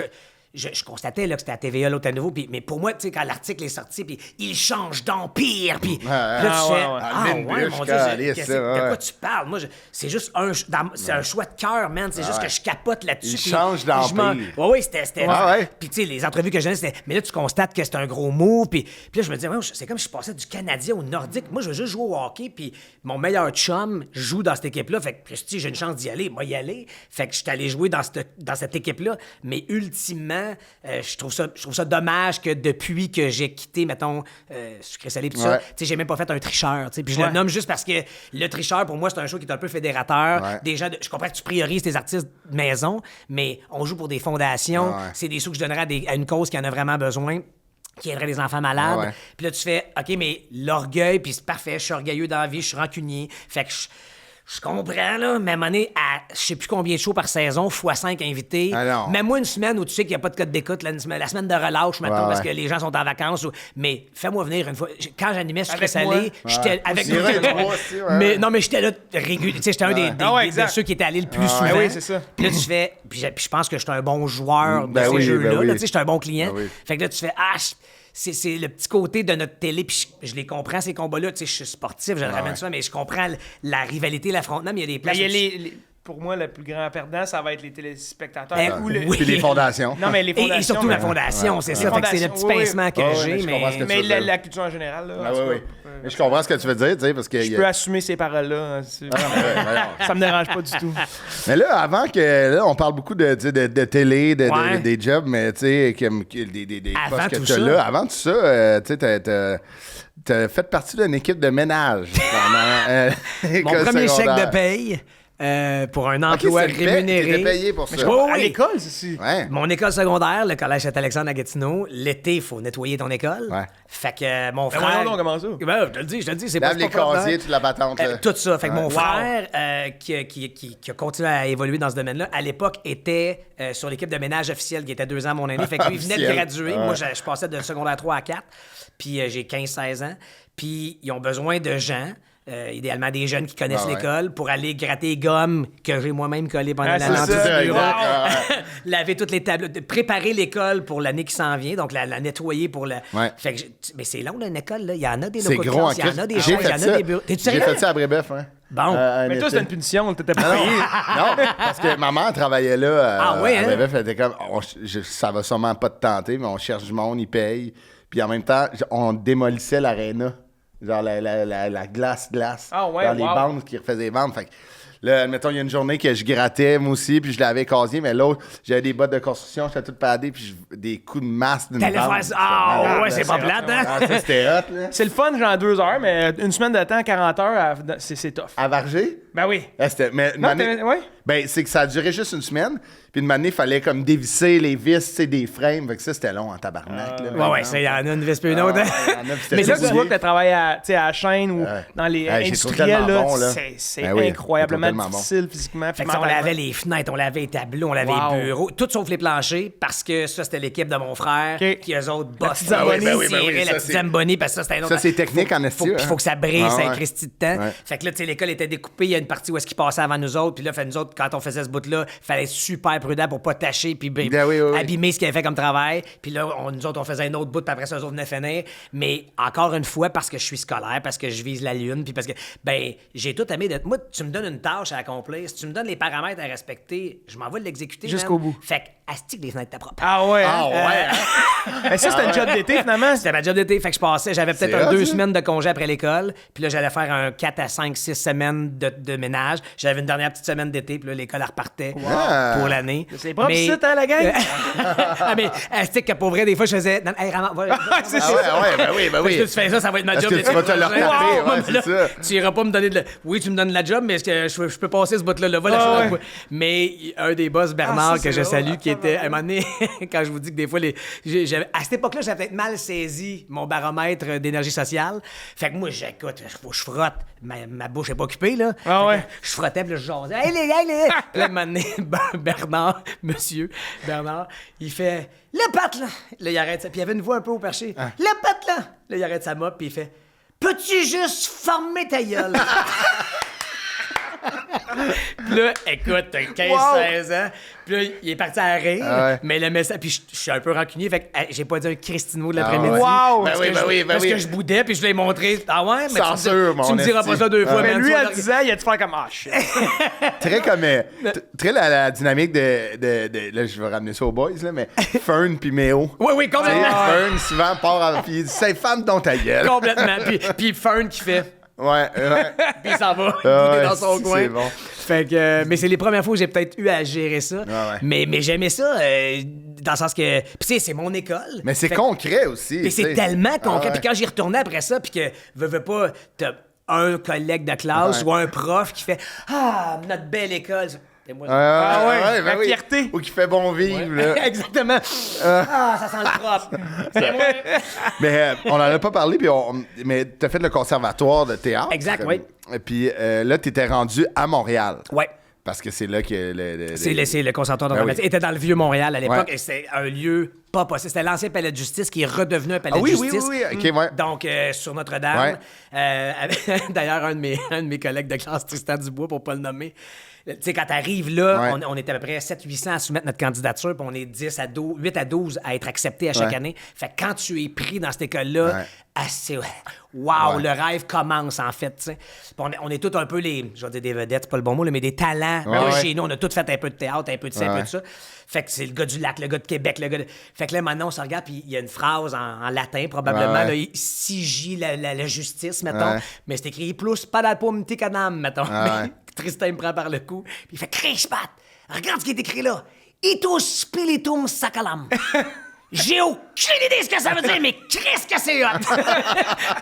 Speaker 4: Je constatais là, que c'était à TVA, l'autre à nouveau, mais pour moi, tu sais, quand l'article est sorti, puis il change d'empire, puis là, tu fais
Speaker 2: ouais.
Speaker 1: Lynn
Speaker 4: mon
Speaker 1: Bush,
Speaker 4: Dieu,
Speaker 1: calisse, ça,
Speaker 4: de
Speaker 1: ouais.
Speaker 4: quoi tu parles? Moi, c'est juste c'est un choix de cœur, man. C'est juste que je capote là-dessus.
Speaker 1: Il
Speaker 4: puis
Speaker 1: change d'empire.
Speaker 4: Oui, c'était.
Speaker 1: Ouais.
Speaker 4: Puis, tu sais, les entrevues que j'ai données, c'était. Mais là, tu constates que c'est un gros move. Puis là, je me disais, ouais, c'est comme si je passais du Canadien au Nordique. Moi, je veux juste jouer au hockey. Puis mon meilleur chum joue dans cette équipe-là. Fait que, si j'ai une chance d'y aller, moi, y aller. Fait que je suis allé jouer dans cette équipe-là. Mais ultimement, je trouve ça dommage que depuis que j'ai quitté, mettons, Sucré Salé, pis ça, tu sais, j'ai même pas fait un tricheur. Puis je le nomme juste parce que le tricheur, pour moi, c'est un show qui est un peu fédérateur.
Speaker 1: Ouais.
Speaker 4: Des gens, je comprends que tu priorises tes artistes de maison, mais on joue pour des fondations.
Speaker 1: Ouais.
Speaker 4: C'est des sous que je donnerais à une cause qui en a vraiment besoin, qui aiderait les enfants malades.
Speaker 1: Ouais.
Speaker 4: Puis là, tu fais, OK, mais l'orgueil, puis c'est parfait, je suis orgueilleux dans la vie, je suis rancunier. Fait que je comprends, là, mais à un moment donné, à je sais plus combien de shows par saison, x5 invités.
Speaker 1: Ah non.
Speaker 4: Même-moi une semaine où tu sais qu'il n'y a pas de code d'écoute, la semaine de relâche, mettons, parce que les gens sont en vacances. Mais fais-moi venir une fois. Quand j'animais Sucré
Speaker 2: Avec
Speaker 4: Salé,
Speaker 2: moi.
Speaker 4: j'étais avec
Speaker 1: On irait toi aussi, ouais.
Speaker 4: mais j'étais là régulier. Tu sais, j'étais un de ceux qui étaient allés le plus souvent.
Speaker 2: oui, c'est ça.
Speaker 4: Puis là, tu fais. Puis je pense que j'étais un bon joueur de
Speaker 1: Ben
Speaker 4: ces
Speaker 1: oui,
Speaker 4: jeux-là.
Speaker 1: ben oui.
Speaker 4: Là, tu sais, j'étais un bon client.
Speaker 1: Ben oui.
Speaker 4: Fait que là, tu fais. C'est le petit côté de notre télé, puis je les comprends, ces combats-là. Tu sais, je suis sportif, je le ramène ça, mais je comprends la rivalité, l'affrontement, mais il y a des
Speaker 2: Ben,
Speaker 4: places.
Speaker 2: il y a pour moi, le plus grand perdant, ça va être les téléspectateurs.
Speaker 4: Ben,
Speaker 2: ou le-
Speaker 4: oui.
Speaker 1: Puis les fondations.
Speaker 2: Non, mais les fondations.
Speaker 4: Et surtout
Speaker 2: mais-
Speaker 4: la fondation, c'est
Speaker 2: Les
Speaker 4: ça. Fait que c'est le petit
Speaker 2: fondations, oui,
Speaker 4: pincement que
Speaker 1: oui,
Speaker 4: j'ai,
Speaker 1: mais je comprends ce que
Speaker 2: Mais
Speaker 1: tu veux dire.
Speaker 2: la culture en général, là.
Speaker 1: Ah,
Speaker 2: en tout
Speaker 1: oui,
Speaker 2: cas,
Speaker 1: oui. Mais je comprends ce que tu veux dire, tu sais, parce que.
Speaker 2: Je peux assumer ces paroles-là. Hein,
Speaker 1: Ouais.
Speaker 2: ça me dérange pas du tout.
Speaker 1: Mais là, avant que. Là, on parle beaucoup de télé,
Speaker 4: Ouais.
Speaker 1: des jobs, mais tu sais, des
Speaker 4: Avant
Speaker 1: postes que
Speaker 4: tout
Speaker 1: tu as
Speaker 4: ça.
Speaker 1: là. Avant tout ça, tu sais, t'as fait partie d'une équipe de ménage pendant.
Speaker 4: Mon
Speaker 1: école
Speaker 4: premier chèque
Speaker 1: secondaire.
Speaker 4: de paye pour un
Speaker 1: Ok,
Speaker 4: emploi
Speaker 1: c'est le fait,
Speaker 4: rémunéré.
Speaker 1: t'étais payé pour ça.
Speaker 2: Je comprends,
Speaker 4: Oui,
Speaker 2: à
Speaker 4: oui.
Speaker 2: l'école, c'est
Speaker 1: Ouais.
Speaker 4: Mon école secondaire, le collège Saint-Alexandre à Gatineau, l'été, il faut nettoyer ton école.
Speaker 1: Ouais.
Speaker 4: Fait que mon
Speaker 2: Ben
Speaker 4: frère.
Speaker 2: voyons donc, comment ça?
Speaker 4: Ben, je te le dis, c'est pas
Speaker 1: Lave les
Speaker 4: c'est pas propre,
Speaker 1: casiers,
Speaker 4: hein.
Speaker 1: toute la patente. là.
Speaker 4: Tout ça. Fait que mon
Speaker 2: Wow.
Speaker 4: frère, qui a continué à évoluer dans ce domaine-là, à l'époque, était sur l'équipe de ménage officielle, qui était 2 ans mon année. Fait que lui, il venait de
Speaker 1: Officiel.
Speaker 4: graduer.
Speaker 1: Ouais.
Speaker 4: Moi, je passais de secondaire 3 à 4. Puis j'ai 15-16 ans. Puis ils ont besoin de gens. Idéalement des jeunes qui connaissent
Speaker 1: Ah ouais.
Speaker 4: l'école pour aller gratter les gommes que j'ai moi-même collées pendant
Speaker 2: Ah,
Speaker 4: l'année
Speaker 2: c'est
Speaker 4: en
Speaker 2: ça,
Speaker 4: dessous du bureau.
Speaker 1: exact.
Speaker 4: Laver toutes les tables, préparer l'école pour l'année qui s'en vient, donc la nettoyer pour la.
Speaker 1: Ouais.
Speaker 4: Fait que mais c'est long une école là, il y en a des
Speaker 1: C'est
Speaker 4: locaux de
Speaker 1: gros en
Speaker 4: classe, il y en a
Speaker 1: Christ.
Speaker 4: des
Speaker 1: J'ai
Speaker 4: chambres, il y
Speaker 1: fait
Speaker 4: en a
Speaker 1: ça.
Speaker 4: des bureaux. T'es-tu
Speaker 1: J'ai
Speaker 4: sérieux?
Speaker 1: fait ça à Brébeuf, hein.
Speaker 4: Bon.
Speaker 1: Un
Speaker 2: Mais toi,
Speaker 1: été.
Speaker 2: c'était une punition, t'étais pas payé.
Speaker 1: Non, parce que ma mère travaillait là.
Speaker 4: Ah ouais,
Speaker 1: à
Speaker 4: hein?
Speaker 1: Brébeuf, elle était comme, ça va sûrement pas te tenter, mais on cherche du monde, ils payent. Puis en même temps, on démolissait l'aréna. Genre la glace.
Speaker 2: Ah ouais,
Speaker 1: dans les
Speaker 2: wow.
Speaker 1: bandes qui refaisaient des bandes. Fait que là, admettons, il y a une journée que je grattais, moi aussi, puis je l'avais casier, mais l'autre, j'avais des bottes de construction, j'étais tout padé, puis des coups de masse d'une bande.
Speaker 4: T'allais faire ça. Ah
Speaker 1: C'était
Speaker 4: ouais,
Speaker 1: malade,
Speaker 4: c'est
Speaker 1: là.
Speaker 4: pas plate, hein?
Speaker 1: Ah, ça, c'était hot, là.
Speaker 2: C'est le fun, genre 2 heures, mais une semaine de temps, 40 heures, c'est tough.
Speaker 1: À Varger?
Speaker 2: Ben oui.
Speaker 1: Ah, mais une
Speaker 2: Non,
Speaker 1: année-
Speaker 2: ouais?
Speaker 1: Ben, c'est que ça a duré juste une semaine. Puis une année, il fallait comme dévisser les vis, tu sais, des frames. Fait que ça, c'était long en tabarnak. là,
Speaker 4: Ouais, ça, il y en a une vis puis une autre.
Speaker 1: Ah, ouais, il y en a, puis c'était
Speaker 2: Mais là,
Speaker 1: tout
Speaker 2: tu vois
Speaker 1: mouillé.
Speaker 2: que tu travailles à la chaîne ou dans les
Speaker 1: Hey, j'ai
Speaker 2: industriels,
Speaker 1: trouvé tellement
Speaker 2: là,
Speaker 1: bon, là.
Speaker 2: c'est
Speaker 1: Ben oui,
Speaker 2: incroyablement
Speaker 1: j'ai trouvé tellement
Speaker 2: difficile physiquement.
Speaker 4: Fait
Speaker 2: puis
Speaker 4: que ça, on
Speaker 2: mentalement.
Speaker 4: lavait les fenêtres, on lavait les tableaux, on lavait
Speaker 2: Wow.
Speaker 4: les bureaux, tout sauf les planchers, parce que ça, c'était l'équipe de mon frère,
Speaker 2: OK.
Speaker 4: qui eux autres
Speaker 2: La
Speaker 4: bossent.
Speaker 2: petite Zamboni,
Speaker 1: ben oui, ben oui,
Speaker 4: la
Speaker 1: ça,
Speaker 4: petite
Speaker 1: c'est-
Speaker 4: Zamboni, parce que ça, c'était un autre.
Speaker 1: Ça, c'est technique en esti,
Speaker 4: Puis
Speaker 1: hein.
Speaker 4: il faut que ça brise,
Speaker 1: Ah,
Speaker 4: ça
Speaker 1: ouais.
Speaker 4: un Christy de temps.
Speaker 1: Ouais.
Speaker 4: Fait que là, tu sais, l'école était découpée, il y a une partie où est-ce qu'ils passaient avant nous autres, puis là, fait nous autres, quand on faisait ce bout-là, fallait être super prudent pour pas tâcher, puis
Speaker 1: Ben oui, oui, oui.
Speaker 4: abîmer ce qu'ils avaient fait comme travail. Puis là, nous autres, on faisait un autre bout, puis après ça, eux autres venaient finir. Mais encore une fois, parce que je suis scolaire, parce que je vise la lune, puis parce que, ben, j'ai tout aimé d'être. Moi, tu me donnes une tâche à accomplir, si tu me donnes les paramètres à respecter, je m'en vais l'exécuter.
Speaker 2: Jusqu'au
Speaker 4: man.
Speaker 2: bout.
Speaker 4: Fait que, asti que les fenêtres étaient propres.
Speaker 2: Ah ouais.
Speaker 1: Ah
Speaker 2: hein?
Speaker 1: ouais,
Speaker 2: Mais ça, c'était un job d'été, finalement.
Speaker 4: C'était ma job d'été, fait que je passais, j'avais peut-être
Speaker 1: C'est hot,
Speaker 4: 2
Speaker 1: ça.
Speaker 4: semaines de congé après l'école, puis là, j'allais faire un 4 à 5, 6 semaines de ménage. J'avais une dernière petite semaine d'été, puis là, l'école elle repartait pour l'année.
Speaker 2: C'est propre ici, hein, la gang?
Speaker 4: Ah, mais, asti que pour vrai, des fois, je faisais. Non, hey,
Speaker 2: C'est
Speaker 1: Ah ouais, ben oui, ben
Speaker 4: Parce
Speaker 1: oui.
Speaker 4: que tu fais ça, ça va être ma
Speaker 1: Est-ce
Speaker 4: job
Speaker 1: que
Speaker 4: d'été
Speaker 1: tu vas te le
Speaker 4: prochaine.
Speaker 1: retaper?
Speaker 4: Wow,
Speaker 1: Ouais,
Speaker 4: mais là,
Speaker 1: c'est ça.
Speaker 4: Tu iras pas me donner de la... Oui, tu me donnes la job, mais est-ce que je peux passer ce bout-là? Là, voilà,
Speaker 2: Ah,
Speaker 4: je-
Speaker 2: ouais.
Speaker 4: Mais un des boss, Bernard,
Speaker 2: Ah, ça,
Speaker 4: que
Speaker 2: c'est
Speaker 4: je
Speaker 2: drôle.
Speaker 4: salue, qui était, à un moment donné, quand je vous dis que des fois, à cette époque-là, j'avais peut-être mal saisi mon baromètre d'énergie sociale. Fait que moi, j'écoute, faut que je frotte. Ma bouche est pas occupée, là.
Speaker 2: Ah
Speaker 4: Fait
Speaker 2: ouais.
Speaker 4: que je frottais, puis là, je jasais. Hey, les gars, les... Puis là, à un moment donné, Bernard, monsieur Bernard, il fait... Le pat, là! Là, il arrête ça. Puis il y avait une voix un peu au perché. Le pat, là! Là, il arrête sa mop, puis il fait... peux-tu juste fermer ta gueule? Puis là, écoute, t'as 15-16 ans. Puis là, il est parti à rire.
Speaker 1: Ah ouais.
Speaker 4: Mais le message... Puis je suis un peu rancunier, fait que j'ai pas dit un Christino de l'après-midi.
Speaker 2: ouais. Wow!
Speaker 1: Ben oui.
Speaker 4: Parce que je boudais, puis je l'ai montré. Ah ouais? Mais
Speaker 1: Censure,
Speaker 4: tu me diras
Speaker 1: esti.
Speaker 4: pas ça 2 fois.
Speaker 2: Mais
Speaker 4: man,
Speaker 2: lui,
Speaker 4: tu vas
Speaker 2: elle
Speaker 4: le-
Speaker 2: disait, il a dû faire comme ah shit.
Speaker 1: Très comme. Très la dynamique de. Là, je vais ramener ça aux boys, là, mais Fern puis Méo.
Speaker 4: Oui,
Speaker 1: Tu sais,
Speaker 4: complètement.
Speaker 1: Fern, souvent, part. Puis il dit, c'est femme dans ta gueule.
Speaker 4: Complètement. Puis Fern qui fait.
Speaker 1: Ouais.
Speaker 4: Puis il s'en va.
Speaker 1: Ah
Speaker 4: bouder
Speaker 1: ouais,
Speaker 4: dans son coin.
Speaker 1: c'est bon.
Speaker 4: Fait que, mais c'est les premières fois où j'ai peut-être eu à gérer ça.
Speaker 1: ouais.
Speaker 4: Mais j'aimais ça dans le sens que. Puis tu sais, c'est mon école.
Speaker 1: Mais c'est
Speaker 4: Fait-
Speaker 1: concret aussi.
Speaker 4: Puis
Speaker 1: tu sais.
Speaker 4: c'est tellement concret.
Speaker 1: Ah ouais.
Speaker 4: Puis quand j'y retournais après ça, puis que veux pas, t'as un collègue de classe
Speaker 1: Ouais.
Speaker 4: ou un prof qui fait Ah, notre belle école. Et moi,
Speaker 2: Ah ouais,
Speaker 1: ben
Speaker 2: la fierté.
Speaker 1: Ou qui fait bon vivre, là.
Speaker 4: Exactement. Ah, ça sent le propre.
Speaker 1: Mais on en a pas parlé, mais t'as fait le conservatoire de théâtre.
Speaker 4: Exact, oui.
Speaker 1: Et puis là, t'étais rendu à Montréal.
Speaker 4: Ouais.
Speaker 1: Parce que c'est là que
Speaker 4: C'est le conservatoire de
Speaker 1: Ben
Speaker 4: dramatique.
Speaker 1: oui.
Speaker 4: était dans le Vieux-Montréal à l'époque
Speaker 1: Ouais.
Speaker 4: et c'était un lieu pas possible. C'était l'ancien palais de justice qui est redevenu un palais
Speaker 1: Ah oui,
Speaker 4: de
Speaker 1: oui,
Speaker 4: justice.
Speaker 1: oui, oui. OK, ouais.
Speaker 4: Donc, sur Notre-Dame. D'ailleurs, un de mes collègues de classe, Tristan Dubois, pour pas le nommer, tu sais, quand t'arrives là,
Speaker 1: Ouais.
Speaker 4: on est à peu près 700-800 à soumettre notre candidature, puis on est 8 à 12 à être acceptés à chaque
Speaker 1: Ouais.
Speaker 4: année. Fait que quand tu es pris dans cette école-là,
Speaker 1: Ouais.
Speaker 4: c'est... Wow,
Speaker 1: Ouais.
Speaker 4: le rêve commence, en fait, tu sais. Puis on est tous un peu je vais dire des vedettes, c'est pas le bon mot, là, mais des talents.
Speaker 1: Ouais,
Speaker 4: de
Speaker 1: ouais.
Speaker 4: chez nous, on a tous fait un peu de théâtre, un peu de ça, un peu de ça. Fait que c'est le gars du lac, le gars de Québec, le gars de... Fait que là, maintenant, on se regarde, puis il y a une phrase en latin, probablement,
Speaker 1: Ouais, ouais.
Speaker 4: là, sigille la justice, mettons.
Speaker 1: Ouais.
Speaker 4: Mais c'est écrit « plus padalpum ticanam », mettons.
Speaker 1: Ah ouais.
Speaker 4: Tristan me prend par le cou, puis il fait « Crispat, regarde ce qui est écrit là. Itus spiritum sacralam. » J'ai aucune idée ce que ça veut dire, mais qu'est-ce que c'est hot!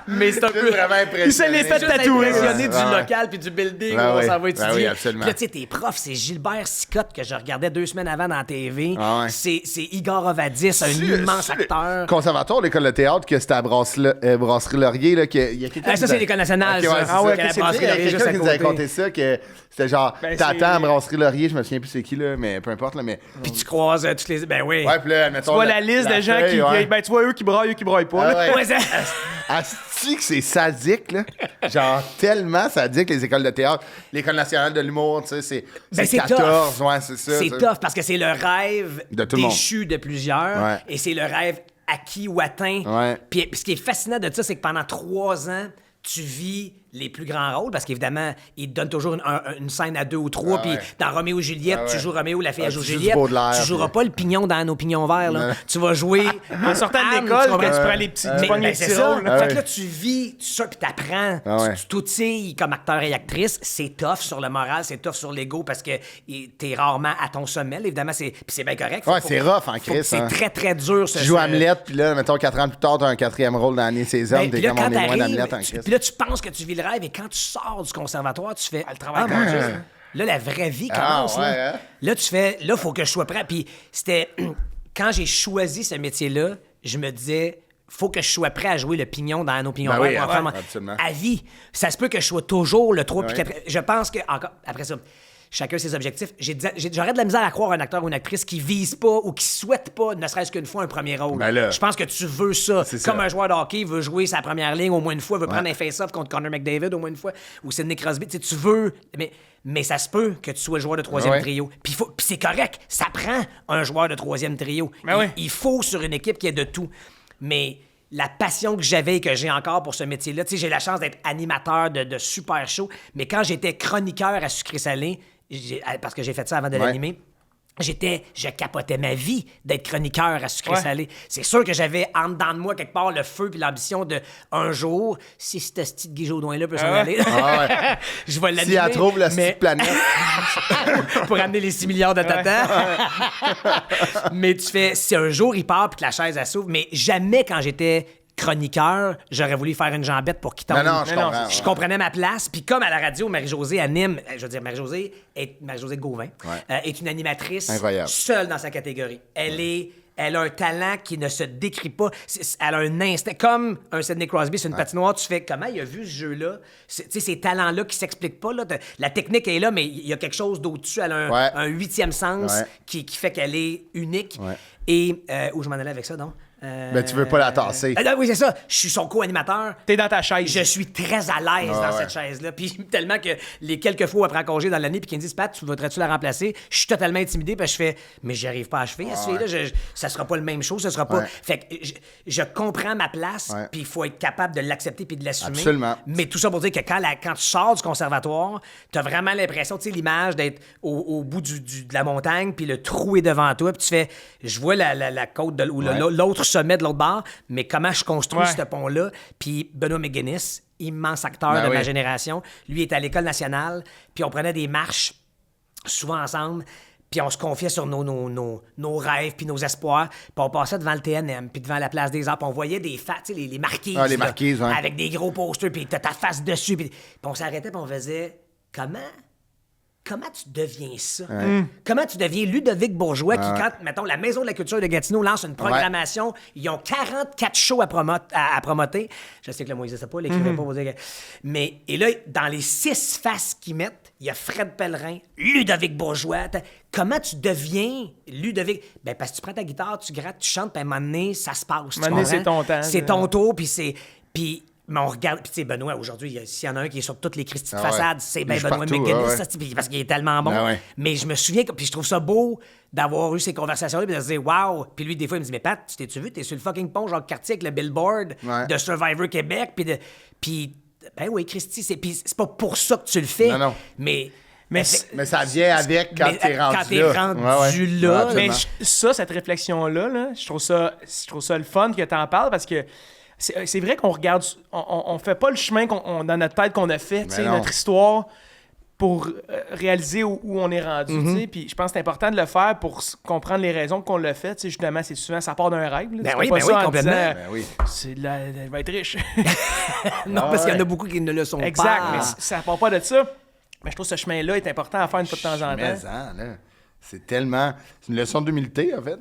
Speaker 4: Mais c'est un peu...
Speaker 1: vraiment impressionné.
Speaker 2: Il se l'est fait
Speaker 4: Juste
Speaker 2: tatouer.
Speaker 4: impressionné
Speaker 1: Ouais,
Speaker 4: du
Speaker 1: ouais.
Speaker 4: local puis du building
Speaker 1: Ouais,
Speaker 4: où on
Speaker 1: ouais.
Speaker 4: s'en va étudier.
Speaker 1: Ouais, oui, absolument.
Speaker 4: Puis là, tu sais, tes profs, c'est Gilbert Sicotte que je regardais 2 semaines avant dans la TV.
Speaker 1: Ah ouais.
Speaker 4: C'est Igor Ovadis, un immense acteur.
Speaker 1: Conservatoire, l'école de théâtre, que c'était à Brasserie Laurier, là, qu'il y a quelqu'un.
Speaker 4: Ah, ça, c'est l'École nationale,
Speaker 1: Ok, ouais,
Speaker 4: ça.
Speaker 1: c'est
Speaker 2: Ah ouais,
Speaker 1: ça.
Speaker 2: que c'est
Speaker 1: Il y a quelqu'un qui nous avait
Speaker 4: côté.
Speaker 1: conté ça, que c'était genre,
Speaker 2: Ben,
Speaker 1: t'attends
Speaker 2: c'est-
Speaker 1: à Brasserie Laurier, je me souviens plus c'est qui, là, mais peu importe, là, mais.
Speaker 4: Puis tu croises toutes les... Ben oui.
Speaker 1: Ouais, puis là, admettons.
Speaker 2: Tu vois la liste de gens
Speaker 1: feuille, ouais.
Speaker 2: Ben, tu vois eux qui braillent pas.
Speaker 1: Ah
Speaker 2: là.
Speaker 1: ouais.
Speaker 4: Ouais, ça-
Speaker 1: Asti que c'est sadique, là. Genre, tellement sadique, les écoles de théâtre. L'École nationale de l'humour, tu sais, c'est
Speaker 4: Ben, c'est
Speaker 1: 14, ouais, c'est ça.
Speaker 4: C'est
Speaker 1: ça.
Speaker 4: tough parce que c'est le rêve
Speaker 1: De tout le monde.
Speaker 4: déchu de plusieurs
Speaker 1: Ouais.
Speaker 4: et c'est le rêve acquis ou atteint.
Speaker 1: Ouais.
Speaker 4: Puis ce qui est fascinant de ça, c'est que pendant 3 ans, tu vis les plus grands rôles parce qu'évidemment, ils te donnent toujours une scène à 2 ou 3.
Speaker 1: Ah
Speaker 4: Puis
Speaker 1: ouais.
Speaker 4: dans Roméo et Juliette,
Speaker 1: Ah
Speaker 4: tu
Speaker 1: ouais.
Speaker 4: joues Roméo, la fille
Speaker 1: Ah,
Speaker 4: elle joue
Speaker 1: tu joues du
Speaker 4: Juliette.
Speaker 1: Baudelaire,
Speaker 4: Tu joueras
Speaker 1: puis-
Speaker 4: pas le pignon dans nos pignons verts. Là.
Speaker 1: Non.
Speaker 4: Tu vas jouer
Speaker 2: En sortant de
Speaker 4: Anne,
Speaker 2: l'école,
Speaker 4: tu
Speaker 2: quand
Speaker 4: vas-
Speaker 2: tu prends les petits, tu
Speaker 4: Mais-
Speaker 2: pognes les
Speaker 4: ben,
Speaker 2: petits
Speaker 4: c'est ça.
Speaker 2: rôles. là.
Speaker 1: Ah
Speaker 4: Fait
Speaker 1: ouais.
Speaker 4: que là, tu vis ça, puis t'apprends.
Speaker 1: Ah ouais.
Speaker 4: Tu t'outilles comme acteur et actrice. C'est tough sur le moral, c'est tough sur l'ego parce que t'es rarement à ton sommet. là. Évidemment, puis c'est bien correct.
Speaker 1: Ouais, c'est rough en
Speaker 4: faut-
Speaker 1: Christ,
Speaker 4: C'est
Speaker 1: hein.
Speaker 4: très, très dur.
Speaker 1: Tu joues Hamlet, puis là, mettons, 4 ans plus tard, t'as un 4e rôle dans l'année César,
Speaker 4: Ben,
Speaker 1: t'es
Speaker 4: puis là,
Speaker 1: comme on
Speaker 4: quand
Speaker 1: est loin
Speaker 4: t'arrives,
Speaker 1: d'Hamlet en
Speaker 4: puis
Speaker 1: Christ.
Speaker 4: là, tu penses que tu vis le rêve, et quand tu sors du conservatoire, tu fais le travail
Speaker 1: Ah,
Speaker 4: continue.
Speaker 1: ouais.
Speaker 4: Là, la vraie vie
Speaker 1: Ah,
Speaker 4: commence.
Speaker 1: ouais,
Speaker 4: là.
Speaker 1: hein?
Speaker 4: Là, tu fais, là, faut que je sois prêt. Puis c'était, quand j'ai choisi ce métier-là, je me disais, faut que je sois prêt à jouer le pignon dans nos pignons
Speaker 1: Ben
Speaker 4: verts
Speaker 1: oui,
Speaker 4: pour en
Speaker 1: ouais,
Speaker 4: faire mon-
Speaker 1: absolument.
Speaker 4: à vie. Ça se peut que je sois toujours le 3 puis
Speaker 1: Ouais.
Speaker 4: 4. Je pense que, encore, après ça, chacun ses objectifs. J'aurais de la misère à croire un acteur ou une actrice qui vise pas ou qui souhaite pas, ne serait-ce qu'une fois, un premier rôle.
Speaker 1: Ben là.
Speaker 4: Je pense que tu veux ça.
Speaker 1: C'est
Speaker 4: Comme
Speaker 1: ça.
Speaker 4: un joueur de hockey veut jouer sa première ligne au moins une fois, veut prendre un face-off contre Connor McDavid au moins une fois, ou Sidney Crosby. Tu sais, tu veux, mais ça se peut que tu sois le joueur de 3e
Speaker 1: Ouais.
Speaker 4: trio. Puis c'est correct. Ça prend un joueur de 3e trio.
Speaker 2: Ben oui.
Speaker 4: Il faut sur une équipe qui ait de tout. Mais la passion que j'avais et que j'ai encore pour ce métier-là, tu sais, j'ai la chance d'être animateur de super shows, mais quand j'étais chroniqueur à Sucré Salé, parce que j'ai fait ça avant de
Speaker 1: Ouais.
Speaker 4: l'animer, je capotais ma vie d'être chroniqueur à Sucré
Speaker 2: Ouais.
Speaker 4: Salé. C'est sûr que j'avais en dedans de moi quelque part le feu puis l'ambition de un jour, si ce petit Guy Jodoin-là peut s'en
Speaker 2: ouais.
Speaker 4: aller,
Speaker 1: Ah ouais.
Speaker 4: je vais l'animer.
Speaker 1: Si elle trouve la
Speaker 4: mais-
Speaker 1: petite planète.
Speaker 4: pour amener les 6 milliards de tatans. Mais tu fais, si un jour il part puis que la chaise elle s'ouvre, mais jamais quand j'étais chroniqueur, j'aurais voulu faire une jambette pour qu'il tombe.
Speaker 1: Non, non, je comprends.
Speaker 4: Je comprenais ma place. Puis comme à la radio, Marie-Josée anime, je veux dire, Marie-Josée Gauvin est une animatrice
Speaker 1: Incroyable.
Speaker 4: seule dans sa catégorie. Elle a un talent qui ne se décrit pas. Elle a un instinct. Comme un Sidney Crosby, c'est une patinoire, tu fais comment il a vu ce jeu-là? Tu sais, ces talents-là qui s'expliquent pas. Là, la technique est là, mais il y a quelque chose d'au-dessus. Elle a un 8e sens
Speaker 1: Ouais.
Speaker 4: qui fait qu'elle est unique.
Speaker 1: Ouais.
Speaker 4: Et où je m'en allais avec ça, donc?
Speaker 1: Ben, tu veux pas la tasser.
Speaker 4: Non, oui, c'est ça. Je suis son co-animateur.
Speaker 2: T'es dans ta chaise.
Speaker 4: Je suis très à l'aise dans cette chaise-là. Puis tellement que les quelques fois où elle prend congé dans l'année, puis qu'elle me dit, Pat, tu voudrais-tu la remplacer? Je suis totalement intimidé, parce que je fais, mais j'y arrive pas à achever. À ce fille-là, ça sera pas le même show, ça sera pas.
Speaker 1: Ouais.
Speaker 4: Fait que je comprends ma place,
Speaker 1: Ouais.
Speaker 4: puis il faut être capable de l'accepter puis de l'assumer.
Speaker 1: Absolument.
Speaker 4: Mais tout ça pour dire que quand tu sors du conservatoire, t'as vraiment l'impression, tu sais, l'image d'être au bout de la montagne, puis le trou est devant toi, puis tu fais, je vois la côte ou l'autre sommet de l'autre bord, mais comment je construis ce pont-là? Puis Benoît McGuinness, immense acteur de ma génération, lui est à l'École nationale, puis on prenait des marches souvent ensemble, puis on se confiait sur nos rêves puis nos espoirs, puis on passait devant le TNM, puis devant la Place des Arts, puis on voyait des tu sais, les marquises,
Speaker 1: les marquises,
Speaker 4: là, avec des gros posters, puis t'as ta face dessus, puis on s'arrêtait, puis on faisait « Comment tu deviens ça? Comment tu deviens Ludovic Bourgeois qui, quand, mettons, la Maison de la Culture de Gatineau lance une programmation, ils ont 44 shows à promoter. Je sais que le mot n'existe pas, l'écrivait pas pour dire que... Mais, et là, dans les 6 faces qu'ils mettent, il y a Fred Pellerin, Ludovic Bourgeois. Comment tu deviens Ludovic? Ben, parce que tu prends ta guitare, tu grattes, tu chantes, puis à un moment donné, ça se passe.
Speaker 2: À un moment donné, c'est ton temps.
Speaker 4: C'est ton tour, puis c'est... Mais on regarde, puis tu sais, Benoît, aujourd'hui, s'il y en a un qui est sur toutes les Christie de façade, c'est ben Benoît McGuinness, parce qu'il est tellement bon. Mais je me souviens, puis je trouve ça beau d'avoir eu ces conversations-là, puis de se dire, waouh! Puis lui, des fois, il me dit, mais Pat, t'es-tu vu, t'es sur le fucking pont Jacques-Cartier avec le billboard de Survivor Québec, puis ben oui, Christy, c'est pas pour ça que tu le fais.
Speaker 1: Non.
Speaker 4: Mais
Speaker 1: ça vient avec quand t'es rendu là.
Speaker 4: Quand t'es rendu là.
Speaker 2: Mais cette réflexion-là, là, je trouve ça le fun que t'en parles, parce que c'est vrai qu'on regarde, on fait pas le chemin dans notre tête qu'on a fait, notre histoire, pour réaliser où on est rendu. Puis je pense que c'est important de le faire pour comprendre les raisons qu'on l'a fait. Justement, c'est souvent, ça part d'un rêve. Là.
Speaker 4: Complètement.
Speaker 2: Elle va être riche.
Speaker 4: Non, parce qu'il y en a beaucoup qui ne le sont pas.
Speaker 2: Exact, mais ça part pas de ça. Mais je trouve que ce chemin-là est important à faire une fois de temps en temps.
Speaker 1: C'est tellement... C'est une leçon d'humilité, en fait.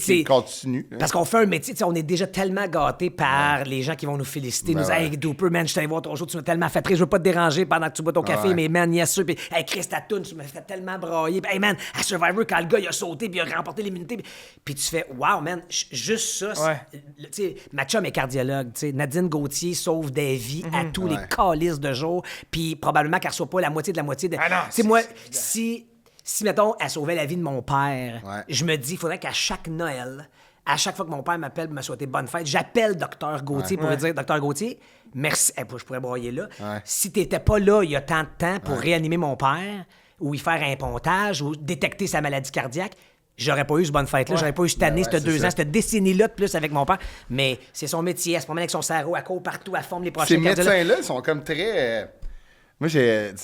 Speaker 1: Qui continue.
Speaker 4: Parce qu'on fait un métier, on est déjà tellement gâtés par les gens qui vont nous féliciter, nous dire « Hey, Dooper, man, je t'allais voir ton show, tu m'as tellement fait rire, je veux pas te déranger pendant que tu bois ton café, mais man, yes, sûr. Puis, hey, Chris, ta toune, tu m'as fait tellement brailler. Puis, hey, man, à Survivor, quand le gars, il a sauté, puis il a remporté l'immunité. Puis tu fais « Wow, man, juste ça. Tu sais, ma chum est cardiologue, tu sais. Nadine Gauthier sauve des vies à tous les calices de jour, puis probablement qu'elle reçoit pas la moitié de la moitié de... Tu sais, moi, si, mettons, elle sauvait la vie de mon père, je me dis, il faudrait qu'à chaque Noël, à chaque fois que mon père m'appelle pour me souhaiter bonne fête, j'appelle Dr Gauthier pour lui dire, Dr Gauthier, merci. Je pourrais broyer là. Si t'étais pas là il y a tant de temps pour réanimer mon père, ou y faire un pontage, ou détecter sa maladie cardiaque, j'aurais pas eu ce bonne fête-là, j'aurais pas eu cette année, cette 2 ans, cette décennie-là de plus avec mon père. Mais c'est son métier, elle se promène avec son sarrau, elle court partout, elle forme les prochains
Speaker 1: cardiologues. Ces médecins-là, ils sont comme très... Moi, j'ai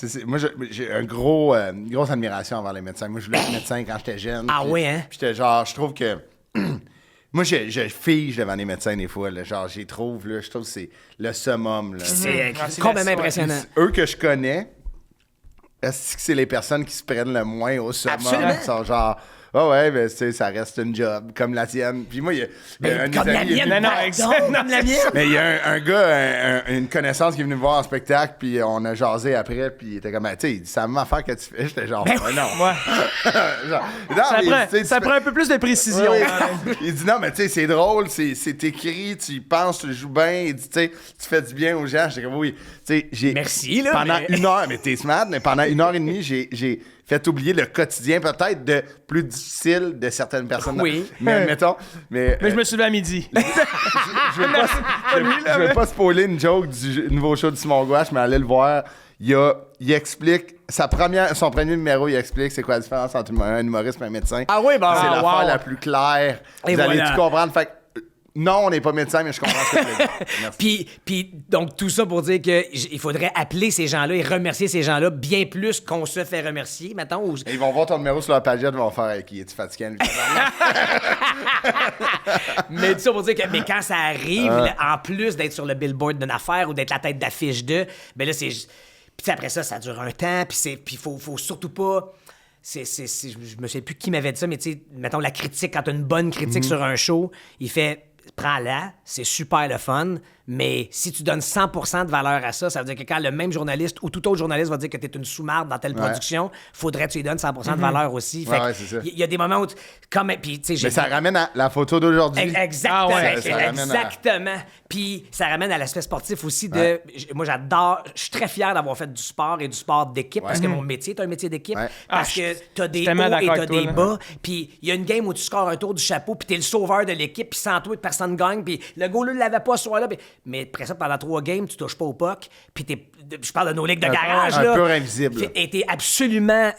Speaker 1: une grosse admiration envers les médecins. Moi, je voulais être médecin quand j'étais jeune.
Speaker 4: Ah oui, hein?
Speaker 1: J'étais genre, je trouve que... Moi, je fige devant les médecins des fois. Là, genre, je trouve que c'est le summum. Là.
Speaker 4: C'est complètement impressionnant.
Speaker 1: Eux que je connais, est-ce que c'est les personnes qui se prennent le moins au summum?
Speaker 4: Absolument.
Speaker 1: Ils sont genre... mais tu sais, ça reste une job, comme la tienne. Puis moi, il y a un
Speaker 4: comme la mienne, comme la mienne.
Speaker 1: Mais il y a un gars, une connaissance qui est venu me voir en spectacle, puis on a jasé après, puis il était comme, tu sais, c'est la même affaire que tu fais. J'étais genre, non.
Speaker 2: Ça prend un peu plus de précision.
Speaker 1: Il dit, non, mais tu sais, c'est drôle, c'est écrit, tu y penses, tu le joues bien. Il dit, tu sais, tu fais du bien aux gens. J'étais comme, oui.
Speaker 4: Merci, là.
Speaker 1: Pendant 1 heure, mais t'es smart, mais pendant 1h30, j'ai fait oublier le quotidien, peut-être plus difficile de certaines personnes.
Speaker 4: Oui.
Speaker 1: Mais admettons. Mais
Speaker 2: je me suis levé à midi.
Speaker 1: Je vais pas spoiler une joke du nouveau show de Simon Gouache, mais allez le voir. Il explique, son premier numéro, il explique c'est quoi la différence entre un humoriste et un médecin.
Speaker 4: Ah oui, ben
Speaker 1: c'est l'affaire la plus claire.
Speaker 4: Et
Speaker 1: vous allez
Speaker 4: voilà.
Speaker 1: tout comprendre. Fait que, non, on n'est pas médecin, mais je comprends ce que tu veux dire.
Speaker 4: Puis, donc, tout ça pour dire qu'il faudrait appeler ces gens-là et remercier ces gens-là bien plus qu'on se fait remercier, mettons.
Speaker 1: Et ils vont voir ton numéro sur leur pagette, ils vont faire avec qui? Es-tu fatigué?
Speaker 4: Mais tout ça pour dire que mais quand ça arrive, là, en plus d'être sur le billboard d'une affaire ou d'être la tête d'affiche de, ben là, c'est... Puis après ça dure un temps, puis faut surtout pas... je me sais plus qui m'avait dit ça, mais tu sais, mettons la critique, quand t'as une bonne critique sur un show, il fait... Prends-la, c'est super le fun, Mais si tu donnes 100% de valeur à ça, ça veut dire que quand le même journaliste ou tout autre journaliste va dire que tu es une sous-marde dans telle production, faudrait que tu lui donnes 100% de valeur aussi. Fait
Speaker 1: Ouais, c'est ça.
Speaker 4: il y a des moments où... Puis, tu sais,
Speaker 1: Mais ça ramène à la photo d'aujourd'hui.
Speaker 4: Exactement.
Speaker 2: Ah ouais,
Speaker 1: ça ramène
Speaker 4: Exactement. Puis ça ramène à l'aspect sportif aussi de... Moi, j'adore... Je suis très fier d'avoir fait du sport et du sport d'équipe parce que mon métier est un métier d'équipe.
Speaker 1: Ouais.
Speaker 4: Parce que t'as des
Speaker 2: tellement
Speaker 4: hauts et
Speaker 2: d'accord
Speaker 4: t'as
Speaker 2: avec toi,
Speaker 4: des
Speaker 2: là.
Speaker 4: bas. Puis il y a une game où tu scores un tour du chapeau puis t'es le sauveur de l'équipe puis sans toi, personne gagne. Puis le goaler ne l'avait pas ce soir-là. Mais après ça, pendant 3 games, tu touches pas au puck. Puis je parle de nos ligues de garage.
Speaker 1: un
Speaker 4: là.
Speaker 1: peu invisible.
Speaker 4: Et t'es absolument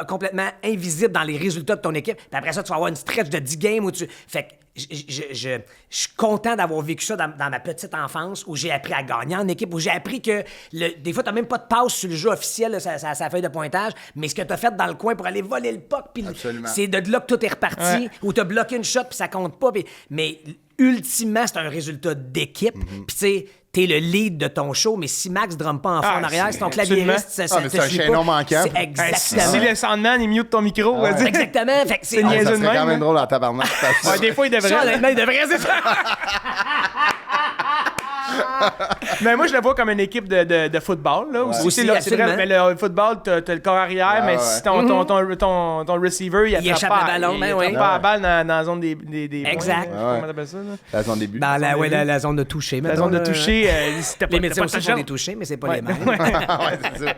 Speaker 4: complètement invisible dans les résultats de ton équipe. Puis après ça, tu vas avoir une stretch de 10 games où tu... Fait que je suis content d'avoir vécu ça dans ma petite enfance où j'ai appris à gagner en équipe, où j'ai appris que des fois, t'as même pas de passe sur le jeu officiel, là, sa feuille de pointage, mais ce que t'as fait dans le coin pour aller voler le puck, puis
Speaker 1: Absolument.
Speaker 4: c'est de là que tout est reparti,
Speaker 2: Ouais.
Speaker 4: où t'as bloqué une shot, puis ça compte pas. Mais ultimement, c'est un résultat d'équipe. Puis tu sais, t'es le lead de ton show, mais si Max drumme pas en fond en arrière,
Speaker 1: c'est-
Speaker 4: si ton
Speaker 2: absolument.
Speaker 4: clavieriste,
Speaker 1: mais c'est un chaînon manquant.
Speaker 4: C'est exactement.
Speaker 2: Si le Sandman est mieux de ton micro, on va dire.
Speaker 4: Exactement. Fait que
Speaker 2: C'est
Speaker 1: Ah,
Speaker 2: niaiseux
Speaker 1: ça
Speaker 2: de
Speaker 1: serait
Speaker 2: même,
Speaker 1: quand même
Speaker 2: hein.
Speaker 1: drôle en tabarnak.
Speaker 2: Ouais, des fois, il devrait.
Speaker 4: Ça, honnêtement, il devrait se faire.
Speaker 2: Mais moi, je le vois comme une équipe de football. Là, aussi,
Speaker 4: Aussi,
Speaker 2: là, c'est vrai,
Speaker 4: absolument.
Speaker 2: mais le football, t'as le corps arrière, mais
Speaker 1: ouais.
Speaker 2: si ton receiver, il attrape
Speaker 4: échappe
Speaker 2: pas,
Speaker 4: le ballon, ben
Speaker 2: il
Speaker 4: oui.
Speaker 2: attrape pas la balle dans la zone des
Speaker 4: Exact.
Speaker 2: points, là. Comment t'appelles ça? Là?
Speaker 1: À son début.
Speaker 4: Dans la zone de toucher,
Speaker 2: La
Speaker 4: mettons,
Speaker 2: zone de
Speaker 4: là.
Speaker 2: toucher, si t'as pas
Speaker 4: Les
Speaker 2: t'as
Speaker 4: médecins
Speaker 2: pas
Speaker 4: aussi
Speaker 2: de
Speaker 4: font
Speaker 2: chance.
Speaker 4: des touchés, mais c'est pas
Speaker 2: Ouais.
Speaker 4: les mêmes.
Speaker 1: Ouais, c'est ça.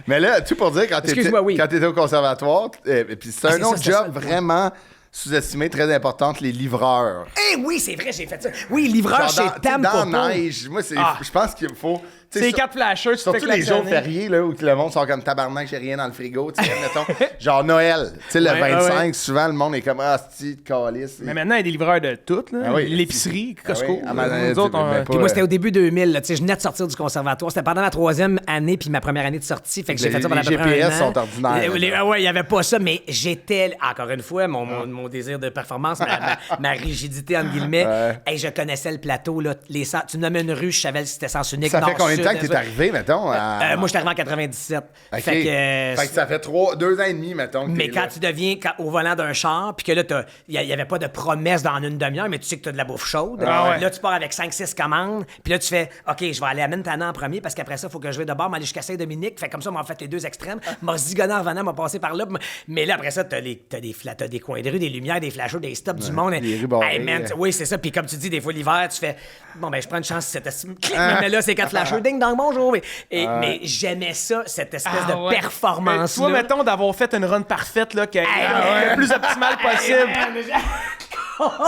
Speaker 1: Mais là, tout pour dire, quand
Speaker 4: Excuse-moi, oui.
Speaker 1: t'étais au conservatoire, puis c'est un
Speaker 4: c'est ça,
Speaker 1: autre
Speaker 4: c'était ça,
Speaker 1: job
Speaker 4: le point.
Speaker 1: vraiment sous-estimé, très important, les livreurs.
Speaker 4: Eh oui, c'est vrai, j'ai fait ça. Oui, livreur
Speaker 1: Genre
Speaker 4: chez
Speaker 1: dans
Speaker 4: Tampopo.
Speaker 1: neige. Moi, je pense qu'il faut... tu sais,
Speaker 2: C'est les
Speaker 1: sur-
Speaker 2: 4 flashers, tu te
Speaker 1: Surtout
Speaker 2: fais
Speaker 1: les jours
Speaker 2: klaxonner.
Speaker 1: fériés, là, où le monde sont comme tabarnak, j'ai rien dans le frigo, tu sais, mettons. Genre Noël, tu sais, le
Speaker 2: Ouais,
Speaker 1: 25,
Speaker 2: ouais.
Speaker 1: souvent, le monde est comme, ah, c'est de calice.
Speaker 2: Mais maintenant, il y a des livreurs de tout. Là.
Speaker 1: Ah oui.
Speaker 2: L'épicerie, Costco.
Speaker 1: Ah oui. Ah, mais,
Speaker 2: Nous autres, on...
Speaker 1: mais pas-
Speaker 4: Puis moi, c'était au début 2000. Là, tu sais, je venais de sortir du conservatoire. C'était pendant ma 3e année puis ma première année de sortie. Fait que j'ai
Speaker 1: Les-
Speaker 4: fait ça pendant
Speaker 1: les
Speaker 4: à peu près
Speaker 1: GPS
Speaker 4: un an.
Speaker 1: sont ordinaires, là.
Speaker 4: Ouais, il n'y avait pas ça, mais j'étais, encore une fois, mon désir de performance, ma rigidité, entre guillemets.
Speaker 1: Ouais.
Speaker 4: Hey, je connaissais le plateau. Là, tu me nommais une rue, je savais si c'était sens unique.
Speaker 1: Ça fait
Speaker 4: nord,
Speaker 1: combien de
Speaker 4: sud,
Speaker 1: temps que t'es arrivé, mettons?
Speaker 4: Moi, je suis arrivé en 97.
Speaker 1: OK.
Speaker 4: Fait que,
Speaker 1: Fait que ça fait 2 ans et demi, mettons. que
Speaker 4: mais
Speaker 1: t'es
Speaker 4: quand
Speaker 1: là.
Speaker 4: tu deviens au volant d'un char, puis que là, il n'y avait pas de promesse dans une demi-heure, mais tu sais que tu as de la bouffe chaude.
Speaker 2: Ah ouais.
Speaker 4: Là, tu pars avec 5-6 commandes, puis là, tu fais OK, je vais aller à Mentana en premier, parce qu'après ça, il faut que je vais de bord, m'aller jusqu'à Saint-Dominique. Fait comme ça, on m'a fait les 2 extrêmes. M'a zigonné en revenant, m'a passé par là. Mais là, après ça, t'as des coins de rue, des lumières, des flashers, des stops du monde.
Speaker 1: des rues barrées.
Speaker 4: Hey, man, oui, c'est ça. Puis comme tu dis, des fois, l'hiver, tu fais bon, ben, je prends une chance, mais là, c'est 4 flashers, ding, dong, bonjour. Mais j'aimais ça, cette espèce de
Speaker 2: ouais.
Speaker 4: performance.
Speaker 2: Toi, mettons, d'avoir fait une run parfaite, là, qui est le plus optimale possible.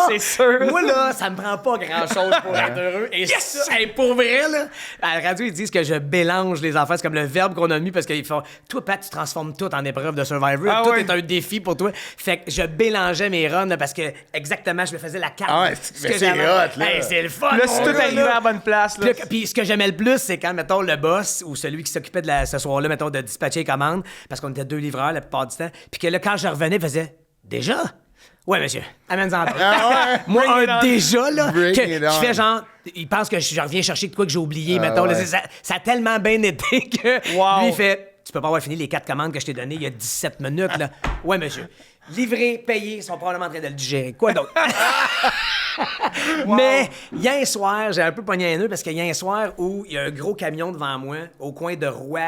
Speaker 2: C'est sûr.
Speaker 4: Moi, là, ça me prend pas grand-chose pour être heureux. Et ça, hey, pour vrai, là, à la radio, ils disent que je mélange les affaires. C'est comme le verbe qu'on a mis parce qu'ils font « Toi, Pat, tu transformes tout en épreuve de Survivor.
Speaker 2: Ah
Speaker 4: tout
Speaker 2: ouais.
Speaker 4: est un défi pour toi. » Fait que je mélangeais mes runs là, parce que, exactement, je me faisais la carte.
Speaker 1: Ah ouais,
Speaker 4: de
Speaker 1: c'est-
Speaker 4: ce
Speaker 1: mais
Speaker 4: que
Speaker 1: c'est
Speaker 4: j'avais.
Speaker 1: hot, là.
Speaker 4: Hey, c'est le fun,
Speaker 2: Là,
Speaker 4: mon
Speaker 2: si tout
Speaker 4: gars,
Speaker 2: arrivait
Speaker 4: là.
Speaker 2: à la bonne place, là.
Speaker 4: Puis ce que j'aimais le plus, c'est quand, mettons, le boss ou celui qui s'occupait ce soir-là, mettons, de dispatcher les commandes, parce qu'on était 2 livreurs la plupart du temps, puis que là, quand je revenais, il faisait « Déjà? » Ouais, monsieur. Amène-en d'autres. Moi,
Speaker 2: Bring it
Speaker 4: un
Speaker 2: on.
Speaker 4: déjà, là,
Speaker 1: Bring
Speaker 4: qui
Speaker 1: it on.
Speaker 4: fait genre... Il pense que je reviens chercher de quoi que j'ai oublié, mettons. Là,
Speaker 1: ouais.
Speaker 4: ça a tellement bien été que
Speaker 2: Wow.
Speaker 4: lui, il fait... Tu peux pas avoir fini les 4 commandes que je t'ai données il y a 17 minutes, là. Ouais, monsieur. Livré, payé, ils sont probablement en train de le digérer. Quoi d'autre? Mais hier soir, j'ai un peu pogné un nœud parce qu'il y a un soir où il y a un gros camion devant moi au coin de Roy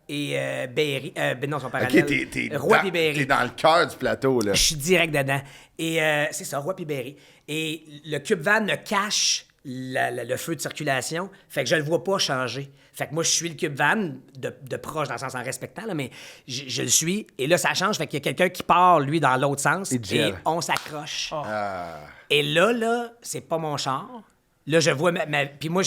Speaker 4: et Berry. Non, ils sont parallèles.
Speaker 1: OK, t'es
Speaker 4: Roy
Speaker 1: dans,
Speaker 4: et Berry.
Speaker 1: t'es dans le cœur du plateau, là.
Speaker 4: Je suis direct dedans. Et c'est ça, Roy Berry. Et le Cube Van ne cache le feu de circulation. Fait que je le vois pas changer. Fait que moi, je suis le Cube Van de proche, dans le sens en respectant, là, mais je le suis. Et là, ça change. Fait qu'il y a quelqu'un qui part, lui, dans l'autre sens.
Speaker 1: Il gèle.
Speaker 4: Et on s'accroche.
Speaker 1: Ah.
Speaker 4: Et là, c'est pas mon char. Là, je vois puis moi,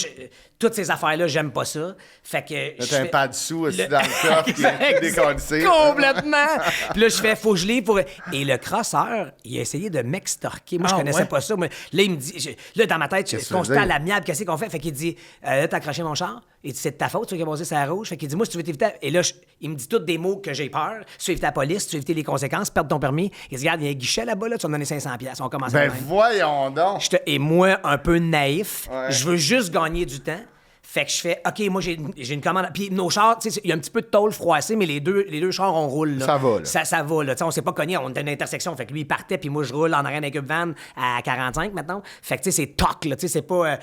Speaker 4: toutes ces affaires-là, j'aime pas ça. Fait que.
Speaker 1: Là,
Speaker 4: je
Speaker 1: t'as un
Speaker 4: fais-
Speaker 1: pas dessous aussi dans le coffre qui est décollissé.
Speaker 4: Complètement. Puis là, je fais, faut que je livre pour. Et le crosseur, il a essayé de m'extorquer. Moi, je
Speaker 2: Ah,
Speaker 4: connaissais
Speaker 2: ouais?
Speaker 4: pas ça. Moi, là, il me dit, là, dans ma tête, je
Speaker 1: Qu'est-ce que tu veux
Speaker 4: constate à
Speaker 1: dire?
Speaker 4: l'amiable, qu'est-ce qu'on fait? Fait qu'il dit, là, t'as accroché mon char. Il dit, c'est de ta faute, tu veux commencer ça rouge. Fait qu'il dit, moi, si tu veux t'éviter. Et là, il me dit tous des mots que j'ai peur. Si tu veux éviter la police, si tu veux éviter les conséquences, perdre ton permis. Il dit, regarde, il y a un guichet là-bas, là, tu vas me donner 500$. On commence
Speaker 1: Ben
Speaker 4: à
Speaker 1: voyons donc.
Speaker 4: Et moi, un peu naïf,
Speaker 1: Ouais.
Speaker 4: je veux juste gagner du temps. Fait que je fais, OK, moi, j'ai une commande. Puis nos chars, tu sais, il y a un petit peu de tôle froissée, mais les deux chars, on roule. Là.
Speaker 1: Ça va, là.
Speaker 4: Ça va, là. Tu sais, on s'est pas cogné, on était à une intersection. Fait que lui, il partait, puis moi, je roule en arrière d'un Cube Van à 45 maintenant. Fait que, tu sais, c'est toc, là. Tu sais, c'est pas.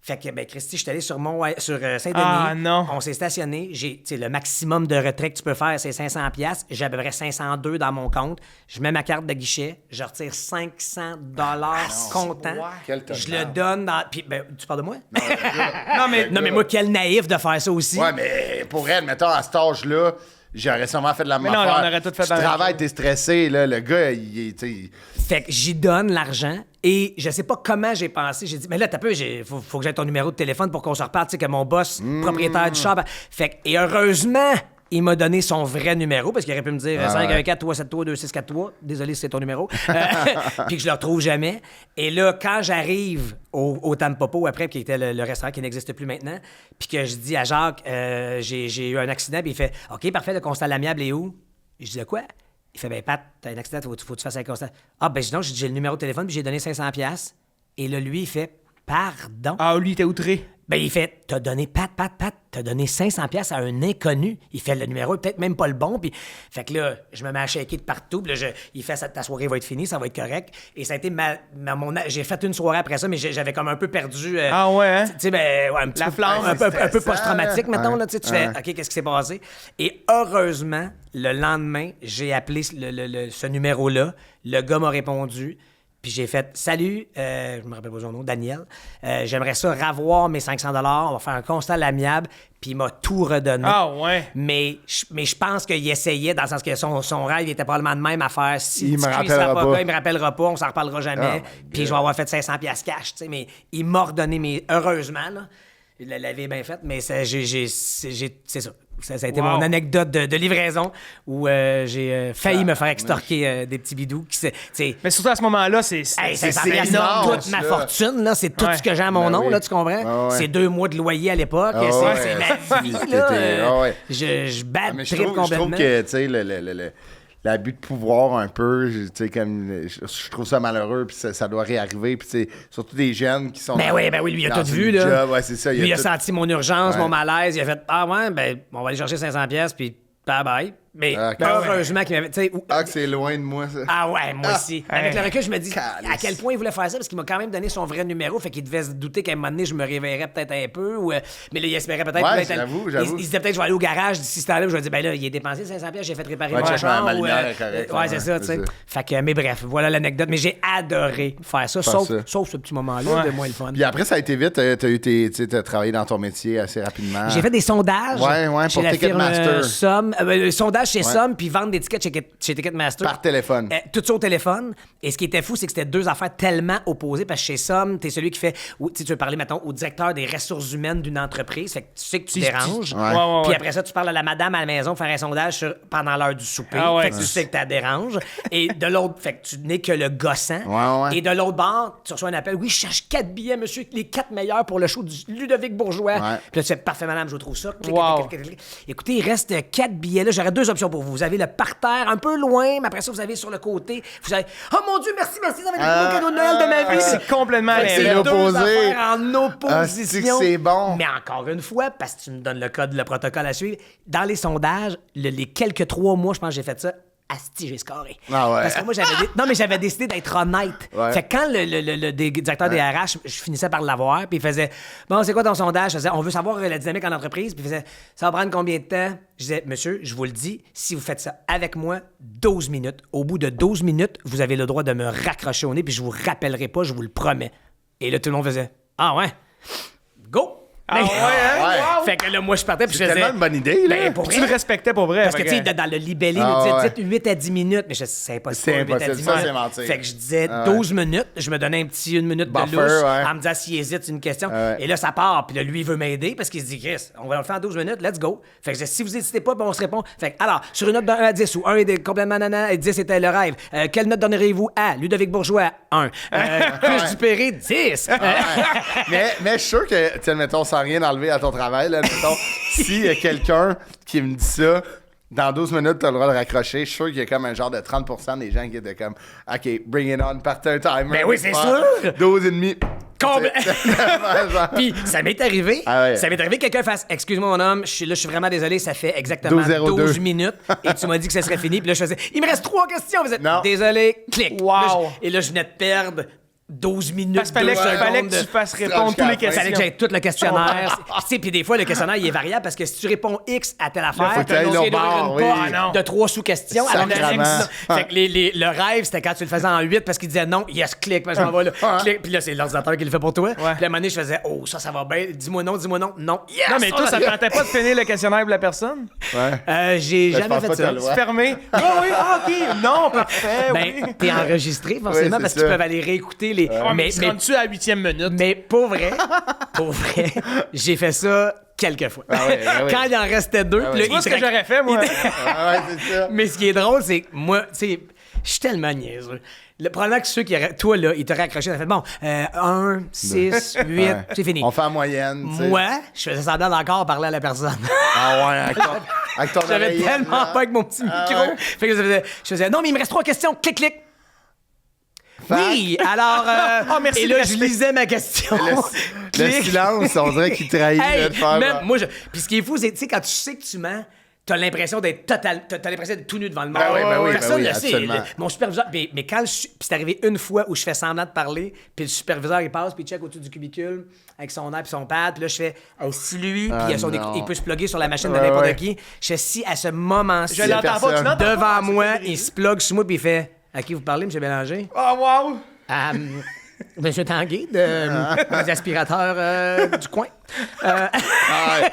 Speaker 4: Fait que, ben, Christy, je suis allé sur Saint-Denis.
Speaker 2: Ah, non.
Speaker 4: On s'est stationné. Le maximum de retrait que tu peux faire, c'est 500$. J'ai à peu près 502 dans mon compte. Je mets ma carte de guichet. Je retire 500$ comptant.
Speaker 1: Quel
Speaker 4: Je le donne dans... Puis, ben, tu parles de moi?
Speaker 2: Non, mais
Speaker 4: Non, mais moi, quel naïf de faire ça aussi.
Speaker 1: Ouais, mais pour elle, mettons, à cet âge-là, j'aurais sûrement fait de la même
Speaker 2: non,
Speaker 1: affaire.
Speaker 2: on aurait tout fait
Speaker 1: Tu
Speaker 2: dans la même
Speaker 1: travailles,
Speaker 2: chose.
Speaker 1: t'es stressé, là, le gars, il est, tu sais,
Speaker 4: Fait que j'y donne l'argent et je sais pas comment j'ai pensé. J'ai dit, mais là, t'as peu, faut que j'aie ton numéro de téléphone pour qu'on se reparle, tu sais, que mon boss, propriétaire du shop. Fait que, et heureusement, il m'a donné son vrai numéro parce qu'il aurait pu me dire 514-373-2643. Désolé si c'est ton numéro. Puis que je le retrouve jamais. Et là, quand j'arrive au Tampopo après, qui était le restaurant qui n'existe plus maintenant, puis que je dis à Jacques, j'ai eu un accident, puis il fait OK, parfait, le constat à l'amiable est où? Je dis quoi? Il fait, ben Pat, t'as un accident, faut que tu fasses un constat. Ah, ben non, j'ai le numéro de téléphone, puis j'ai donné 500$. Et là, lui, il fait, pardon.
Speaker 2: Ah, lui, il était outré.
Speaker 4: Ben, il fait, t'as donné, Pat, t'as donné 500$ à un inconnu. Il fait, le numéro est peut-être même pas le bon. Puis, fait que là, je me mets à shaker de partout. Puis là, il fait, ta soirée va être finie, ça va être correct. Et ça a été j'ai fait une soirée après ça, mais j'avais comme un peu perdu.
Speaker 2: Ah ouais, hein?
Speaker 4: Tu sais, ben, ouais, un petit
Speaker 2: La
Speaker 4: peu,
Speaker 2: flamme.
Speaker 4: un peu
Speaker 1: C'est
Speaker 4: post-traumatique,
Speaker 1: stressant.
Speaker 4: mettons, là, tu sais, tu fais, OK, qu'est-ce qui s'est passé? Et heureusement, le lendemain, j'ai appelé ce numéro-là. Le gars m'a répondu. Puis j'ai fait « Salut, je me rappelle pas son nom, Daniel. J'aimerais ça ravoir mes 500$. On va faire un constat à l'amiable. » Puis il m'a tout redonné.
Speaker 2: Ah ouais.
Speaker 4: Mais je pense qu'il essayait, dans le sens que son rêve, il était probablement de même à faire. Si
Speaker 1: Il
Speaker 4: tu
Speaker 1: me
Speaker 4: cries, ça
Speaker 1: rappellera
Speaker 4: va
Speaker 1: pas.
Speaker 4: il me rappellera pas, on s'en reparlera jamais. Puis je vais avoir fait 500$ cash, tu sais. Mais il m'a redonné mes... Heureusement, là, la vie est bien faite, mais c'est ça. Ça a été
Speaker 2: Wow.
Speaker 4: mon anecdote de livraison où j'ai failli me faire extorquer des petits bidous.
Speaker 2: Mais surtout à ce moment-là, c'est
Speaker 4: Hey,
Speaker 1: c'est
Speaker 4: 500$
Speaker 1: énorme,
Speaker 4: toute ma
Speaker 1: là.
Speaker 4: fortune, là, c'est tout
Speaker 2: Ouais.
Speaker 4: ce que j'ai à mon
Speaker 1: Ben
Speaker 4: nom,
Speaker 1: oui.
Speaker 4: là, tu comprends?
Speaker 1: Ah ouais.
Speaker 4: C'est 2 mois de loyer à l'époque,
Speaker 1: Ah
Speaker 4: c'est
Speaker 1: ouais.
Speaker 4: ma vie,
Speaker 1: T'étais-
Speaker 4: là.
Speaker 1: ah ouais.
Speaker 4: Je bats
Speaker 1: mais
Speaker 4: trip
Speaker 1: je trouve
Speaker 4: complètement.
Speaker 1: que, tu sais, l'abus de pouvoir un peu, tu sais, comme, je trouve ça malheureux, puis ça doit réarriver, puis c'est surtout des jeunes qui sont...
Speaker 4: Ben oui, lui, il a
Speaker 1: dans
Speaker 4: tout
Speaker 1: une
Speaker 4: vu, là.
Speaker 1: job, ouais, c'est ça.
Speaker 4: Lui, il a
Speaker 1: tout-
Speaker 4: senti mon urgence,
Speaker 1: Ouais.
Speaker 4: mon malaise, il a fait « Ah ouais, ben, on va aller chercher 500$, puis bye-bye. » Mais
Speaker 1: Ah,
Speaker 4: heureusement qu'il m'avait... tu sais,
Speaker 1: Ah, que c'est loin de moi, ça.
Speaker 4: Ah ouais, moi aussi. Avec le recul, je me dis
Speaker 1: Calice.
Speaker 4: à quel point il voulait faire ça, parce qu'il m'a quand même donné son vrai numéro, fait qu'il devait se douter qu'à un moment donné, je me réveillerais peut-être un peu, mais là, il espérait peut-être...
Speaker 1: Ouais,
Speaker 4: peut-être-
Speaker 1: j'avoue.
Speaker 4: Il se disait peut-être je vais aller au garage d'ici ce temps-là, je vais dire, ben là, il a dépensé 500$, j'ai fait réparer
Speaker 1: Ouais,
Speaker 4: mon
Speaker 1: check,
Speaker 4: char.
Speaker 1: ma lumière est correcte,
Speaker 4: ouais, c'est ça, tu sais. Fait que, mais bref, voilà l'anecdote. Mais j'ai adoré faire ça, sauf ce petit moment-là, de moins le fun.
Speaker 1: Puis après, ça a été vite, t'as travaillé dans ton métier assez rapidement.
Speaker 4: J'ai fait des sondages
Speaker 1: Ouais,
Speaker 4: chez
Speaker 1: pour
Speaker 4: la firme
Speaker 1: Ticketmaster.
Speaker 4: Somme. Sondage chez Somme, puis vendre des tickets chez Ticketmaster.
Speaker 1: Par téléphone.
Speaker 4: Tout ça au téléphone. Et ce qui était fou, c'est que c'était deux affaires tellement opposées, parce que chez Somme, t'es celui qui fait... Tu veux parler, mettons, au directeur des ressources humaines d'une entreprise. Fait que tu sais que tu déranges.
Speaker 1: Ouais.
Speaker 4: Puis après ça, tu parles à la madame à la maison faire un sondage pendant l'heure du souper.
Speaker 2: Ah ouais.
Speaker 4: Fait que tu sais que tu déranges. Et de l'autre, fait que tu n'es que le gossant.
Speaker 1: Ouais.
Speaker 4: Et de l'autre bord, tu reçois un appel. Oui, je cherche 4 billets, monsieur, les 4 meilleurs pour le show du Ludovic Bourgeois.
Speaker 1: Ouais.
Speaker 4: Puis là, tu fais parfait, madame, je trouve ça. Clic,
Speaker 2: Wow.
Speaker 4: clic, clic, clic. Écoutez, il reste 4 billets là. J'aurais 2 options pour vous. Vous avez le parterre un peu loin, mais après ça, vous avez sur le côté. Vous avez oh mon Dieu, merci, ça va être le plus beau cadeau de Noël de ma vie.
Speaker 2: C'est complètement
Speaker 4: Fait que c'est
Speaker 2: l'inverse.
Speaker 4: deux
Speaker 1: l'opposé.
Speaker 4: affaires en
Speaker 1: Ah,
Speaker 4: opposition.
Speaker 1: c'est bon.
Speaker 4: Mais encore une fois, parce que tu me donnes le code, le protocole à suivre, dans les sondages, les quelques 3 mois, je pense que j'ai fait ça. Asti, j'ai scoré.
Speaker 1: Ah ouais.
Speaker 4: Parce que moi, j'avais décidé d'être honnête.
Speaker 1: Ouais.
Speaker 4: Fait que quand le directeur des RH, je finissais par l'avoir, puis il faisait bon, c'est quoi ton sondage? Je faisais, on veut savoir la dynamique en entreprise, puis il faisait ça va prendre combien de temps? Je disais, monsieur, je vous le dis, si vous faites ça avec moi, 12 minutes. Au bout de 12 minutes, vous avez le droit de me raccrocher au nez, puis je vous rappellerai pas, je vous le promets. Et là, tout le monde faisait ah ouais, go!
Speaker 2: Ah ouais, hein?
Speaker 1: Ouais.
Speaker 2: Wow.
Speaker 4: Fait que là, moi, je partais, puis je
Speaker 1: C'est
Speaker 4: faisais.
Speaker 1: tellement une bonne idée, là.
Speaker 4: Ben, pour
Speaker 2: Tu
Speaker 4: vrai.
Speaker 2: le respectais pour vrai.
Speaker 4: Parce que,
Speaker 2: fait
Speaker 4: tu sais, dans le libellé,
Speaker 1: Ah,
Speaker 4: nous
Speaker 1: ouais.
Speaker 4: dit 8 à 10 minutes. Mais c'est impossible.
Speaker 1: C'est
Speaker 4: 8 à 10
Speaker 1: impossible, ça,
Speaker 4: minutes.
Speaker 1: c'est mentir.
Speaker 4: Fait que je disais
Speaker 1: Ah, ouais.
Speaker 4: 12 minutes. Je me donnais une minute
Speaker 1: Buffer,
Speaker 4: de lousse
Speaker 1: ouais.
Speaker 4: en me disant s'il hésite, c'est une question.
Speaker 1: Ouais.
Speaker 4: Et là, ça part. Puis là, lui, il veut m'aider parce qu'il se dit, Chris, on va le faire en 12 minutes, let's go. Fait que je dis, si vous n'hésitez pas, ben, on se répond. Fait que, alors, sur une note de 1 à 10, où 1 est complètement nana et 10 était le rêve, quelle note donneriez-vous à Ludovic Bourgeois? 1. Cuche Dupéré, 10.
Speaker 1: mais je suis sûr que, tu sais, mettons, sans rien enlever à ton travail, là, mettons, s'il y a quelqu'un qui me dit ça, dans 12 minutes, t'as le droit de raccrocher, je suis sûr qu'il y a comme un genre de 30% des gens qui étaient comme, OK, bring it on, partez un timer.
Speaker 4: Ben oui, c'est
Speaker 1: Ouais,
Speaker 4: sûr.
Speaker 1: 12 et demi.
Speaker 4: Comble-
Speaker 1: Genre.
Speaker 4: Puis ça m'est arrivé.
Speaker 1: Ah ouais.
Speaker 4: Ça m'est arrivé que quelqu'un fasse excuse-moi mon homme, je suis vraiment désolé, ça fait exactement
Speaker 1: 12:02.
Speaker 4: 12 minutes et tu m'as dit que ça serait fini. Puis là je faisais il me reste 3 questions. Vous êtes
Speaker 1: Non.
Speaker 4: désolé, clic.
Speaker 2: Wow.
Speaker 4: Et là je venais de perdre 12 minutes,
Speaker 2: Parce qu'il fallait,
Speaker 4: 2
Speaker 2: fallait
Speaker 4: secondes
Speaker 2: que tu
Speaker 4: de-
Speaker 2: fasses répondre
Speaker 1: jusqu'à
Speaker 2: tous
Speaker 1: la
Speaker 2: les
Speaker 1: fin.
Speaker 2: questions.
Speaker 4: Fallait que j'aille tout le questionnaire. Puis, tu sais, puis des fois, le questionnaire, il est variable parce que si tu réponds X à telle affaire,
Speaker 1: faut que t'ailles
Speaker 4: t'as
Speaker 1: l'autre
Speaker 4: annoncé
Speaker 1: bord,
Speaker 4: une
Speaker 1: oui.
Speaker 4: porte
Speaker 2: Ah, non.
Speaker 4: de 3 sous-questions. Alors que
Speaker 1: Sacrément.
Speaker 4: fait que le rêve, c'était quand tu le faisais en 8 parce qu'il disait non, yes, clique, parce que je m'en vais là. Clique, puis là, c'est l'ordinateur qui le fait pour toi. Puis à un moment donné, je faisais, oh, ça va bien. Dis-moi non, non. Yes!
Speaker 2: Non, mais toi, ça te tentait pas de finir le questionnaire de la personne?
Speaker 1: Ouais.
Speaker 4: J'ai
Speaker 1: je
Speaker 4: jamais
Speaker 1: pense
Speaker 4: fait
Speaker 1: pas que
Speaker 4: ça.
Speaker 1: t'as le droit.
Speaker 2: Fermé? Ah oui, ah, OK. Non, parfait, oui.
Speaker 4: Ben, t'es enregistré forcément
Speaker 1: Oui, c'est
Speaker 4: parce qu'ils
Speaker 1: ça.
Speaker 4: peuvent aller réécouter les.
Speaker 2: Ah, mais tu rentres-tu à la 8e minute?
Speaker 4: Mais pour vrai, j'ai fait ça quelques fois.
Speaker 1: Ah ouais, ah ouais.
Speaker 4: Quand il en restait 2, puis là,
Speaker 2: Tu vois ce que j'aurais fait, moi?
Speaker 1: Ah ouais, c'est ça.
Speaker 4: Mais ce qui est drôle, c'est que moi, tu sais, je suis tellement niaiseux. Le problème que ceux qui auraient. Toi, là, ils t'auraient accroché, t'as fait bon, 1, 6, 8,
Speaker 1: Ouais.
Speaker 4: c'est fini.
Speaker 1: On fait en moyenne. tu sais.
Speaker 4: Moi, je faisais semblant d'encore parler à la personne.
Speaker 1: Ah ouais, avec ton
Speaker 4: J'avais
Speaker 1: oreillette,
Speaker 4: tellement
Speaker 1: là.
Speaker 4: pas avec mon petit
Speaker 1: Ah
Speaker 4: micro.
Speaker 1: ouais.
Speaker 4: Fait que je faisais, non, mais il me reste 3 questions. Clic, clic.
Speaker 1: Fac.
Speaker 4: Oui, alors.
Speaker 2: Ah, merci
Speaker 4: et
Speaker 2: de
Speaker 4: là, je
Speaker 2: rester.
Speaker 4: lisais ma question.
Speaker 1: Le
Speaker 4: Clic.
Speaker 1: silence, on dirait qu'il trahit
Speaker 4: Hey,
Speaker 1: là, de faire.
Speaker 4: même, moi, puis ce qui est fou, c'est, tu sais, quand tu sais que tu mens, t'as l'impression d'être total, t'as l'impression d'être tout nu devant le monde.
Speaker 1: Ben oui, ben oui,
Speaker 4: Personne
Speaker 1: ben oui,
Speaker 4: le sait.
Speaker 1: absolument.
Speaker 4: Mon superviseur, mais quand puis c'est arrivé une fois où je fais semblant de parler, puis le superviseur, il passe, puis il check au-dessus du cubicule avec son air puis son pad, puis là, je fais, hey, si lui, puis
Speaker 1: non.
Speaker 4: il peut se plugger sur la machine de
Speaker 1: Ouais,
Speaker 4: n'importe
Speaker 1: ouais.
Speaker 4: qui, je fais, si à ce moment-ci,
Speaker 2: Je l'entends pas, tu
Speaker 1: personne.
Speaker 2: l'entends pas.
Speaker 4: devant moi,
Speaker 2: c'est
Speaker 4: il se plug sur moi, puis il fait, à qui vous parlez, M. Bélanger?
Speaker 2: Oh, wow!
Speaker 4: Monsieur Tanguay, des aspirateurs du coin.
Speaker 1: Ah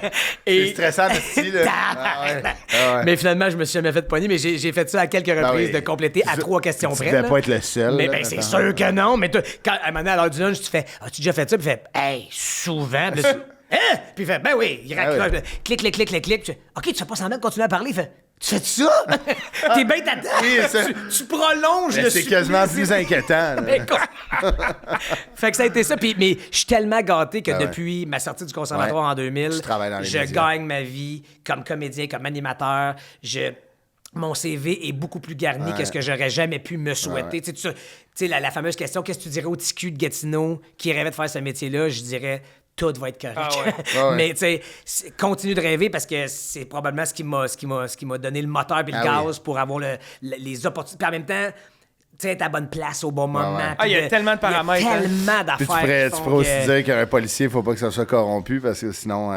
Speaker 1: ouais.
Speaker 4: Et-
Speaker 1: C'est stressant de style. Ah ouais. Ah ouais.
Speaker 4: Mais finalement, je me suis jamais fait pogner, mais j'ai fait ça à quelques reprises
Speaker 1: oui.
Speaker 4: de compléter à
Speaker 1: Tu-
Speaker 4: 3 questions
Speaker 1: Tu
Speaker 4: près.
Speaker 1: devais
Speaker 4: là.
Speaker 1: pas être le seul.
Speaker 4: Mais
Speaker 1: là,
Speaker 4: ben, c'est
Speaker 1: attends.
Speaker 4: sûr que non. Mais toi, quand à un moment donné, à l'heure du lunch, tu fais, as-tu déjà fait ça? Puis il fait, hey, souvent. Puis là, hein? Puis il fait, ben oui, il raccroche.
Speaker 1: ouais.
Speaker 4: Clic, clic, clic, clic, clic. Puis je fais, OK, tu fais pas semblant de continuer à parler. Il fait, tu fais ça? T'es bien ta
Speaker 1: Oui, ça-
Speaker 4: tu prolonges
Speaker 1: Mais
Speaker 4: le
Speaker 1: c'est
Speaker 4: supplice.
Speaker 1: quasiment plus inquiétant. là.
Speaker 4: Écoute. Fait que ça a été ça. Puis, mais je suis tellement gâté que
Speaker 1: Ah ouais.
Speaker 4: depuis ma sortie du conservatoire
Speaker 1: Ouais.
Speaker 4: en 2000,
Speaker 1: Tu travailles dans les
Speaker 4: je
Speaker 1: médias.
Speaker 4: gagne ma vie comme comédien, comme animateur. Mon CV est beaucoup plus garni
Speaker 1: Ouais.
Speaker 4: que ce que j'aurais jamais pu me souhaiter. Tu sais, tout ça. Tu sais, la fameuse question, qu'est-ce que tu dirais au TQ de Gatineau qui rêvait de faire ce métier-là? Je dirais, tout va être correct.
Speaker 2: Ah ouais.
Speaker 1: Ah ouais.
Speaker 4: Mais tu sais, continue de rêver parce que c'est probablement ce qui m'a donné le moteur et le
Speaker 1: Ah oui.
Speaker 4: gaz pour avoir les opportunités. Puis en même temps, tu sais, être à bonne place au bon moment.
Speaker 1: ouais.
Speaker 4: puis
Speaker 2: Ah, il y a tellement de paramètres,
Speaker 4: Il y a
Speaker 2: hein.
Speaker 4: tellement d'affaires.
Speaker 1: Puis tu pourrais,
Speaker 4: qui
Speaker 1: tu
Speaker 4: font
Speaker 1: pourrais aussi
Speaker 4: que-
Speaker 1: dire qu'un policier, il faut pas que ça soit corrompu parce que sinon,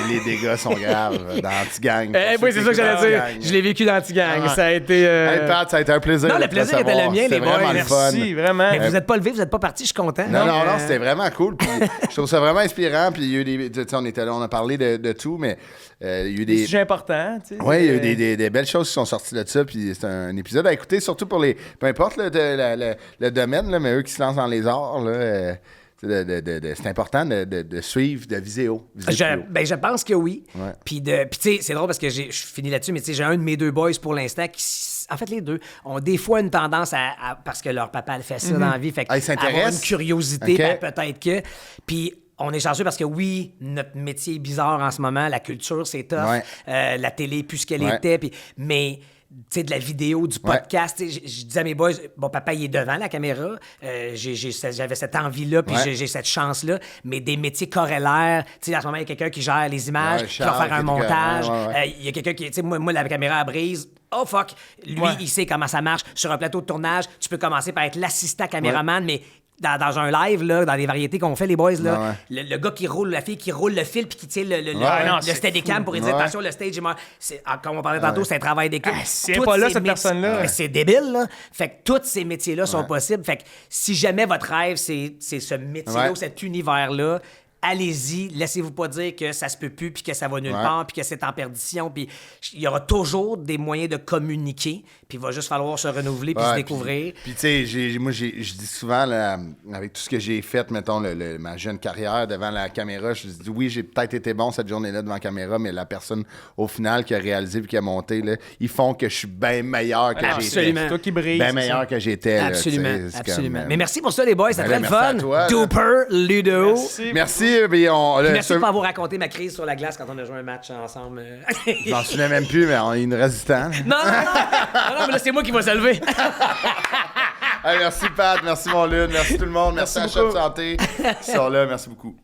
Speaker 1: les dégâts sont graves dans Anti-Gang.
Speaker 4: Oui, c'est ça que j'allais dire. Je l'ai vécu dans Anti-Gang.
Speaker 1: Ah ouais.
Speaker 4: Ça a été.
Speaker 1: Hey, Pat, ça a été un plaisir.
Speaker 4: Non,
Speaker 1: de
Speaker 4: le
Speaker 1: te
Speaker 4: plaisir était
Speaker 1: recevoir.
Speaker 4: le mien,
Speaker 1: C'était
Speaker 4: les boys.
Speaker 1: vraiment le fun.
Speaker 2: Merci, vraiment.
Speaker 4: Mais vous n'êtes pas levé, vous n'êtes pas parti, je suis content.
Speaker 1: Non, non, c'était vraiment cool. Puis je trouve ça vraiment inspirant. Puis il y a eu des. Tu sais, on était là, on a parlé de tout, mais il y a eu
Speaker 2: Des
Speaker 1: des.
Speaker 2: sujets importants, tu sais.
Speaker 1: Oui, il y a eu des belles choses qui sont sorties de ça. Puis c'est un épisode à écouter, surtout pour les. Peu importe là, le domaine, là, mais eux qui se lancent dans les arts, là, c'est important de suivre de vidéos.
Speaker 4: Je pense que oui.
Speaker 1: Ouais.
Speaker 4: Puis tu sais, c'est drôle parce que je finis là-dessus, mais tu sais, j'ai un de mes 2 boys pour l'instant qui, en fait, les 2 ont des fois une tendance parce que leur papa le fait ça dans la vie, fait
Speaker 1: Ah, ils s'intéressent?
Speaker 4: avoir une curiosité,
Speaker 1: Ok.
Speaker 4: ben, peut-être que. Puis on est chanceux parce que oui, notre métier est bizarre en ce moment, la culture c'est tough,
Speaker 1: Ouais.
Speaker 4: la télé est plus ce qu'elle
Speaker 1: Ouais.
Speaker 4: était, mais tu sais, de la vidéo, du podcast. Tu sais, je disais à mes boys, bon, papa, il est devant la caméra. J'avais cette envie-là, puis
Speaker 1: Ouais.
Speaker 4: j'ai cette chance-là. Mais des métiers corrélaires, tu sais, en ce moment, il y a quelqu'un qui gère les images,
Speaker 1: Ouais,
Speaker 4: qui va
Speaker 1: Charles,
Speaker 4: faire un
Speaker 1: qui-
Speaker 4: montage.
Speaker 1: ouais.
Speaker 4: Il y a quelqu'un qui, tu sais, moi, la caméra à brise. Oh fuck! Lui,
Speaker 2: Ouais.
Speaker 4: il sait comment ça marche. Sur un plateau de tournage, tu peux commencer par être l'assistant caméraman, mais dans un live, là, dans les variétés qu'on fait, les boys, là, le gars qui roule, la fille qui roule le fil puis qui tient
Speaker 2: non,
Speaker 4: le
Speaker 2: c'est
Speaker 4: steadicam pour lui dire
Speaker 1: Ouais.
Speaker 4: attention, le stage est mort. Comme on parlait tantôt, c'est un travail d'équipe.
Speaker 2: Ah, c'est
Speaker 4: Toutes
Speaker 2: pas là,
Speaker 4: ces
Speaker 2: cette personne-là.
Speaker 4: Mais c'est débile, là. Fait que tous ces métiers-là sont possibles. Fait que si jamais votre rêve, c'est ce métier-là,
Speaker 1: Ouais.
Speaker 4: ou cet univers-là, allez-y, laissez-vous pas dire que ça se peut plus, puis que ça va nulle
Speaker 1: Ouais.
Speaker 4: part, puis que c'est en perdition, puis il y aura toujours des moyens de communiquer, puis il va juste falloir se renouveler, puis se
Speaker 1: Ouais,
Speaker 4: découvrir.
Speaker 1: Puis, tu sais, je dis souvent, là, avec tout ce que j'ai fait, mettons, ma jeune carrière devant la caméra, je dis oui, j'ai peut-être été bon cette journée-là devant la caméra, mais la personne, au final, qui a réalisé puis qui a monté, là, ils font que je suis bien meilleur que
Speaker 2: Ah,
Speaker 1: j'étais.
Speaker 4: absolument.
Speaker 2: C'est toi qui brilles.
Speaker 1: Bien
Speaker 2: c'est
Speaker 1: meilleur
Speaker 2: ça.
Speaker 1: que j'étais. là,
Speaker 4: Absolument,
Speaker 1: tu sais, c'est
Speaker 4: absolument.
Speaker 1: comme,
Speaker 4: Mais merci pour ça, les boys, c'était
Speaker 1: Ben
Speaker 4: très
Speaker 1: là,
Speaker 4: le
Speaker 1: merci
Speaker 4: fun.
Speaker 1: à toi, là.
Speaker 4: Duper, Ludo.
Speaker 1: Merci. Puis
Speaker 4: Merci de pas avoir raconté ma crise sur la glace quand on a joué un match ensemble.
Speaker 1: Je m'en souviens même plus, mais il nous reste du temps.
Speaker 4: Non, mais là, c'est moi qui va se lever.
Speaker 1: Hey, merci Pat, merci mon Lune, merci tout le monde, merci à Shop Santé. Ils sont là, merci beaucoup.